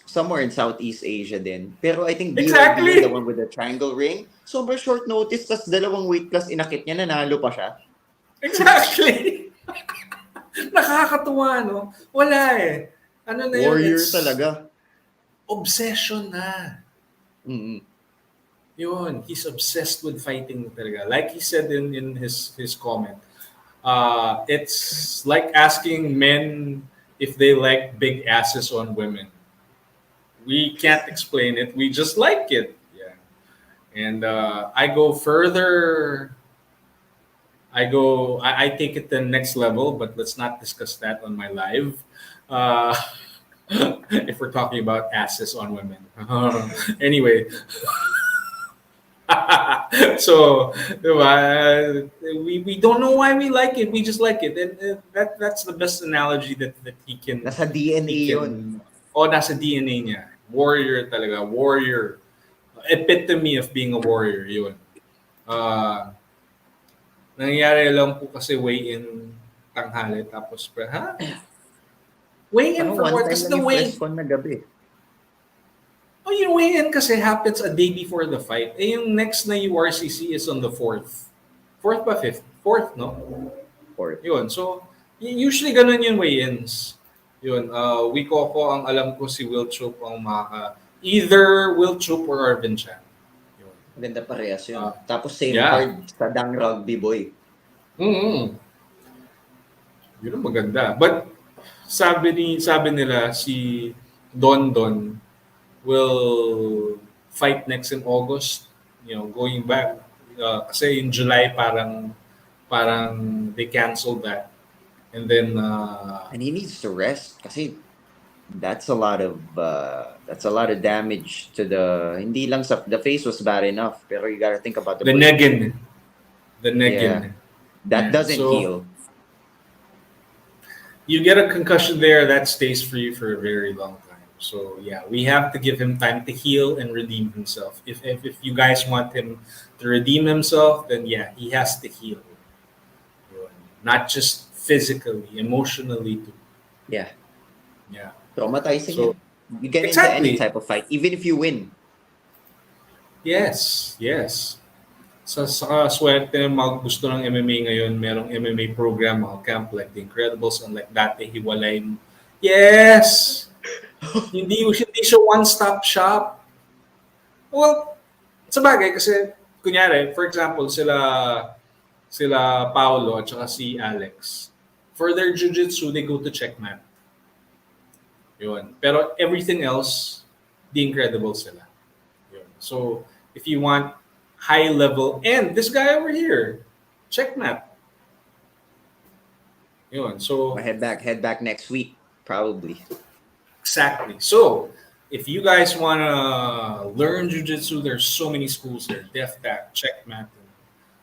somewhere in Southeast Asia din. Pero I think Exactly. BYD, the one with the triangle ring, sobrang short notice, tas dalawang weight class inakit niya, nanalo pa siya. Exactly. Nakakatuwa, no? Wala eh. Ano na yun? Warrior It's talaga. obsession na. Mm-mm. Yun, he's obsessed with fighting talaga. Like he said in his comment, it's like asking men if they like big asses on women. We can't explain it. We just like it. Yeah. And I go further. I take it to the next level, but let's not discuss that on my live. If we're talking about asses on women. Anyway. So, diba, we don't know why we like it. We just like it. And that's the best analogy that he can. Nasa DNA he yun. can, nasa DNA niya. Warrior talaga. Warrior. Epitome of being a warrior. Yun. Nangyari lang po kasi weigh-in tanghali. Tapos, Weigh-in Ano, for one what? time Kasi lang the yung press weigh, con na gabi. oh, yung weigh-in kasi happens a day before the fight. Eh, yung next na URCC is on the 4th. 4th ba 5th? 4th, no? Or, Yun. So, usually ganun yung weigh-ins. Yun. Wiko ko, ang alam ko si Will Chup ang either Will Chup or Arvin Chan. Yun. maganda parehas yun. Uh, Tapos same yeah. card sa Dang Rugby Boy. Mm-hmm. Yun ang maganda. But sabi nila si Don Don will fight next in August. Going back kasi in July parang they canceled that. And then And he needs to rest kasi that's a lot of damage to the hindi lang sa the face was bad enough pero you gotta think about the the brain. Negin, the Yeah, Negin. that Yeah. doesn't So heal. you get a concussion there that stays for you for a very long time. So yeah, we have to give him time to heal and redeem himself. If you guys want him to redeem himself, then yeah, he has to heal. Not just physically, emotionally too. Yeah, Yeah. traumatizing So yan. You get into any exactly. type of fight even if you win. Yes, yes. Sa swerte ng mga gusto ng MMA ngayon, merong MMA program, mga camp like The Incredibles, unlike dati, hiwalay. Yes! Hindi siya one-stop shop. Well, sa bagay, kasi, kunyari, for example, sila Paolo at saka si Alex. For their jiu-jitsu, they go to checkmat. Yun. Pero everything else, The Incredibles sila. Yun. So, if you want high level, and this guy over here, checkmat. Yun. So, Head back next week probably. exactly. So, if you guys want to learn jiu-jitsu, there's so many schools there. DefTac, checkmat,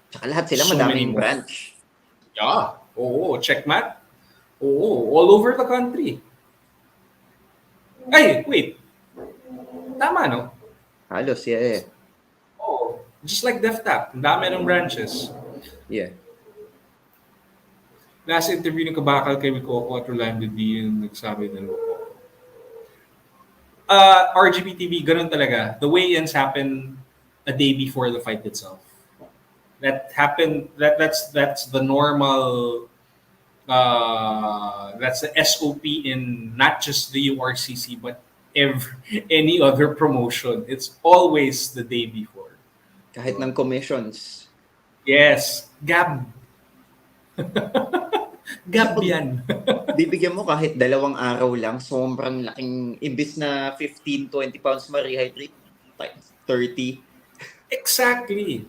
Tsaka lahat sila so many madaming more. branch. Yeah. Oo, checkmat. Oo, all over the country. Ay, wait. Tama, no? Halos, yeah. Oh, just like DefTap, ang dami ng branches. Yeah. Last interview ni Kabakal kay Wikoko at Rolando D yung nagsabi ng Wikoko. RGB ganun talaga. The weigh-ins happen a day before the fight itself. That happened. That's the normal. That's the SOP in not just the URCC but any other promotion. It's always the day before. Kahit ng commissions. Yes, Gab. Gab yan. Bibigyan mo kahit 2 araw lang, sobrang laking, imbis na 15-20 pounds ma-rehydrate, like 30. Exactly.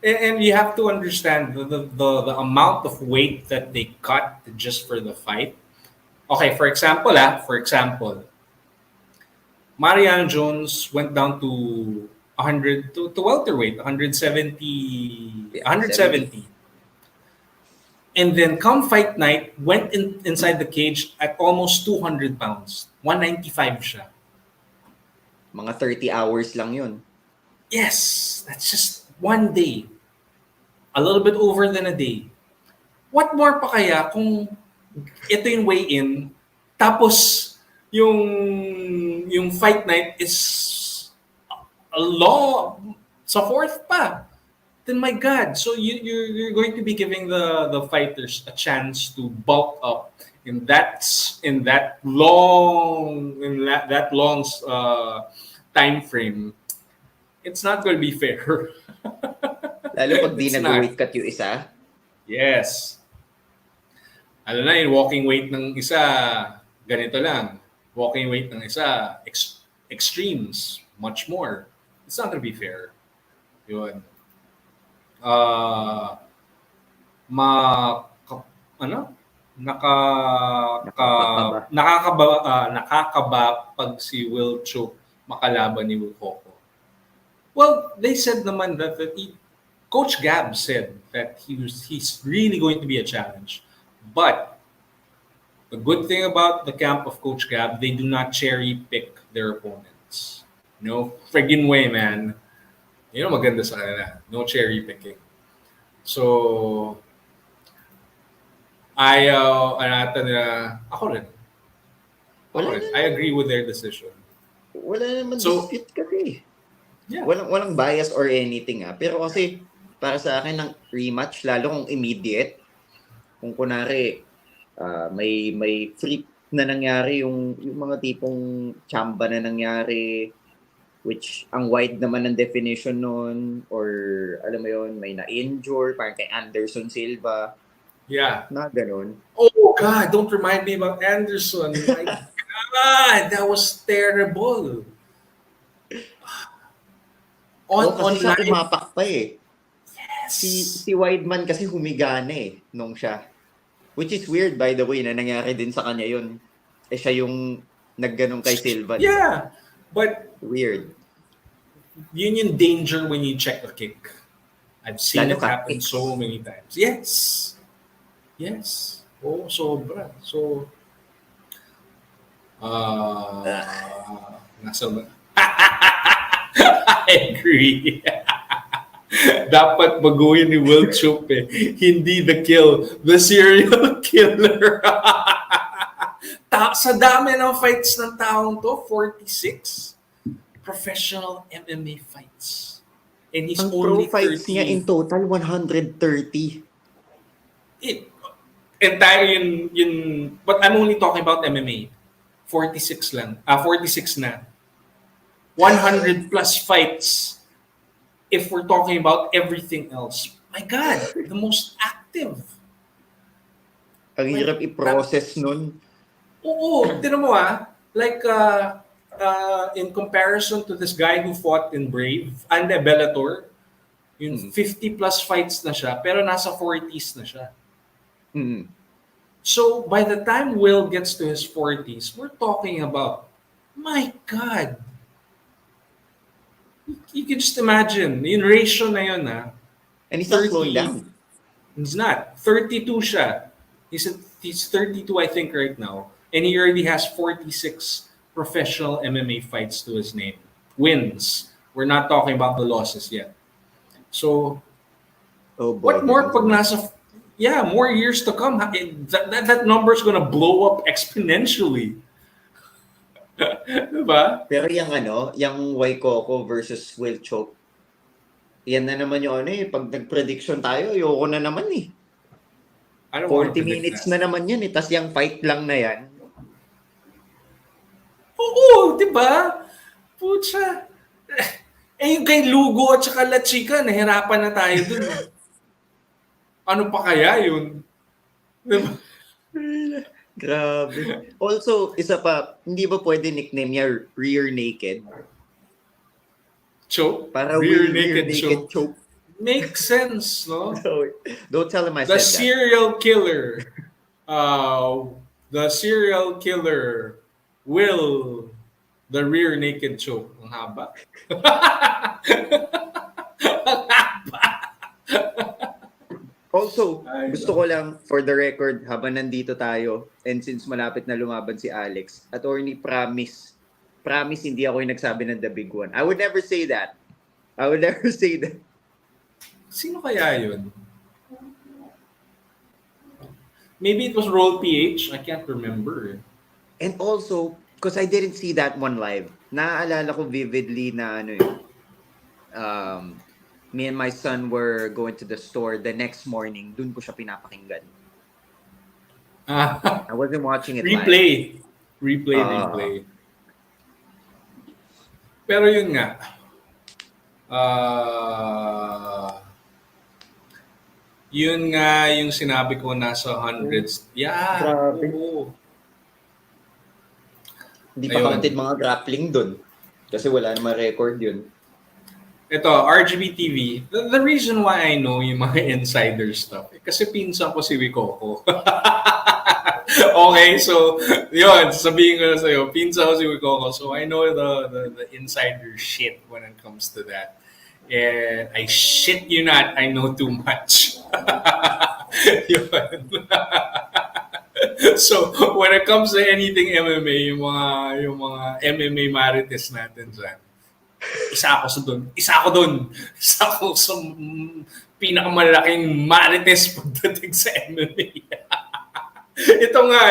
And you have to understand the amount of weight that they cut just for the fight. Okay, for example, Mariano Jones went down to 100 to welterweight, 170, Yeah, 170. And then come fight night, went inside the cage at almost 200 pounds. 195 siya. Mga 30 hours lang yun. Yes, that's just one day. A little bit over than a day. What more pa kaya kung ito yung weigh-in, tapos yung fight night is a long, sa 4th pa. Then my God, so you're going to be giving the fighters a chance to bulk up in that long time frame. It's not going to be fair. Lalo pag di It's nag-weight not. cut yung isa. Yes. Ano na yung walking weight ng isa, ganito lang. Walking weight ng isa, extremes, much more. It's not going to be fair. Yun. Uh, ma ka- ano Nakakakaba. nakakaba pag si Will Cho makalaban ni Will Coco. Well, they said naman that Coach Gab said that he's really going to be a challenge. But the good thing about the camp of Coach Gab, they do not cherry pick their opponents. No friggin' way, man. Yun ang maganda sa kanila. No cherry picking. So, ayaw, ano ata nila, ako rin. Ako rin. I agree with their decision. Wala naman So, dispute kasi. yeah. Walang bias or anything Pero kasi para sa akin ng rematch lalo kung immediate, kung kunari may freak na nangyari yung mga tipong chamba na nangyari which ang wide naman ng definition nun or alam mo yon may na-injure parang kay Anderson Silva Yeah. na ganun. Oh, God, don't remind me about Anderson. My God, that was terrible. Kasi siya Online. tumapak pa Yes. Si Wideman kasi humiga na nung siya. Which is weird by the way na nangyari din sa kanya yun. Siya yung nagganong kay Silva. Yeah. But Weird. yun yung danger when you check a kick. I've seen Lalo it happen kicks. so many times. Yes. Oh, sobra. So, nasa ba? I agree. Dapat baguhin ni Will Chup Hindi the kill, the serial killer. Sa dami ng fights ng taong to, 46 professional MMA fights. And he's Ang only pro fights 30. niya in total 130. Entire yun, but I'm only talking about MMA. 46 lang. 46 na. 100 plus fights if we're talking about everything else. My God, the most active. Ang hirap i-process nun. Oo, tinan mo like in comparison to this guy who fought in Brave and Bellator, yung 50 plus fights na siya, pero nasa 40s na siya. Mm. So by the time Will gets to his 40s, we're talking about, my God, you can just imagine, yung ratio na yun And he's not slowing down. He's not. 32 siya. He's 32, I think, right now. And he already has 46 professional MMA fights to his name. Wins. We're not talking about the losses yet. So, Oh boy. what more pag nasa... Yeah, more years to come. That number is gonna blow up exponentially. Diba? Pero yung Waikoko versus Will Choke, yan na naman yung pag nag-prediction tayo, ayoko na naman I don't want to 40 predict minutes that. na naman yan tas yung fight lang na yan. Oo, di ba? Pucha. Yung kay Lugo at saka La Chica, nahirapan na tayo dun. Ano pa kaya yun? Diba? Grabe. Also, isa pa, hindi ba pwede nickname niya Rear Naked? Choke? Para Rear Rear naked Naked choke. Choke. Makes sense, no? So, don't tell him I The said that. serial killer. The serial killer will the rear naked choke. Ang haba. Ang haba. Also, Ay, gusto ko lang, for the record, habang nandito tayo, and since malapit na lumaban si Alex, attorney, promise, hindi ako yung nagsabi ng the big one. I would never say that. I would never say that. Sino kaya yun? Maybe it was Roll PH. I can't remember. And also, because I didn't see that one live, naaalala ko vividly na me and my son were going to the store the next morning, dun ko siya pinapakinggan. I wasn't watching it live. Replay. Pero yun nga. Yun nga yung sinabi ko nasa hundreds. Yeah. Grabe. Oo. Hindi pa Ayun. counted mga grappling dun. Kasi wala naman record yun. Ito, RGB TV. The reason why I know yung mga insider stuff, kasi pinsan ko si Wikoko. Okay, so, yun, sabihin ko na sa'yo, pinsan ko si Wikoko. So, I know the insider shit when it comes to that. And I shit you not, I know too much. Yun. So, when it comes to anything MMA, yung mga MMA marites natin dyan, isa ako dun. Isa ako sa pinakamalaking marites pagdating sa MMA. ito nga.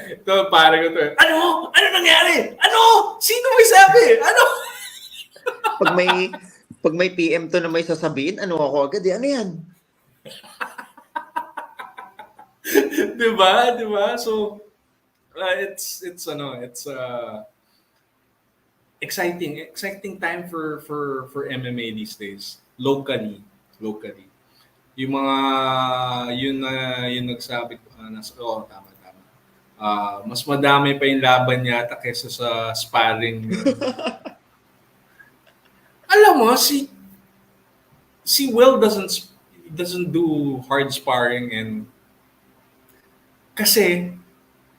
Ito, pare ko to. Ano? Ano nangyari? Ano? Sino may sabi? Ano? Pag may PM to na may sasabihin, ano ako agad, ano yan? Diba? So, it's exciting time for MMA these days. Locally. Yung mga, yun nagsabi ko, tama. Mas madami pa yung laban yata kaysa sa sparring. Alam mo, si Will doesn't do hard sparring and kasi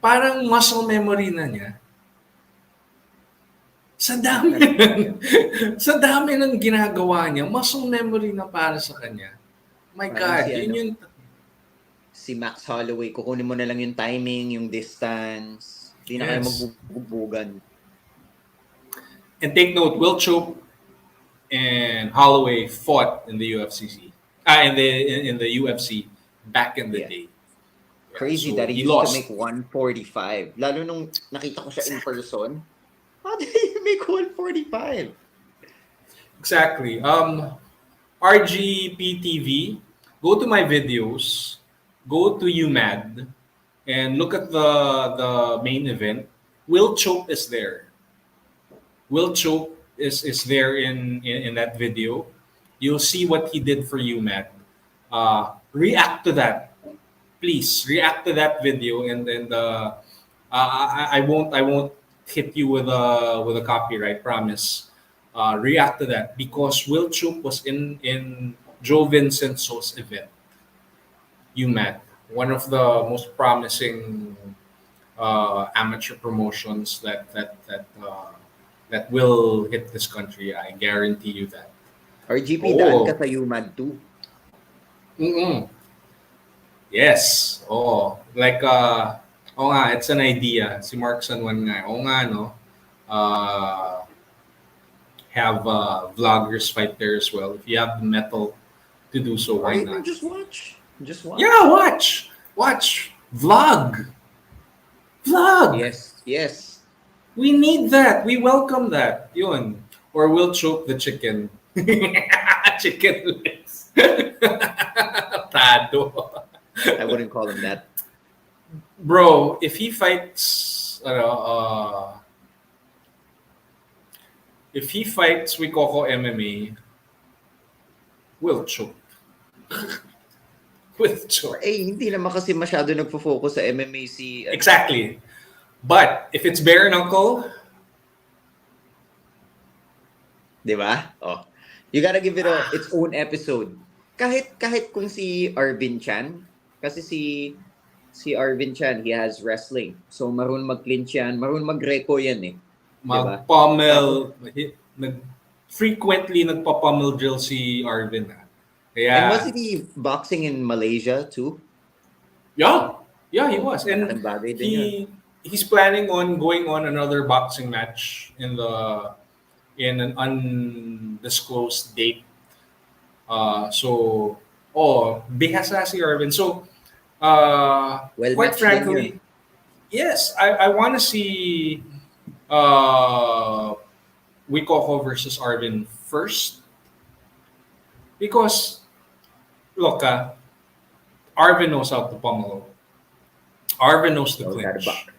parang muscle memory na niya. Sa dami ng ginagawa niya, muscle memory na para sa kanya. My Parang God, si yun yung Si Max Holloway, kukunin mo na lang yung timing, yung distance. Hindi na kayo Yes. magbubugbugan. And take note, Will Chope and Holloway fought in the in the UFC back in the Yeah. day. Crazy So, that he he used lost. to make 145. Lalo nung nakita ko siya in person. How did he make 145? Exactly. RGPTV, go to my videos, go to UMAD, and look at the main event. Will Chope is there. Will Chope is there in that video. You'll see what he did for UMAD. React to that. Please react to that video I won't hit you with a copyright promise. React to that because Will Choop was in Joe Vincenzo's event, UMAD, one of the most promising amateur promotions that will hit this country. I guarantee you that. RGP, Oh. daan ka sa UMAD too. Mm-mm. Yes. Oh, like it's an idea. Si Mark Sanwan nga. Oo nga no. Have vloggers fight there as well. If you have the metal to do so, Or why even not? just watch. Yeah, watch. Vlog. Yes. We need that. We welcome that. Yun. Or we'll choke the chicken. Chicken legs. Tado. I wouldn't call him that. Bro, if he fights, with Coco MMA, we'll choke. We'll choke. Hindi naman kasi masyado nagfo-focus sa MMA si... Exactly. But if it's bare knuckle, Di ba? Oh. You gotta give it its own episode. Kahit kung si Arvin Chan, kasi si Arvin Chan, he has wrestling. So marunong mag-clinch yan, marunong mag-reco yan eh. magpummel, frequently nagpapummel drill si Arvin. Kaya, And wasn't he boxing in Malaysia too? yeah, he was. And Malaking bagay din yun. he's planning on going on another boxing match in an undisclosed date. Bihasa si Arvin. So, Well quite matched din frankly, yun. yes, I want to see Wikoko versus Arvin first. Because, look, Arvin knows how to pummel. Arvin knows to So, gotta clinch. box.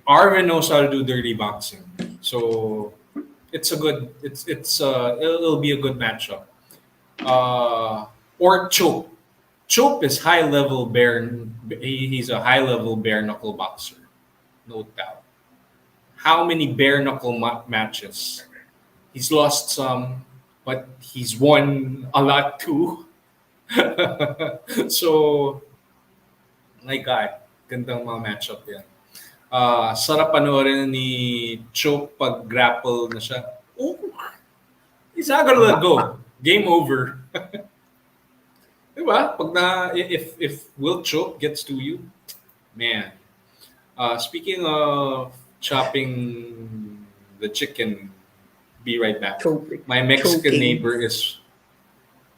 Arvin knows how to do dirty boxing. So it'll be a good matchup. Or Chope. Chope is he's a high level bare knuckle boxer. No doubt. How many bare knuckle matches? He's lost some, but he's won a lot too. So, my God, gandang mga matchup yan. Sarap panoorin ni Choke pag grapple na siya. Oh, he's not gonna let go. Game over. Diba? If Will Choke gets to you, man. Speaking of chopping the chicken, be right back. My Mexican Choking. neighbor is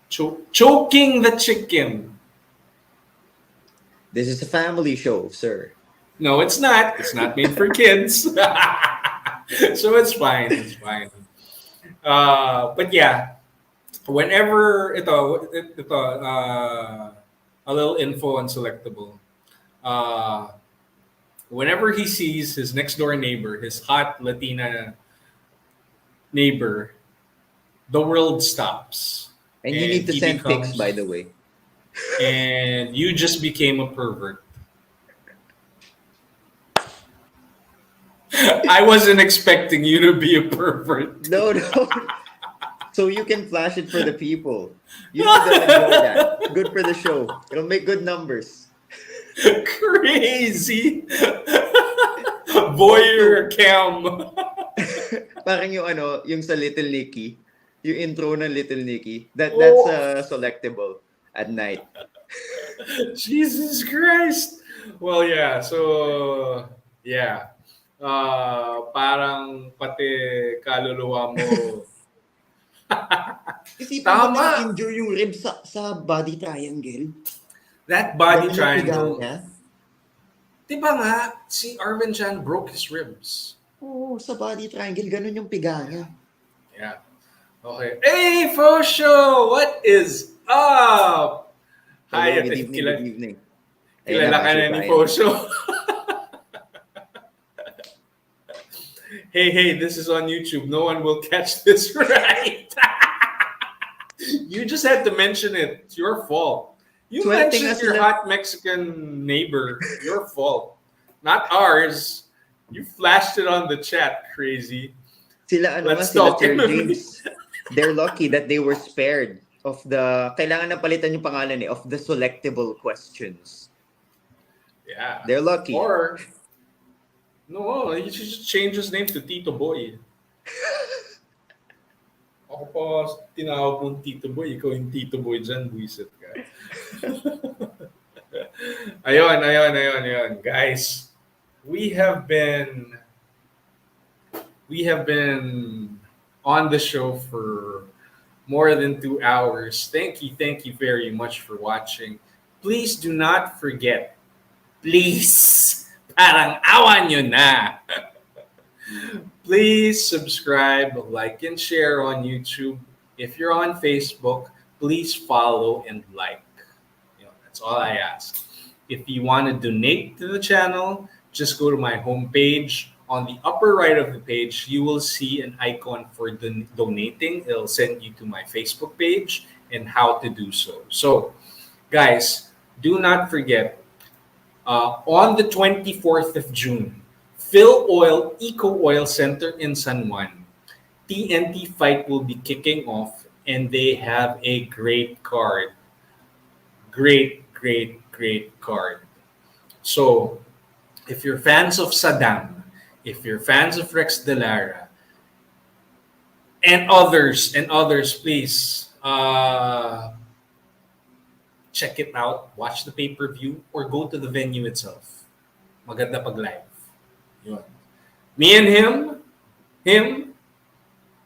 choking the chicken. This is a family show, sir. No, it's not. It's not made for kids. So it's fine. It's fine. But yeah, whenever a little info on Selectable. Uh, Whenever he sees his next door neighbor, his hot Latina neighbor, the world stops. And you And need to he send pics, becomes, by the way. and you just became a pervert. I wasn't expecting you to be a pervert. No, no. So you can flash it for the people. You know they'll enjoy that. Good for the show. It'll make good numbers. Crazy. Voyeur cam. Parang yung ano, yung sa Little Nicky, yung intro ng Little Nicky. That's Oh. selectable at night. Jesus Christ. Well, yeah. So, yeah. Parang pati kaluluwa mo. Isipin mo Tama. na-injure yung ribs sa body triangle. That body Ganun yung pigang triangle. niya. Diba nga, si Arvin Chan broke his ribs. Oo, sa body triangle, ganun yung piga niya. Yeah. Okay. Hey, Fosho! What is up? Hi, Hello, good evening, good evening. Ayun kilala ka Sir na ni Brian. Fosho. Hey, this is on YouTube. No one will catch this right. You just had to mention it. It's your fault. You Swerte nga mentioned your sila. hot Mexican neighbor. Your fault. Not ours. You flashed it on the chat, crazy. Sila Let's sila talk Sir MMA. James. They're lucky that they were spared of the, kailangan na palitan yung pangalan of the selectable questions. Yeah. They're lucky. Or, no, he should just change his name to Tito Boy. Ako pa tinawag mong Tito Boy. Ikaw yung Tito Boy dyan. Buisit ka. Ayun. Guys, we have been on the show for more than 2 hours. Thank you very much for watching. Please do not forget. Please. Parang awan nyo na. Please subscribe, like, and share on YouTube. If you're on Facebook, please follow and like. That's all I ask. If you want to donate to the channel, just go to my homepage. On the upper right of the page, you will see an icon for donating. It'll send you to my Facebook page and how to do so. So, guys, do not forget, on the 24th of June, Phil Oil Eco Oil Center in San Juan, TNT fight will be kicking off, and they have a great card. Great card. So, if you're fans of Saddam, if you're fans of Rex Delara, and others, please check it out, watch the pay-per-view, or go to the venue itself. Maganda pag live. Yun. Me and him,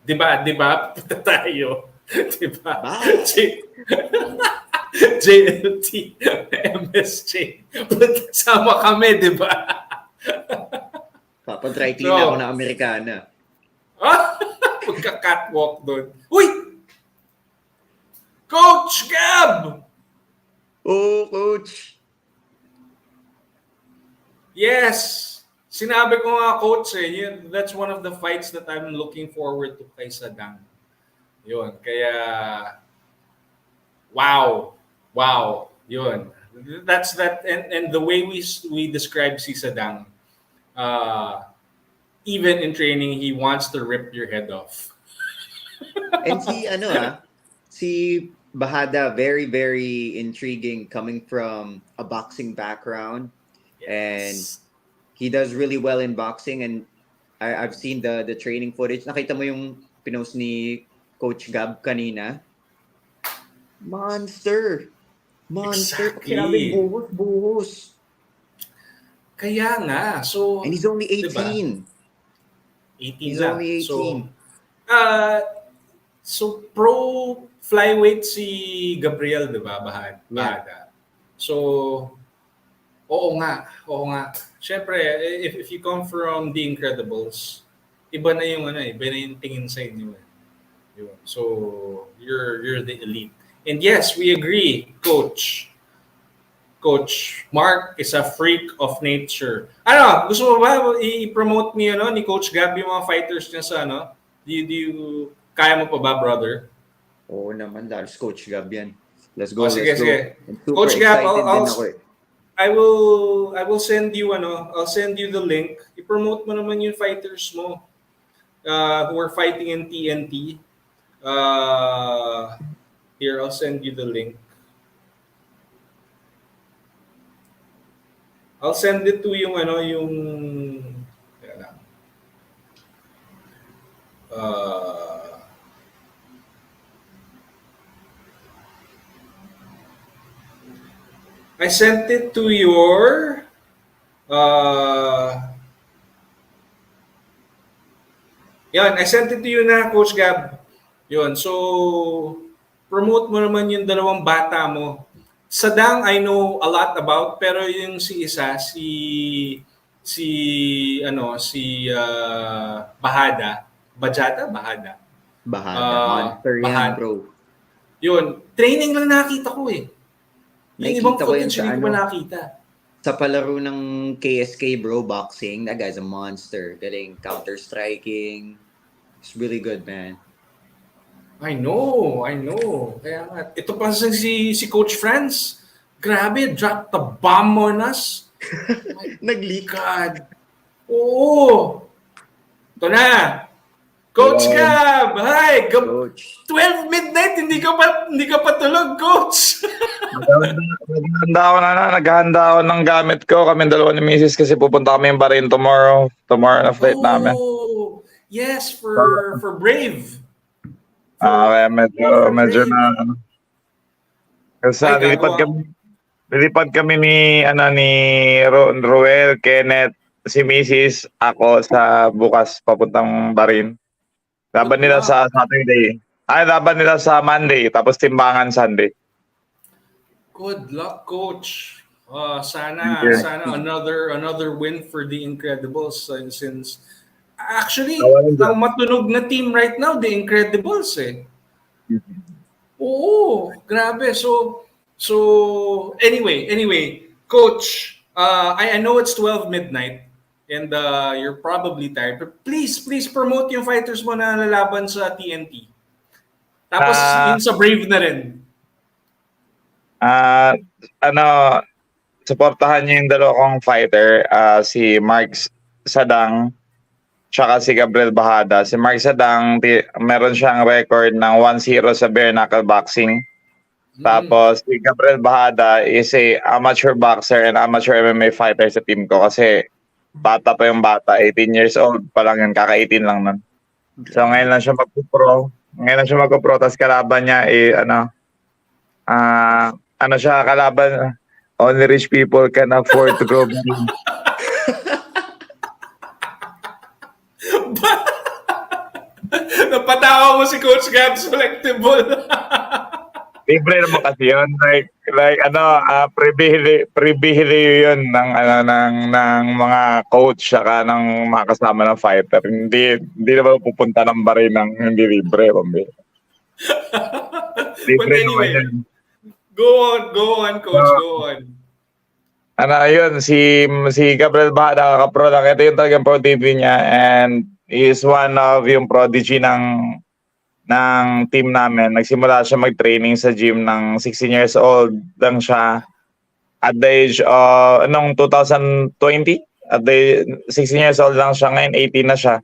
diba, punta tayo. Diba? Bye. JLT, MSJ. Sama kami, diba? Papatry clean So, ako na Amerikana. Pagka-catwalk doon. Uy! Coach Gab! Oh, coach. Yes! Sinabi ko nga, coach, that's one of the fights that I'm looking forward to kay Saddam. Yun, kaya wow. Yun. That's that, and the way we describe si Saddam, even in training, he wants to rip your head off. And si Bahada, very, very intriguing coming from a boxing background. And he does really well in boxing. And I've seen the training footage. Nakita mo yung pinost ni Coach Gab kanina? Monster. Pag Exactly. sinabing buhos. Kaya nga, so And he's only 18. diba? 18 He's lang. only 18. So pro flyweight si Gabriel, 'di ba? Bahada. So Oo nga, oo nga. Siyempre, if you come from The Incredibles, iba na yung iba na yung tingin sa inyo. Yun. So, you're the elite. And yes, we agree, Coach. Coach Mark is a freak of nature. Ano, gusto mo ba i-promote ni Coach Gab yung mga fighters niya sa kaya mo pa ba, brother? Oo naman, Lars. Coach Gab yan. Let's Oh, go, sige, let's go. sige. I'm super Coach Gab, excited din ako eh. I will send you I'll send you the link. I-promote mo naman yung fighters mo who are fighting in TNT. Here, I'll send you the link. I'll send it to yung Teka lang. I sent it to your I sent it to you na, Coach Gab. Yun, so promote mo naman yung dalawang bata mo. Sadang I know a lot about, pero yung si isa, Bahada. Bahada. Bahada. Monster yan, Bahada. bro. Yun, training lang nakita ko eh. Yung ibang Nakikita ko yan footage sa hindi ko pa nakita. Sa palaro ng KSK, bro, boxing. That guy's a monster. Galing counter-striking. It's really good, man. I know. Kaya nga, ito pa si Coach Franz. Grabe, drop the bomb on us. Nag-leak. God. Oo. Ito na. Coach Gab, hi. Coach. 12 midnight, hindi ka pa tulog, Coach. Naghahanda ako ng gamit ko. Kami dalawa ni Mrs. kasi pupunta kami yung Bahrain tomorrow. Tomorrow na flight namin. Yes, for Brave. Medyo na kasi Ay, lilipad kami ni Roel, Kenneth, si Mrs. ako sa bukas papuntang Bahrain. Laban nila sa Saturday. Laban nila sa Monday tapos timbangan Sunday. Good luck, Coach. Sana Thank you. another win for the Incredibles since actually Tawanan ang matunog na team right now, the Incredibles eh. Oo, grabe. So anyway, Coach, I know it's 12 midnight and you're probably tired, but please promote yung fighters mo na lalaban sa TNT. Tapos yun sa Brave na rin. Suportahan niyo yung dalawa kong fighter, si Mark Sadang tsaka si Gabriel Bahada. Si Mark Sadang, meron siyang record ng 1-0 sa bare knuckle boxing. Tapos si Gabriel Bahada is a amateur boxer and amateur MMA fighter sa team ko kasi bata pa yung bata, 18 years old pa lang yun, kaka-18 lang nun. So ngayon lang siya magpo-pro, tapos kalaban niya siya kalaban, only rich people can afford to grow money. Napatawa mo si Coach Gab Selectable. Libre naman kasi yun. Pribileyo yun ng mga coach saka ng mga kasama ng fighter. Hindi naman pupunta ng Bahrain ng hindi libre. But anyway, go on, Coach. Go on. Yun, si Gabriel Bahada, nakaka-pro lang. Ito yung talagang pro TV niya and he is one of yung prodigy ng team namin. Nagsimula siya mag-training sa gym ng 16 years old lang siya. At the age nung 2020, at the 16 years old lang siya. Ngayon 18 na siya.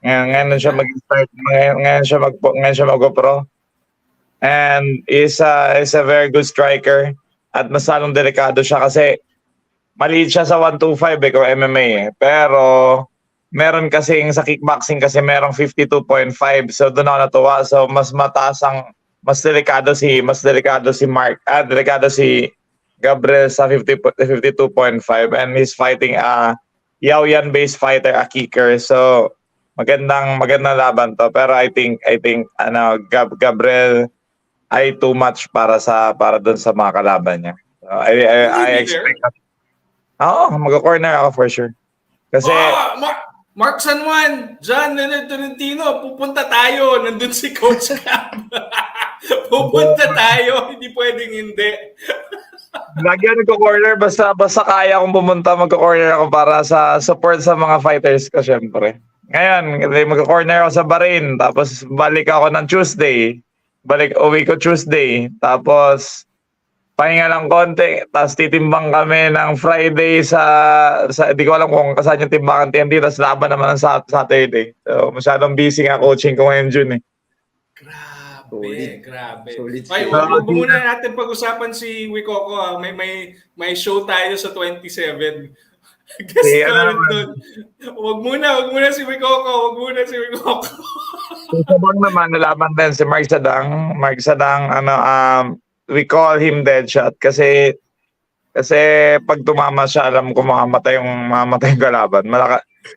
Ngayon siya mag-start. Ngayon siya mag-pro. And is a very good striker. At mas lalong delikado siya kasi maliit siya sa 125 kung MMA eh. Pero meron kasing sa kickboxing kasi merong 52.5. So doon ako natuwa. So mas delikado si Gabriel sa 52.5 and he's fighting a Yaoyan based fighter, a kicker. So magandang laban to. Pero I think Gabriel ay too much para doon sa mga kalaban niya. So, I expect Oo, mag-corner ako for sure. Kasi, Mark San Juan, John Leonard Tolentino, pupunta tayo. Nandun si Coach Cam. Pupunta tayo. Hindi pwedeng hindi. lagi ako nagko-corner, basta kaya akong pumunta, magko-corner ako para sa support sa mga fighters ko, syempre. Ngayon, magko-corner ako sa Bahrain, tapos balik ako ng Tuesday. Uwi ko Tuesday, tapos pahinga lang konti, tapos titimbang kami ng Friday di ko alam kung saan yung timbangan TNT, tapos laban naman ng Saturday. So, masyadong busy nga coaching ko ngayon June eh. Grabe. Solid. Ay, wag muna natin pag-usapan si Wikoko. May show tayo sa 27. Guest Si, talent doon. Wag muna si Wikoko. Sabang naman, nalaban din si Mark Sadang. We call him Deadshot kasi pag tumama siya, alam ko mamamatay yung kalaban.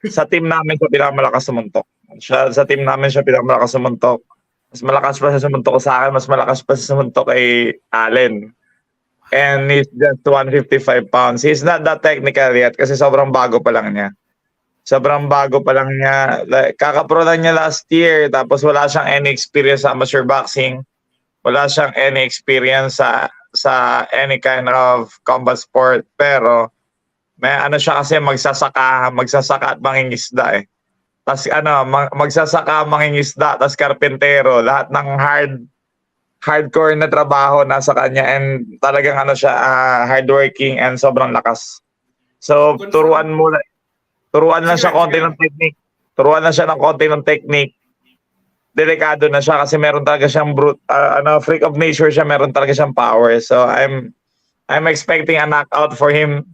Sa team namin siya pinakamalakas sumuntok. Sa team namin siya pinakamalakas sumuntok. Mas malakas pa sa sumuntok ko sa akin, mas malakas pa sa sumuntok kay Allen. And he's just 155 pounds. He's not that technical yet kasi sobrang bago pa lang niya. Like, kakapro lang niya last year, tapos wala siyang any experience sa amateur boxing. Wala siyang any experience sa any kind of combat sport. Pero may ano siya kasi magsasaka at mangingisda eh. Tas magsasaka, mangingisda, tas karpentero, lahat ng hardcore na trabaho nasa kanya, and talagang hardworking and sobrang lakas. So turuan lang siya konti ng technique. Delikado na siya kasi meron talaga siyang freak of nature siya, meron talaga siyang power. So I'm expecting a knockout win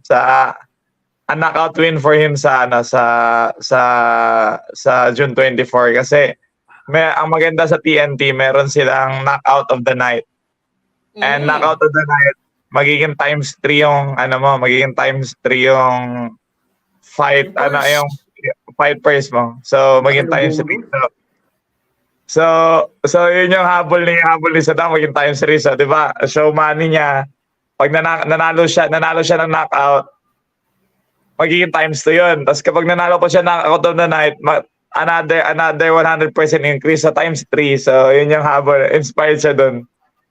for him sa June 24 kasi ang maganda sa TNT, meron silang knockout of the night. And knockout of the night, magiging times 3 yung fight yung fight price mo. So magiging times 3. So yun yung habol ni Sadam, magiging times 3. So 'di ba? Show money niya. Pag nanalo siya ng knockout, magiging times 2 yun. Tapos kapag nanalo pa siya knockout of the night, another 100% increase sa times 3. So yun yung habol. Inspired siya dun.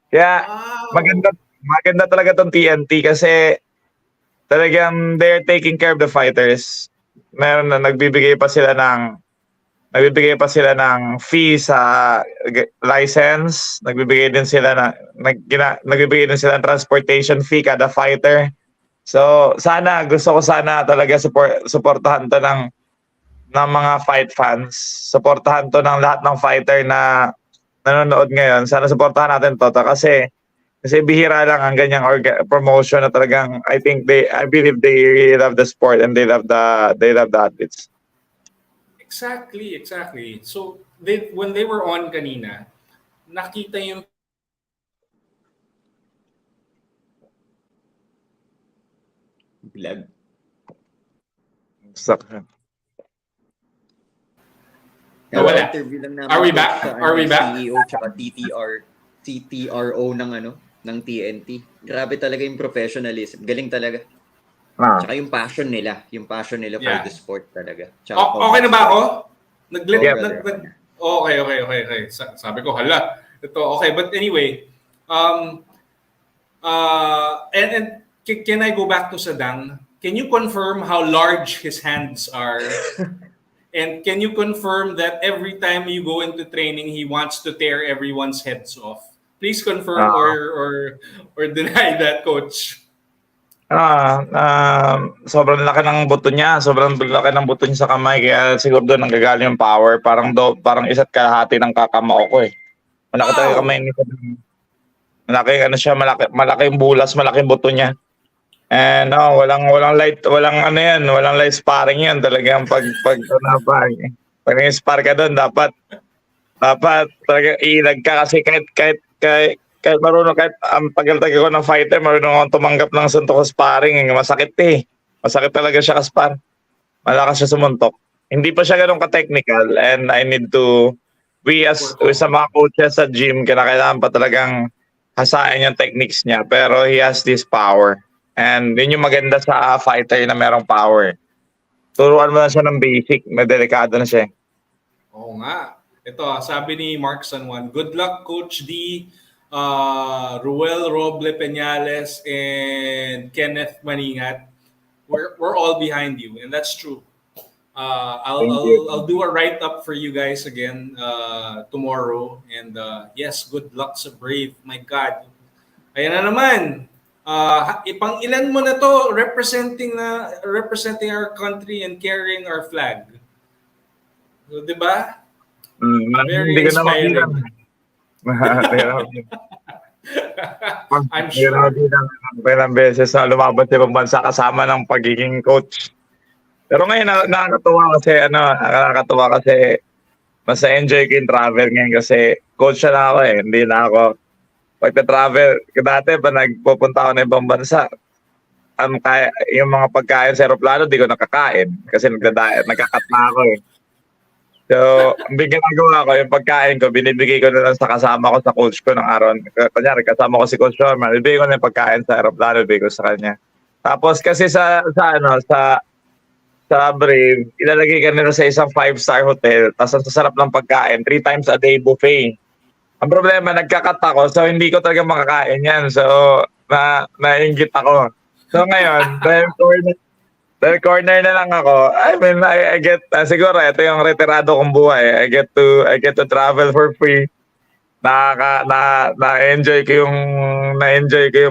Kaya maganda talaga tong TNT kasi talagang they're taking care of the fighters. Meron na nagbibigay pa sila ng fee sa license, nagbibigay din sila ng transportation fee kada fighter. So gusto ko sana talaga suportahan to ng mga fight fans. Suportahan to ng lahat ng fighter na nanonood ngayon. Sana suportahan natin to kasi bihira lang ang ganyang promotion na talagang I believe they really love the sport and they love the athletes. Exactly. So when they were on kanina, nakita yung Vlog. Nawala. Interview lang namin Are we back? sa CEO tsaka CTRO ng TNT. Grabe talaga yung professionalism. Galing talaga. Tsaka yung passion nila for the sport talaga. Tsaka okay na ba ako? Okay. Okay. Sabi ko, hala. Ito, okay. But anyway, and can I go back to Sadang? Can you confirm how large his hands are? And can you confirm that every time you go into training, he wants to tear everyone's heads off? Please confirm or deny that, Coach. Sobrang laki ng buto niya. Sa kamay. Kaya siguro doon nanggagaling yung power. Parang isa't kalahati ng kakamao ko eh. Malaki talaga kamay niya. Malaki yung bulas, malaki yung buto niya. And walang light sparring yan. Talagang pag spar ka doon, dapat talagang ilag ka kasi kahit marunong, kahit ang tagal-tagal ko ng fighter, marunong akong tumanggap ng suntok sa sparring. Masakit eh. Masakit talaga siya ka-spar. Malakas siya sumuntok. Hindi pa siya ganun ka-technical, and I need to, sa mga coaches sa gym, kailangan pa talagang hasain yung techniques niya. Pero he has this power. And yun yung maganda sa fighter na merong power. Turuan mo na siya ng basic, may delikado na siya. Oo nga. Ito, sabi ni Mark Sanwan, good luck, Coach D, Ruel Roble Peñales, and Kenneth Maningat. We're all behind you, and that's true. Thank you. I'll do a write up for you guys again tomorrow, and yes, good luck sa Brave. My God, ayan na naman. Ipang ilan mo na to representing our country and carrying our flag. So, 'di ba? Very Hindi ko na inspiring. I'm Hindi sure. na ilang beses na lumabas sa ibang bansa kasama ng pagiging coach. Pero ngayon nakakatuwa kasi mas enjoy ko yung travel ngayon kasi coach na ako eh, hindi na ako pagta-travel. Dati pa nagpupunta ako ng ibang bansa, kaya, yung mga pagkain sa aeroplano di ko nakakain kasi nagkakat na ako eh. So, ang ginagawa ko, yung pagkain ko, binibigay ko na lang sa kasama ko sa coach ko ng araw. Kunyari, kasama ko si Coach Norman, bibigay ko na yung pagkain sa aeroplano, bibigay ko sa kanya. Tapos kasi sa Brave, ilalagay ka nila sa isang 5-star hotel, tapos ang sasarap ng pagkain, 3 times a day buffet. Ang problema, nagkakat ako, so hindi ko talaga makakain yan. So, nainggit ako. So ngayon, dahil corner na lang ako, I mean, I get, siguro, ito yung retirado kong buhay. I get to travel for free. Na-enjoy ko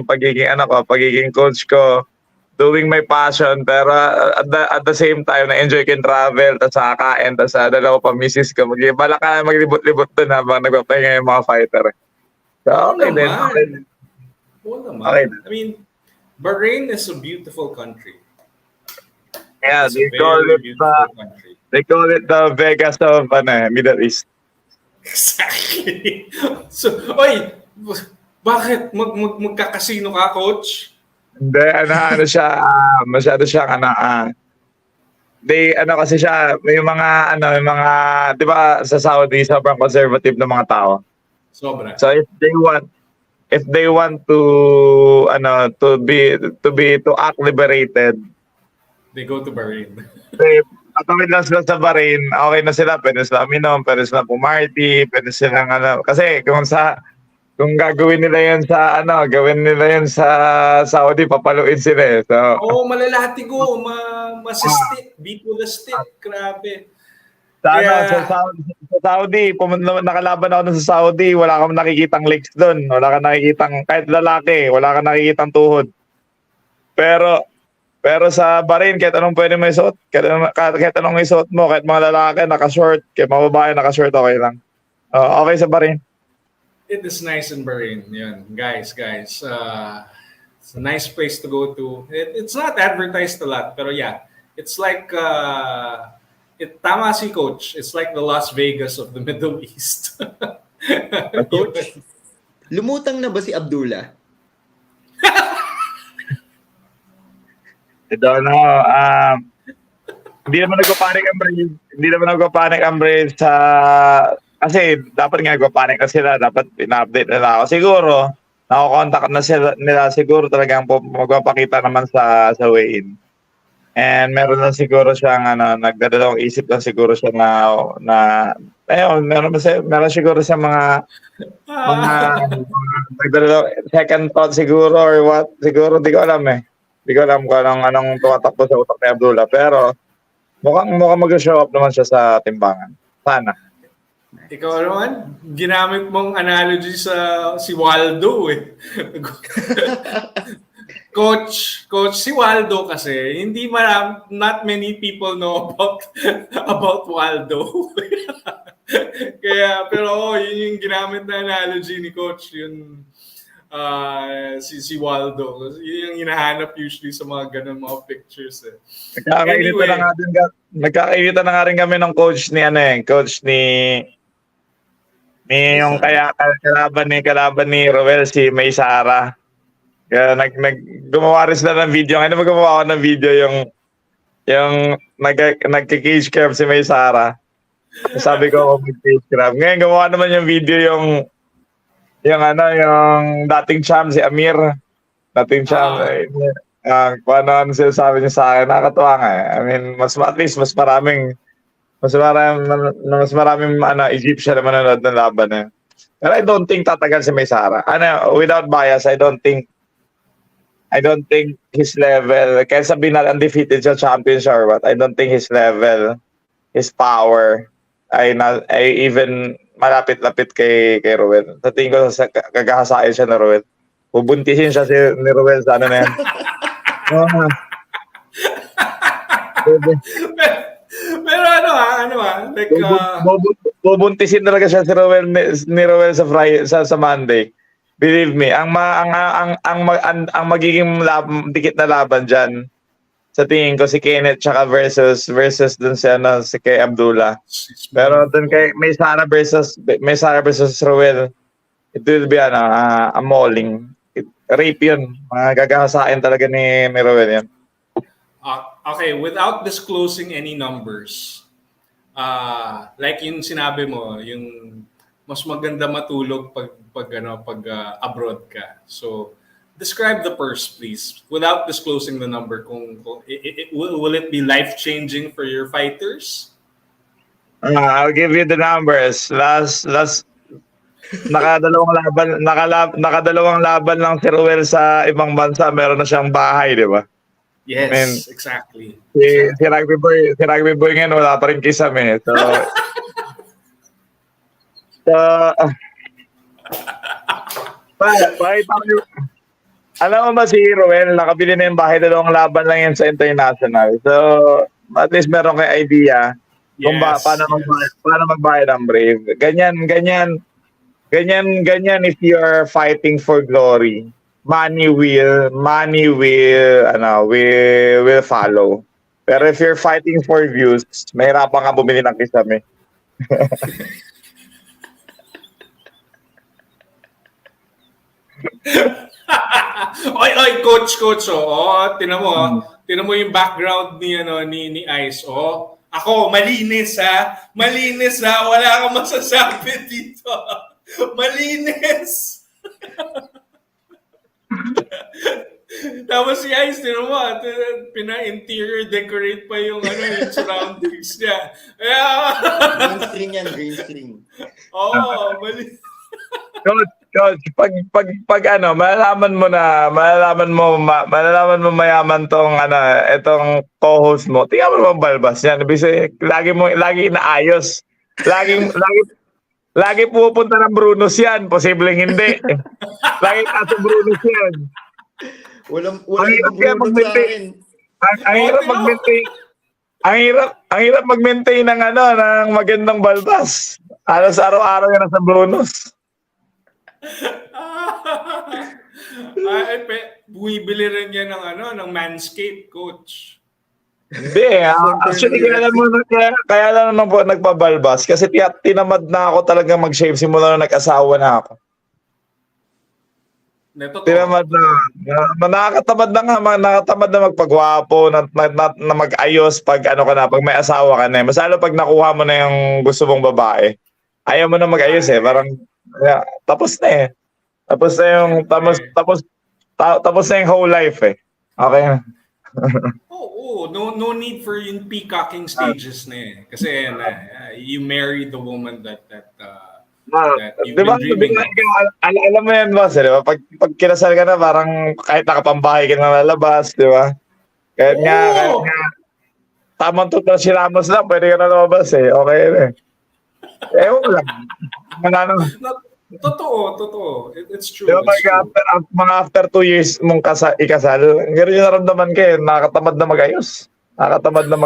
yung pagiging coach ko, doing my passion, pero at the same time, na-enjoy ko yung travel, tapos nakakain, tapos dalawa pa misis ko. Bala ka na maglibot-libot dun habang nagpapahinga yung mga fighter. So, okay din. Oo naman. Okay. I mean, Bahrain is a beautiful country. Yeah, It's a very beautiful country. they call it the Vegas of Middle East. Exactly. So, oy, bakit magkakasino ka, Coach? Hindi, masyado siyang kasi siya, may mga, 'di ba sa Saudi, sobrang conservative ng mga tao. Sobra. So if they want to to act liberated, They go to Bahrain. tatawid lang sila sa Bahrain, okay na sila, pwede sila minom, pwede sila pumarty, pwede silang kasi kung gagawin nila gawin nila yan sa Saudi, papaluin sila eh. So, Malalatigo, masistik, beat with a stick, grabe. sa Saudi, nakalaban ako dun sa Saudi, wala kang nakikitang legs doon, wala kang nakikitang, kahit lalaki, wala kang nakikitang tuhod. Pero sa Bahrain, kahit anong pwede may suot, kahit anong may suot mo, kahit mga lalaki, naka-short, kahit mga babae, naka-short, okay lang. Okay sa Bahrain. It is nice in Bahrain. Yan, guys. It's a nice place to go to. It's not advertised a lot, pero yeah, it's like tama si Coach. It's like the Las Vegas of the Middle East. Coach, lumutang na ba si Abdullah? I don't know. Hindi naman nagpapanik ang Brave sa... Kasi dapat nga nagpapanik na sila. Dapat pina-update nila ako. Siguro, nakokontak na nila siguro talagang magpapakita naman sa weigh-in. And meron na siguro siyang nagdadalawang isip lang siguro siya meron siguro siya mga nagdadalawang second thought siguro or what. Siguro, di ko alam eh. Di ko alam kung anong tumatakbo sa utak ni Abdullah. Pero mukhang mag-show up naman siya sa timbangan. Sana. Ikaw naman, ginamit mong analogy sa si Waldo eh. Coach, si Waldo kasi, not many people know about Waldo. Pero yun yung ginamit na analogy ni Coach, yun si Waldo. Yun yung hinahanap usually sa mga ganun mga pictures eh. Nagkakainitan na nga rin kami ng coach ni yung kalaban ni Roel, si May Sara. Kaya gumawa rin sila ng video. Ngayon gumawa ako ng video yung nagka-cage crab si May Sara. Sabi ko mag-cage crab. Ngayon gumawa naman yung video yung dating champ si Amir. Dating champ. Kung ano sinasabi niya sa akin, nakakatuwa nga eh. I mean, at least mas maraming Egyptian na manonood ng laban na yun. Pero I don't think tatagal si Maysara. Without bias, I don't think his level, kaya sabihin na undefeated siya, champion siya or what, I don't think his level, his power, ay even malapit-lapit kay Ruel. Sa tingin ko, kagahasain siya ni Ruel. Bubuntisin siya ni Ruel sa ano na yan. Oh, Pero like, bubuntisin talaga siya si Ruel ni Ruel sa Friday, sa Monday. Believe me, ang magiging dikit na laban diyan sa tingin ko si Kenneth tsaka versus dun si kay Abdullah. Pero dun kay may Sara versus Ruel, it will be a mauling. Rape yun. Gagahasain talaga ni Ruel yan. Okay, without disclosing any numbers, like yung sinabi mo, yung mas maganda matulog pag abroad ka. So, describe the purse, please, without disclosing the number. Will it be life-changing for your fighters? I'll give you the numbers. Last nakadalawang laban lang si Ruel sa ibang bansa, meron na siyang bahay, di ba? Yes, exactly. Si Rugby Boy ngayon wala pa rin kisame. Alam mo ba si Ruel, nakabili na yung bahay, dalawang laban lang yan sa international. So, at least meron kay idea kung paano magbayad ng Brave. Ganyan if you're fighting for glory. Money will follow. Pero if you're fighting for views, mahirapan ka bumili ng kisame. Oy, coach. Tinan mo yung background ni Ice. Ako malinis ha. Wala kang masasabi dito. Malinis. Tapos si Ice, tinan mo, pina-interior decorate pa yung surroundings niya. Green screen. Mali. Coach, pag malalaman mo mayaman tong itong co-host mo. Tingnan mo naman balbas yan. Kasi lagi inaayos. Lagi pupunta ng Brunos yan. Posibleng hindi. Lagi kaso Brunos yan. Walang Bruno sa akin. Ang hirap mag-maintain ng ng magandang balbas. Halos araw-araw yan sa Brunos. Bumibili rin yan ng Manscaped, coach. Hindi. Actually, kaya lang naman po nagpabalbas. Kasi tinamad na ako talaga mag-shave simula na nag-asawa na ako. Tinamad na. Nakakatamad na magpagwapo, na mag-ayos pag pag may asawa ka na. Masalo pag nakuha mo na yung gusto mong babae. Ayaw mo na mag-ayos tapos na Tapos na yung tapos na yung whole life Okay na. No need for yung peacocking stages na Kasi you married the woman that you've been dreaming of. Alam mo yan, boss, di ba? Pag kinasal ka na, parang kahit nakapambahay ka na lalabas, di ba? Kahit nga, tamang total si Ramos lang, pwede ka na lumabas Okay na Ewan ko lang. Totoo. It's true. Di ba, mga after 2 years mong ikasal, gano'n yung naramdaman ka nakakatamad na mag-ayos. Nakakatamad na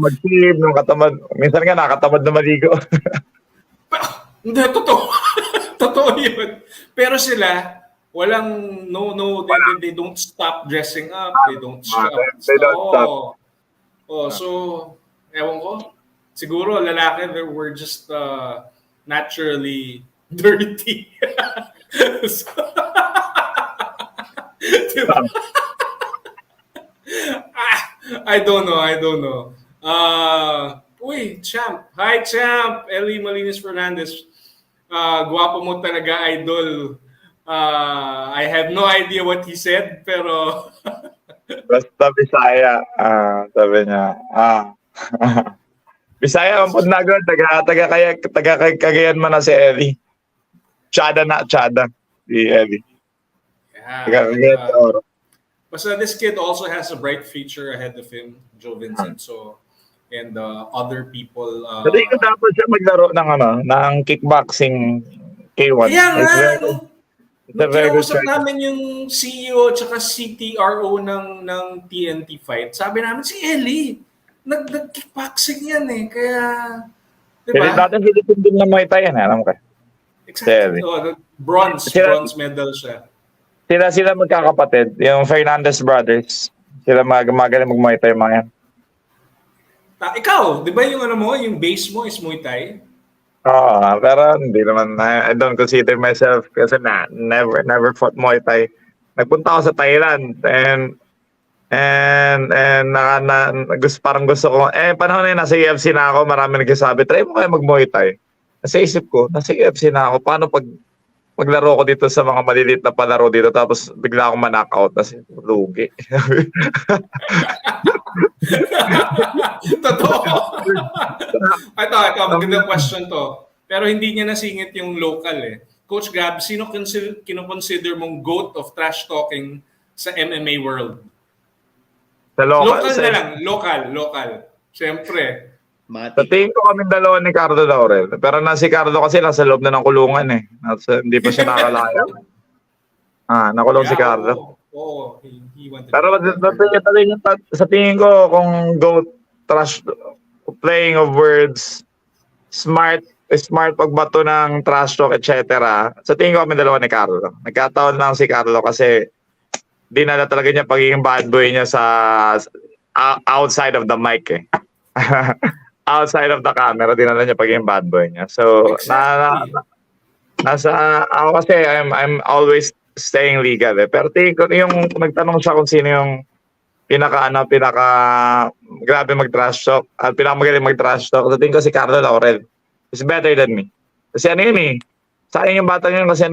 mag-save, minsan nga nakakatamad na maligo. Hindi, totoo. Totoo yun. Pero sila, walang, they don't stop dressing up. They don't stop. So, ewan ko. Siguro, lalaki, we're just naturally dirty. Diba? I don't know. Champ. Hi, Champ. Ellie Malinis Fernandez. Guwapo mo talaga, idol. I have no idea what he said, pero Basta Bisaya. Sabi niya. Bisaya ang punagod. Taga Cagayan man na si Ellie. Chada na, Chada. Si Ellie. yeah. Taga Cagayan de Oro. Basta this kid also has a bright future ahead of him, Joe Vincent. So, and other people. Kasi ko dapat siya maglaro ng kickboxing K1. Kaya nga, It's a nung very good kinausap choice. namin yung CEO at saka CTRO ng TNT fight, sabi namin si Ellie, nag-kickboxing yan eh. Kaya, di ba? Dati Philippine din na Muay Thai yan, alam ko. Exactly. Oh, bronze medal siya. Sila magkakapatid, yung Fernandez brothers. Sila magaling mag-Muay Thai mga yan. Ikaw, di ba yung yung base mo is Muay Thai? Oo, pero hindi naman, I don't consider myself kasi never fought Muay Thai. Nagpunta ako sa Thailand and parang gusto ko, panahon na yun, nasa UFC na ako, marami nagsasabi, try mo kaya mag-Muay Thai. Nasa isip ko, nasa UFC na ako, paano pag maglaro ko dito sa mga maliliit na palaro dito tapos bigla akong ma-knockout kasi lugi. Totoo. ito, magandang question to. Pero hindi niya nasingit yung local eh. Coach Gab, sino kino-consider mong GOAT of trash talking sa MMA world? Sa Local na lang, local. Siyempre. Sa tingin ko kaming dalawa ni Cardo Laurel. Pero si Cardo kasi nasa loob na ng kulungan eh. Hindi pa siya nakalaya. Nakulong si Cardo. Oo. He wanted Pero sa tingin ko kung GOAT trash playing of words, smart pagbato ng trash talk, etc. Sa tingin ko kami dalawa ni Carlo. Nagkataon lang si Carlo kasi dinala talaga niya pagiging bad boy niya sa outside of the mic eh. Outside of the camera, dinala niya pagiging bad boy niya. So, exactly. ako kasi I'm always staying legal eh. Pero tingin ko yung nagtanong siya kung sino yung pinaka grabe mag-trash talk at pinakamagaling mag-trash talk. So, tingin ko si Carlo Laurel is better than me. Kasi yun eh. Sayang yung bata yun kasi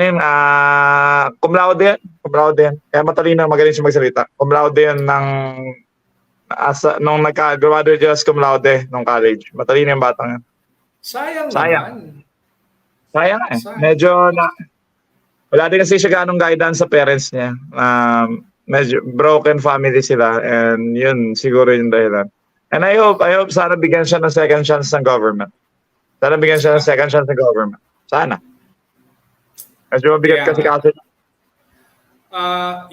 cum laude yan. Kaya matalino, magaling siya magsalita. Cum laude yan nung nagka-graduate siya cum laude nung college. Matalino yung batang yan. Sayang. Sayang eh. Medyo wala din kasi siya ganong guidance sa parents niya. Medyo broken family sila and yun siguro yung dahilan. And I hope sana bigyan siya ng second chance ng government. Sana. Medyo mabigat kasi kaso.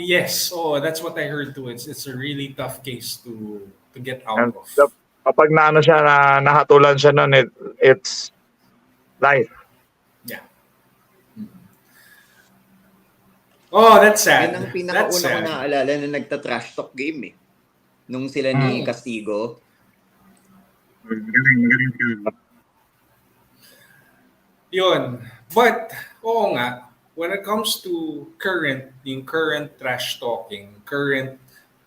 Yes. Oh, that's what I heard too. It's a really tough case to get out of. Kapag nahatulan siya nun, it's life. Yeah. Oh, that's sad. Yan ang pinakauna ko naaalala na nagta-trash talk game eh. Nung sila ni Castigo. Magaling. Yun. But, oo nga, when it comes to current trash talking,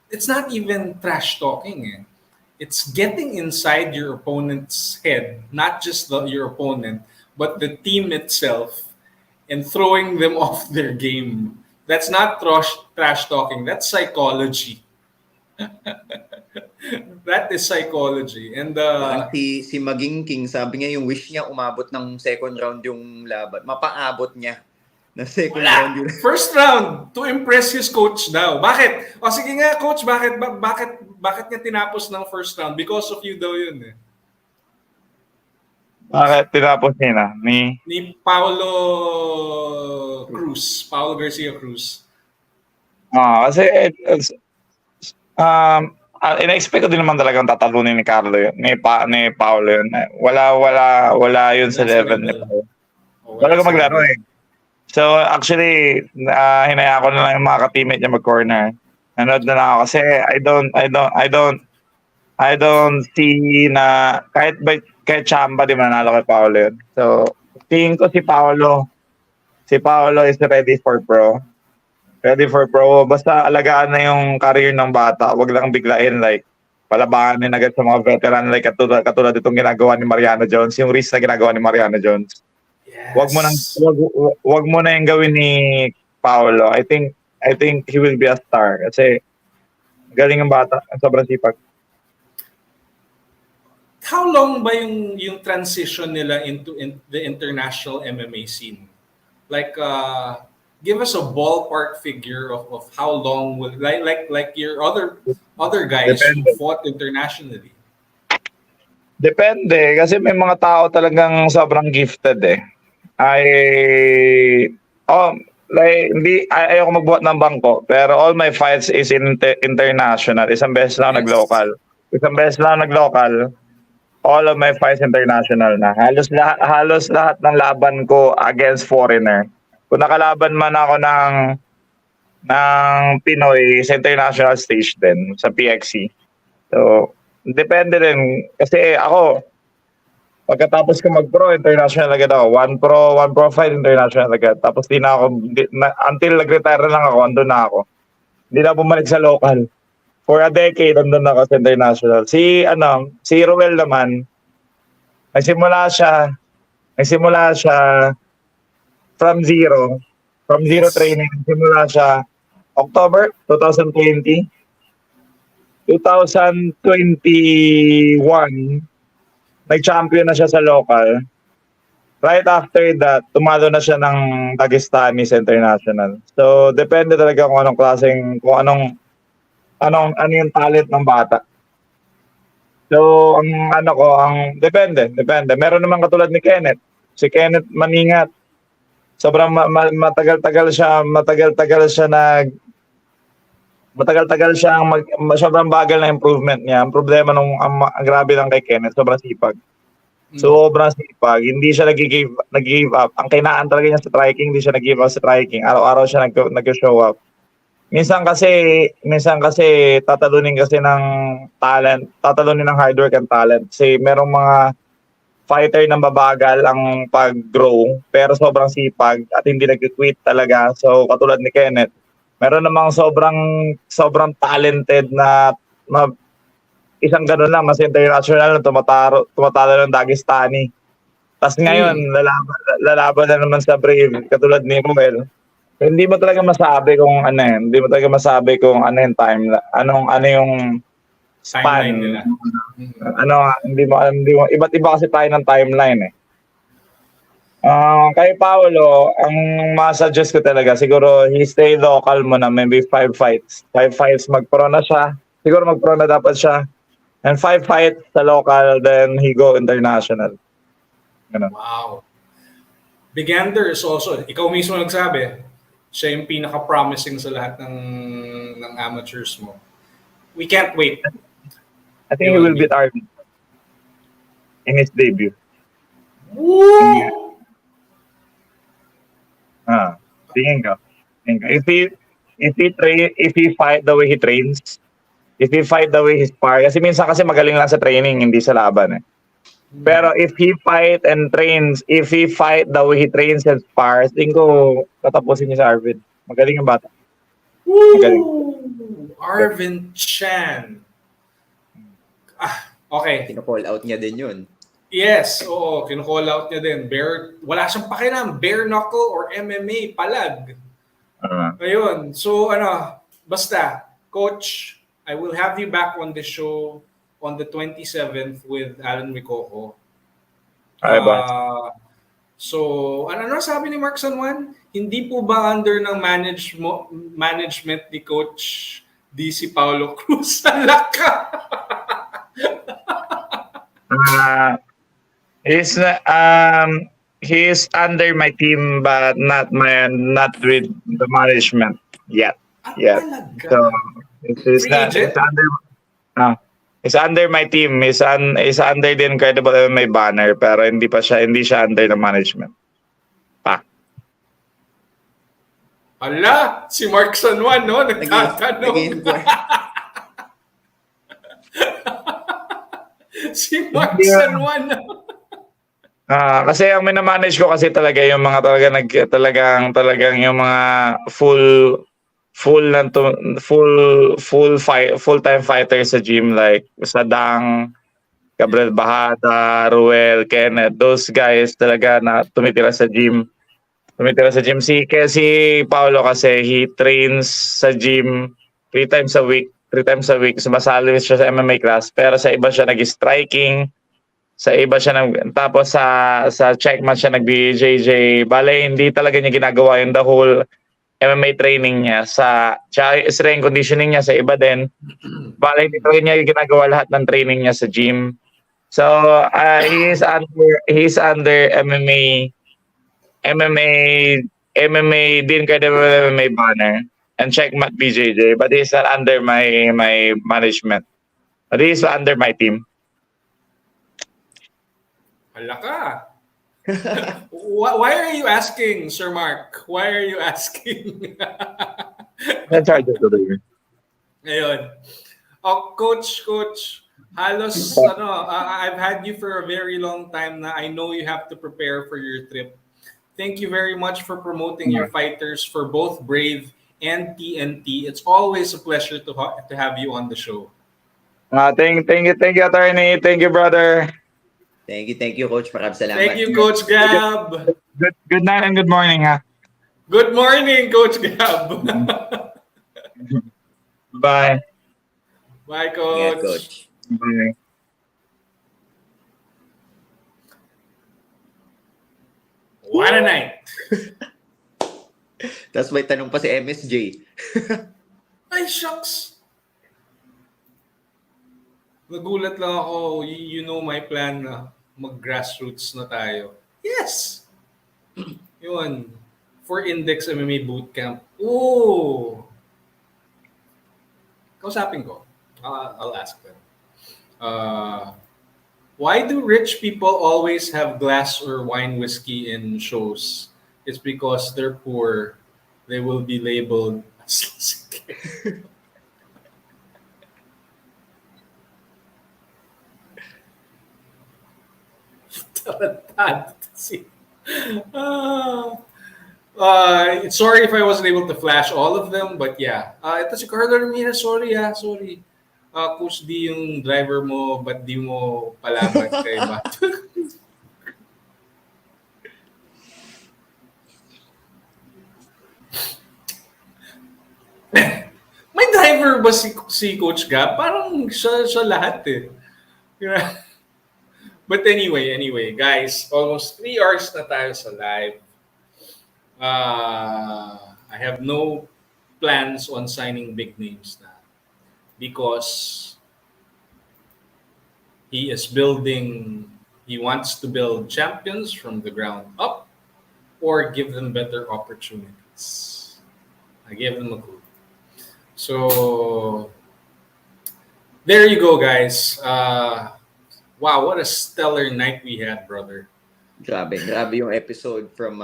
it's not even trash talking eh. It's getting inside your opponent's head, not just your opponent, but the team itself, and throwing them off their game. That's not trash talking, that's psychology. That is psychology. And si Maging King, sabi niya yung wish niya umabot ng second round yung laban. Mapaabot niya na second round yun. First round to impress his coach daw. Bakit? O sige nga coach, bakit niya tinapos ng first round? Because of you daw yun eh. Bakit tinapos niya na? Ni Paulo Garcia Cruz. Kasi in-expect ko din naman talagang tatalunin ni Carlo yun. Ni Paolo yun. Wala yun sa level ni Paolo. Wala ko maglaro eh. So actually, hinayaan ko na lang yung mga ka-teammate niya mag-corner. Nanood na lang ako kasi I don't see na kahit Chamba di manalo kay Paolo yun. So tingin ko si Paolo is ready for pro. Basta alagaan na yung career ng bata. Wag lang biglain like palabanin agad sa mga veteran like katulad itong ginagawa ni Mariano Jones, yung risk na ginagawa ni Mariano Jones. Yes. Wag mo na yung gawin Paolo. I think he will be a star kasi galing ang bata, ang sobrang sipag. How long ba yung transition nila into the international MMA scene? Like, give us a ballpark figure of how long will like your other guys who Depende. fought internationally. Depende kasi may mga tao talagang sobrang gifted eh. Oh, like hindi ayoko magbuhat ng bangko pero all my fights is international. Isang beses lang Yes. nag-local. Isang beses lang nag-local. All of my fights international na. Halos lahat ng laban ko against foreigner. Kung nakalaban man ako ng Pinoy sa international stage din sa PXC. So, depende rin kasi ako pagkatapos ko mag-pro, international agad ako. One pro fight, international agad. Tapos until nag-retire lang ako, andun na ako. Hindi na bumalik sa local. For a decade, andun na ako sa international. Si Ruel naman, nagsimula siya from zero. From zero Yes. training, nagsimula siya October 2020. 2021, nag-champion na siya sa local. Right after that, tumalo na siya ng Dagestani sa international. So, depende talaga kung ano yung talent ng bata. So, depende. Meron naman katulad ni Kenneth. Si Kenneth Maningat. Sobrang matagal-tagal siya sobrang bagal na improvement niya. Ang problema ang grabe lang kay Kenneth, sobrang sipag. Sobrang sipag. Hindi siya nag-give up. Ang kainaan talaga niya sa striking, hindi siya nag-give up sa striking. Araw-araw siya nag-show up. Minsan kasi tatalunin kasi ng talent, tatalunin ng hard work and talent. Kasi merong mga fighter na babagal ang pag-grow, pero sobrang sipag at hindi nag-quit talaga. So, katulad ni Kenneth, meron namang sobrang talented na isang ganun lang, mas international na tumatalo ng Dagestani. Tapos ngayon, lalaban na naman sa Brave, katulad ni Ruel. Hindi mo talaga masabi kung ano yun. Hindi mo talaga masabi kung ano yung ano yung span. Timeline nila. Hindi mo, iba't iba kasi tayo ng timeline eh. Kay Paolo, ang ma-suggest ko talaga, siguro he stay local muna, maybe 5 fights. 5 fights, mag-pro na siya. Siguro mag-pro na dapat siya. And 5 fights sa local, then he go international. Ganun. Wow. Bigander is also, ikaw mismo nagsabi, siya yung pinaka-promising sa lahat ng amateurs mo. We can't wait. I think he will beat Arvin in his debut. Woo! Tingin ka. If he fight the way he trains, if he fight the way he spar, kasi minsan kasi magaling lang sa training, hindi sa laban eh. Pero if he fight and trains, if he fight the way he trains and spars, tingin ko tatapusin niya sa Arvin. Magaling ang bata. Magaling. Arvin Chan. Okay. Kino-call out niya din yun. Yes, oo, kinu-call out niya din. Wala siyang pakialam, bare knuckle or MMA, palag. Ayun. So basta, Coach, I will have you back on the show on the 27th with Alan Ricoco. So, ano sabi ni Mark San Juan? Hindi po ba under ng management ni Coach DC Paulo Cruz? Alaka! He's under my team but not with the management yet. So it's under my team. It's under the Incredible MMA banner pero hindi siya under the management. Ala, si Mark San Juan, no? Nagtatanong. Si Mark San Juan, no? Kasi ang minamanage ko kasi talaga yung mga talagang yung mga full-time fighters sa gym like Sadang, Gabriel Bahada, Ruel, Kenneth, those guys talaga na tumitira sa gym. tumitira sa gym. Si Paolo kasi, he trains sa gym 3 times a week. 3 times a week. Sumasali siya sa MMA class. Pero sa iba siya nag-striking. Sa iba siya tapos sa checkmat siya nag-BJJ. Bale, hindi talaga niya ginagawa yung the whole MMA training niya tsaka strength conditioning niya sa iba din. Bale, hindi talaga niya ginagawa lahat ng training niya sa gym. So, he's under MMA, MMA din kind of MMA banner and checkmat BJJ, but he's not under my management. But he's under my team. Hala ka. Why are you asking, Sir Mark? Why are you asking? In charge of the league. Ayun. Coach, halos I've had you for a very long time na. I know you have to prepare for your trip. Thank you very much for promoting your fighters for both Brave and TNT. It's always a pleasure to have you on the show. Thank you, attorney. Thank you, brother. Thank you, Coach. Maraming salamat. Thank you, Coach Gab. Good night and good morning, ha. Good morning, Coach Gab. Bye. Bye, Ingat, Coach. Coach. Bye. What a night. Tapos may tanong pa si MSJ. Ay, shucks. Nagulat lang ako. You know my plan na mag-grassroots na tayo. Yes! Yun. For Index MMA Bootcamp. Ooh! Kausapin ko. I'll ask them. Why do rich people always have glass or wine whiskey in shows? It's because they're poor. They will be labeled as sorry if I wasn't able to flash all of them, but yeah. Ito si Carlo Ramirez, sorry. Coach D yung driver mo, ba't di mo palaban kay Bato? May driver ba si Coach Gab? Parang siya lahat eh. Yeah. But anyway, guys, almost 3 hours na tayo sa live. I have no plans on signing big names na because he wants to build champions from the ground up or give them better opportunities. I gave them a clue. So there you go, guys. Wow, what a stellar night we had, brother. Grabe yung episode from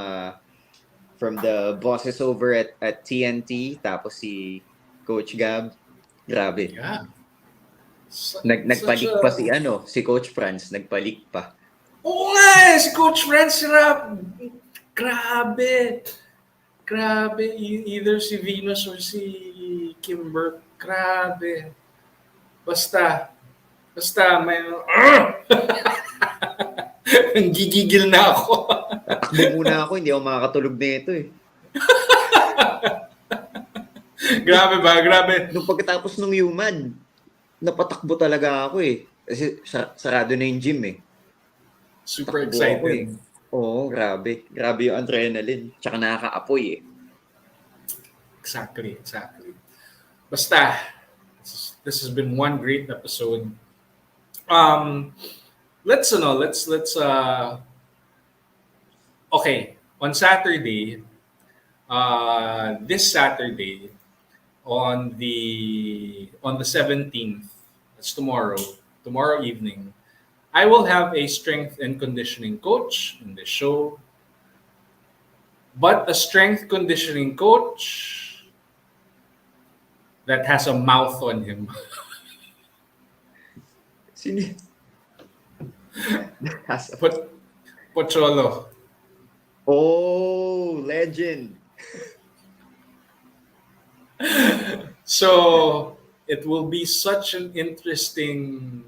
the bosses over at TNT, tapos si Coach Gab. Grabe. Yeah. Nagpalik pa si Coach Franz, nagpalik pa. Oo nga, si Coach Franz Rap. Grabe. Either si Venus or si Kimber. Grabe. Basta may gigigil na ako. Tatakbo muna ako, hindi ako makakatulog nito eh. Grabe ba? Grabe. Nung pagkatapos ng human, napatakbo talaga ako eh. Kasi sarado na yung gym eh. Super Takbo excited. ako eh. Oo, grabe. Grabe yung adrenaline. Tsaka nakaka-apoy eh. Exactly. Basta, this has been one great episode. Let's okay, on Saturday, this Saturday on the 17th, that's tomorrow evening, I will have a strength and conditioning coach in the show, but a strength conditioning coach that has a mouth on him. Sino? Pocholo. Oh, legend. So it will be such an interesting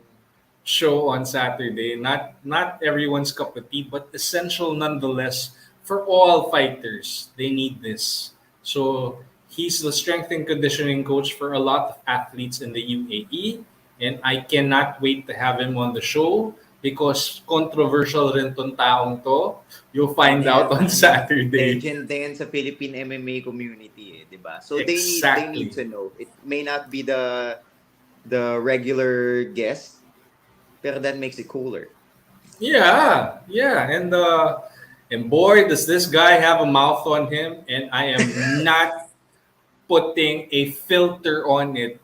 show on Saturday. Not everyone's cup of tea, but essential nonetheless for all fighters, they need this. So he's the strength and conditioning coach for a lot of athletes in the UAE, and I cannot wait to have him on the show because controversial rin tong taong to. You'll find out on Saturday. Legend din sa Philippine MMA community, di ba? So they Exactly. need to know. It may not be the regular guest, pero that makes it cooler. Yeah, and boy, does this guy have a mouth on him, and I am not putting a filter on it.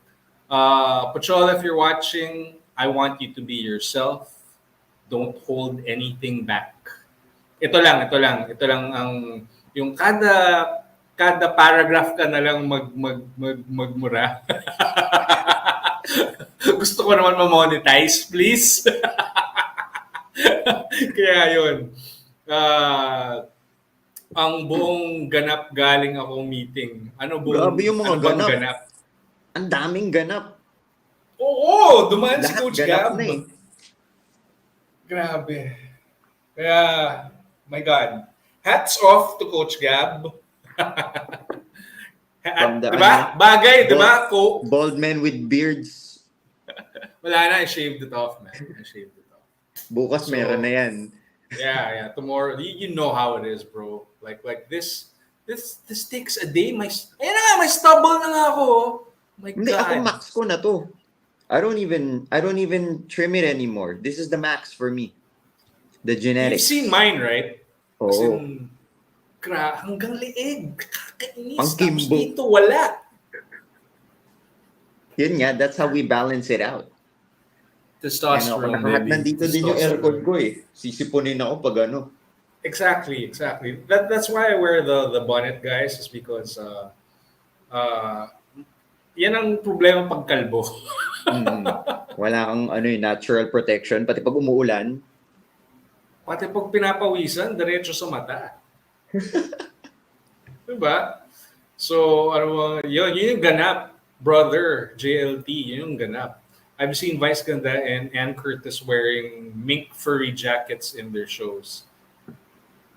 Patrol, if you're watching, I want you to be yourself. Don't hold anything back. Ito lang ang yung kada paragraph ka na lang magmura. Gusto ko naman ma-monetize, please. Kaya yun. Ang buong ganap galing akong meeting. Ano Grabe yung mga bang ganap. Ang daming ganap. Oo, dumaan si Lahat Coach ganap Gab. na eh. Grabe. Kaya, my God. Hats off to Coach Gab. Diba? Bagay, diba? Bald men with beards. Wala na, I shaved it off, man. Bukas So, meron na yan. Yeah. Tomorrow, you know how it is, bro. Like this takes a day. May stubble na nga ako. My Hindi, God. ako max ko na to. I don't even trim it anymore. This is the max for me. The You've genetics. seen mine, right? Oo. As in, hanggang leeg. Kakainis. Pang Tapos kimbo. dito, wala. Yun nga, that's how we balance it out. Testosterone, Lahat baby. nandito din yung aircon ko eh. Sisipunin ako pag ano. Exactly. That's why I wear the bonnet, guys, is because yan ang problema pag kalbo. Wala kang natural protection. Pati pag umuulan, Pati pag pinapawisan, diretso sa mata. Diba? So, yun yung ganap, brother, JLT, yun yung ganap. I've seen Vice Ganda and Ann Curtis wearing mink furry jackets in their shows.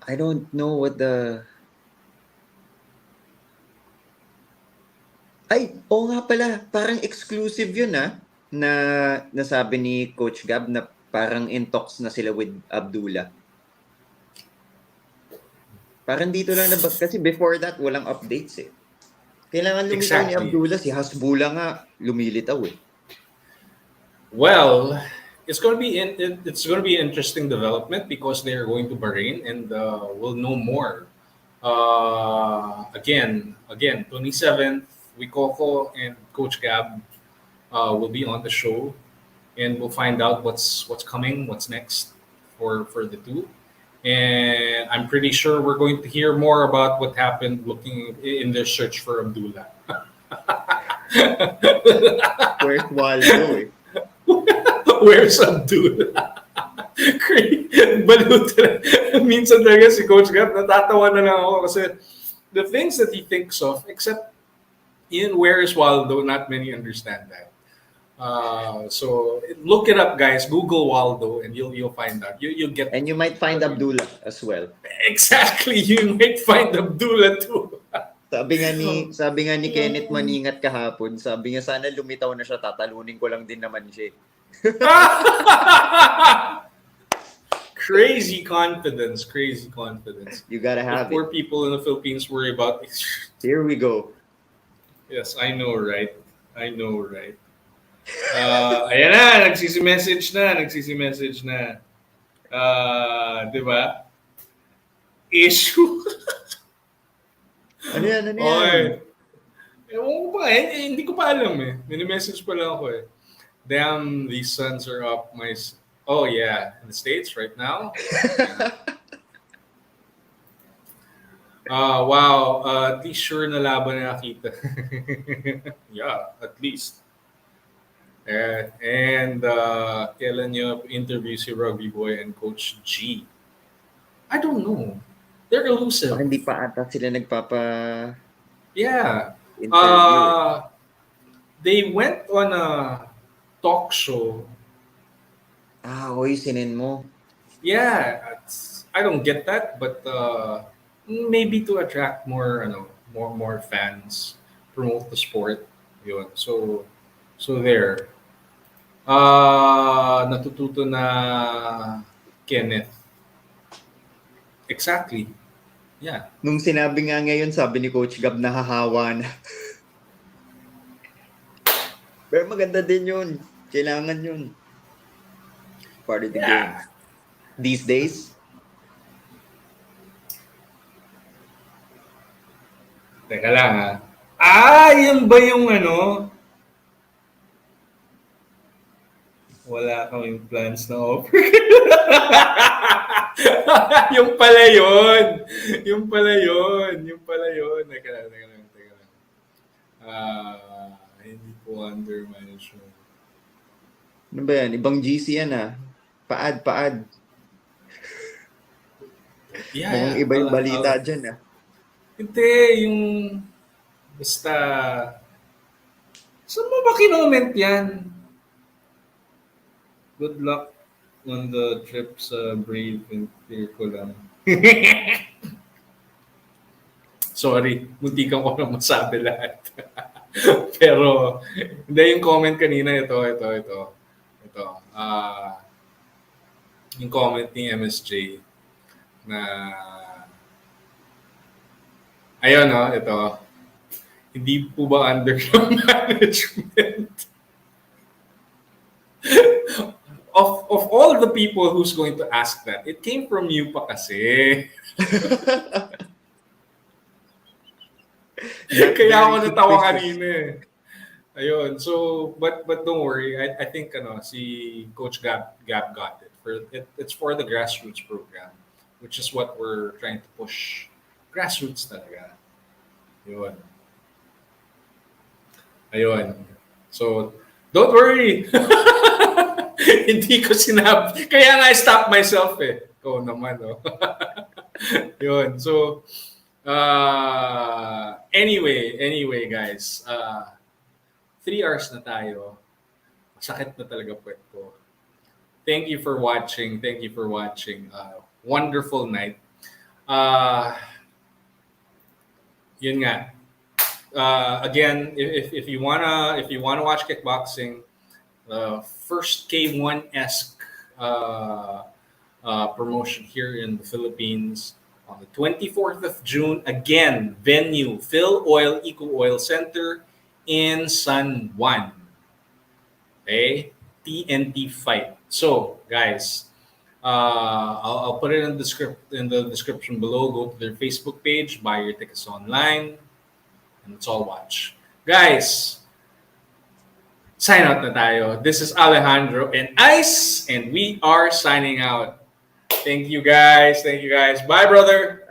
I don't know what the... Ay, oo nga pala. Parang exclusive yun na nasabi ni Coach Gab na parang in talks na sila with Abdullah. Parang dito lang na kasi before that walang updates eh. Kailangan lumitaw ni Abdullah, si Hasbullah nga lumilitaw eh. Well, it's going to be an interesting development because they are going to Bahrain and we'll know more. Again, 27th, Wikoko and Coach Gab will be on the show, and we'll find out what's coming, what's next for the two. And I'm pretty sure we're going to hear more about what happened looking in their search for Abdullah. Where's Waldo eh? Where's Abdullah? Balut. Minsan talaga si Coach Gab, natatawa na lang ako kasi the things that he thinks of, except in Where is Waldo, not many understand that. So look it up, guys. Google Waldo, and you'll find out. You'll get. And you might find Abdullah as well. Exactly, you might find Abdullah too. Sabi nga ni Kenneth Maningat kahapon, sabi niya sana lumitaw na siya, tatalunin ko lang din naman siya. Crazy confidence. You gotta have Poor it. people in the Philippines worry about. Here we go. Yes, I know, right? Ayan na, nagsisi-message na. Di ba? Issue. Ano yan? Oy. Ewan ko pa hindi ko pa alam eh. Mini-message pa lang ako eh. Damn, these suns are up. Oh yeah, in the States right now. Wow, at least sure na laban na nakita. Yeah, at least. And kailan niyo interview si Rugby Boy and Coach G? I don't know. They're elusive. Hindi pa ata sila nagpapa-interview. Yeah. They went on a talk show. Oy, sinin mo. Yeah, I don't get that, but maybe to attract more fans, promote the sport. Yun. So there. Natututo na Kenneth. Exactly. Yeah. Nung sinabi nga ngayon, sabi ni Coach Gab, nahahawa na. Pero maganda din yun. Kailangan yun. Part of the game. Yeah. These days, Teka lang ha. Yan ba yung ano? Wala kaming plans na offer. Yung pala yun. Yung pala yun. Yung pala yun. Teka lang. Hindi po under management. ano ba yan? Ibang GC yan ah. Paad. Mukhang iba yung balita dyan ah. Hindi, yung basta saan mo ba kinoment yan? Good luck on the trip sa Brave and Fear ko lang. Sorry, muntikan ko na masabi lahat. Pero, hindi yung comment kanina, ito. Yung comment ni MSJ na ayun ito. Hindi po ba under yung management? Of all the people who's going to ask that, it came from you pa kasi. Kaya ako natawa kanina eh. Ayun. So, but don't worry. I think si Coach Gab got it. It's for the grassroots program, which is what we're trying to push. Grassroots talaga. Ayun. So, don't worry. Hindi ko sinabi. Kaya nga I stopped myself eh. Ikaw naman, no? Yun. So, anyway, guys. 3 hours na tayo. Sakit na talaga puwet ko. Thank you for watching. Wonderful night. Yun nga. Again, if you wanna watch kickboxing, first K1-esque promotion here in the Philippines on the 24th of June. Again, venue Phil Oil Eco Oil Center in San Juan. Okay, TNT fight. So, guys, I'll put it in the description below. Go to their Facebook page, buy your tickets online, and let's all watch. Guys, sign out na tayo. This is Alejandro and Ice, and we are signing out. Thank you guys. Bye, brother.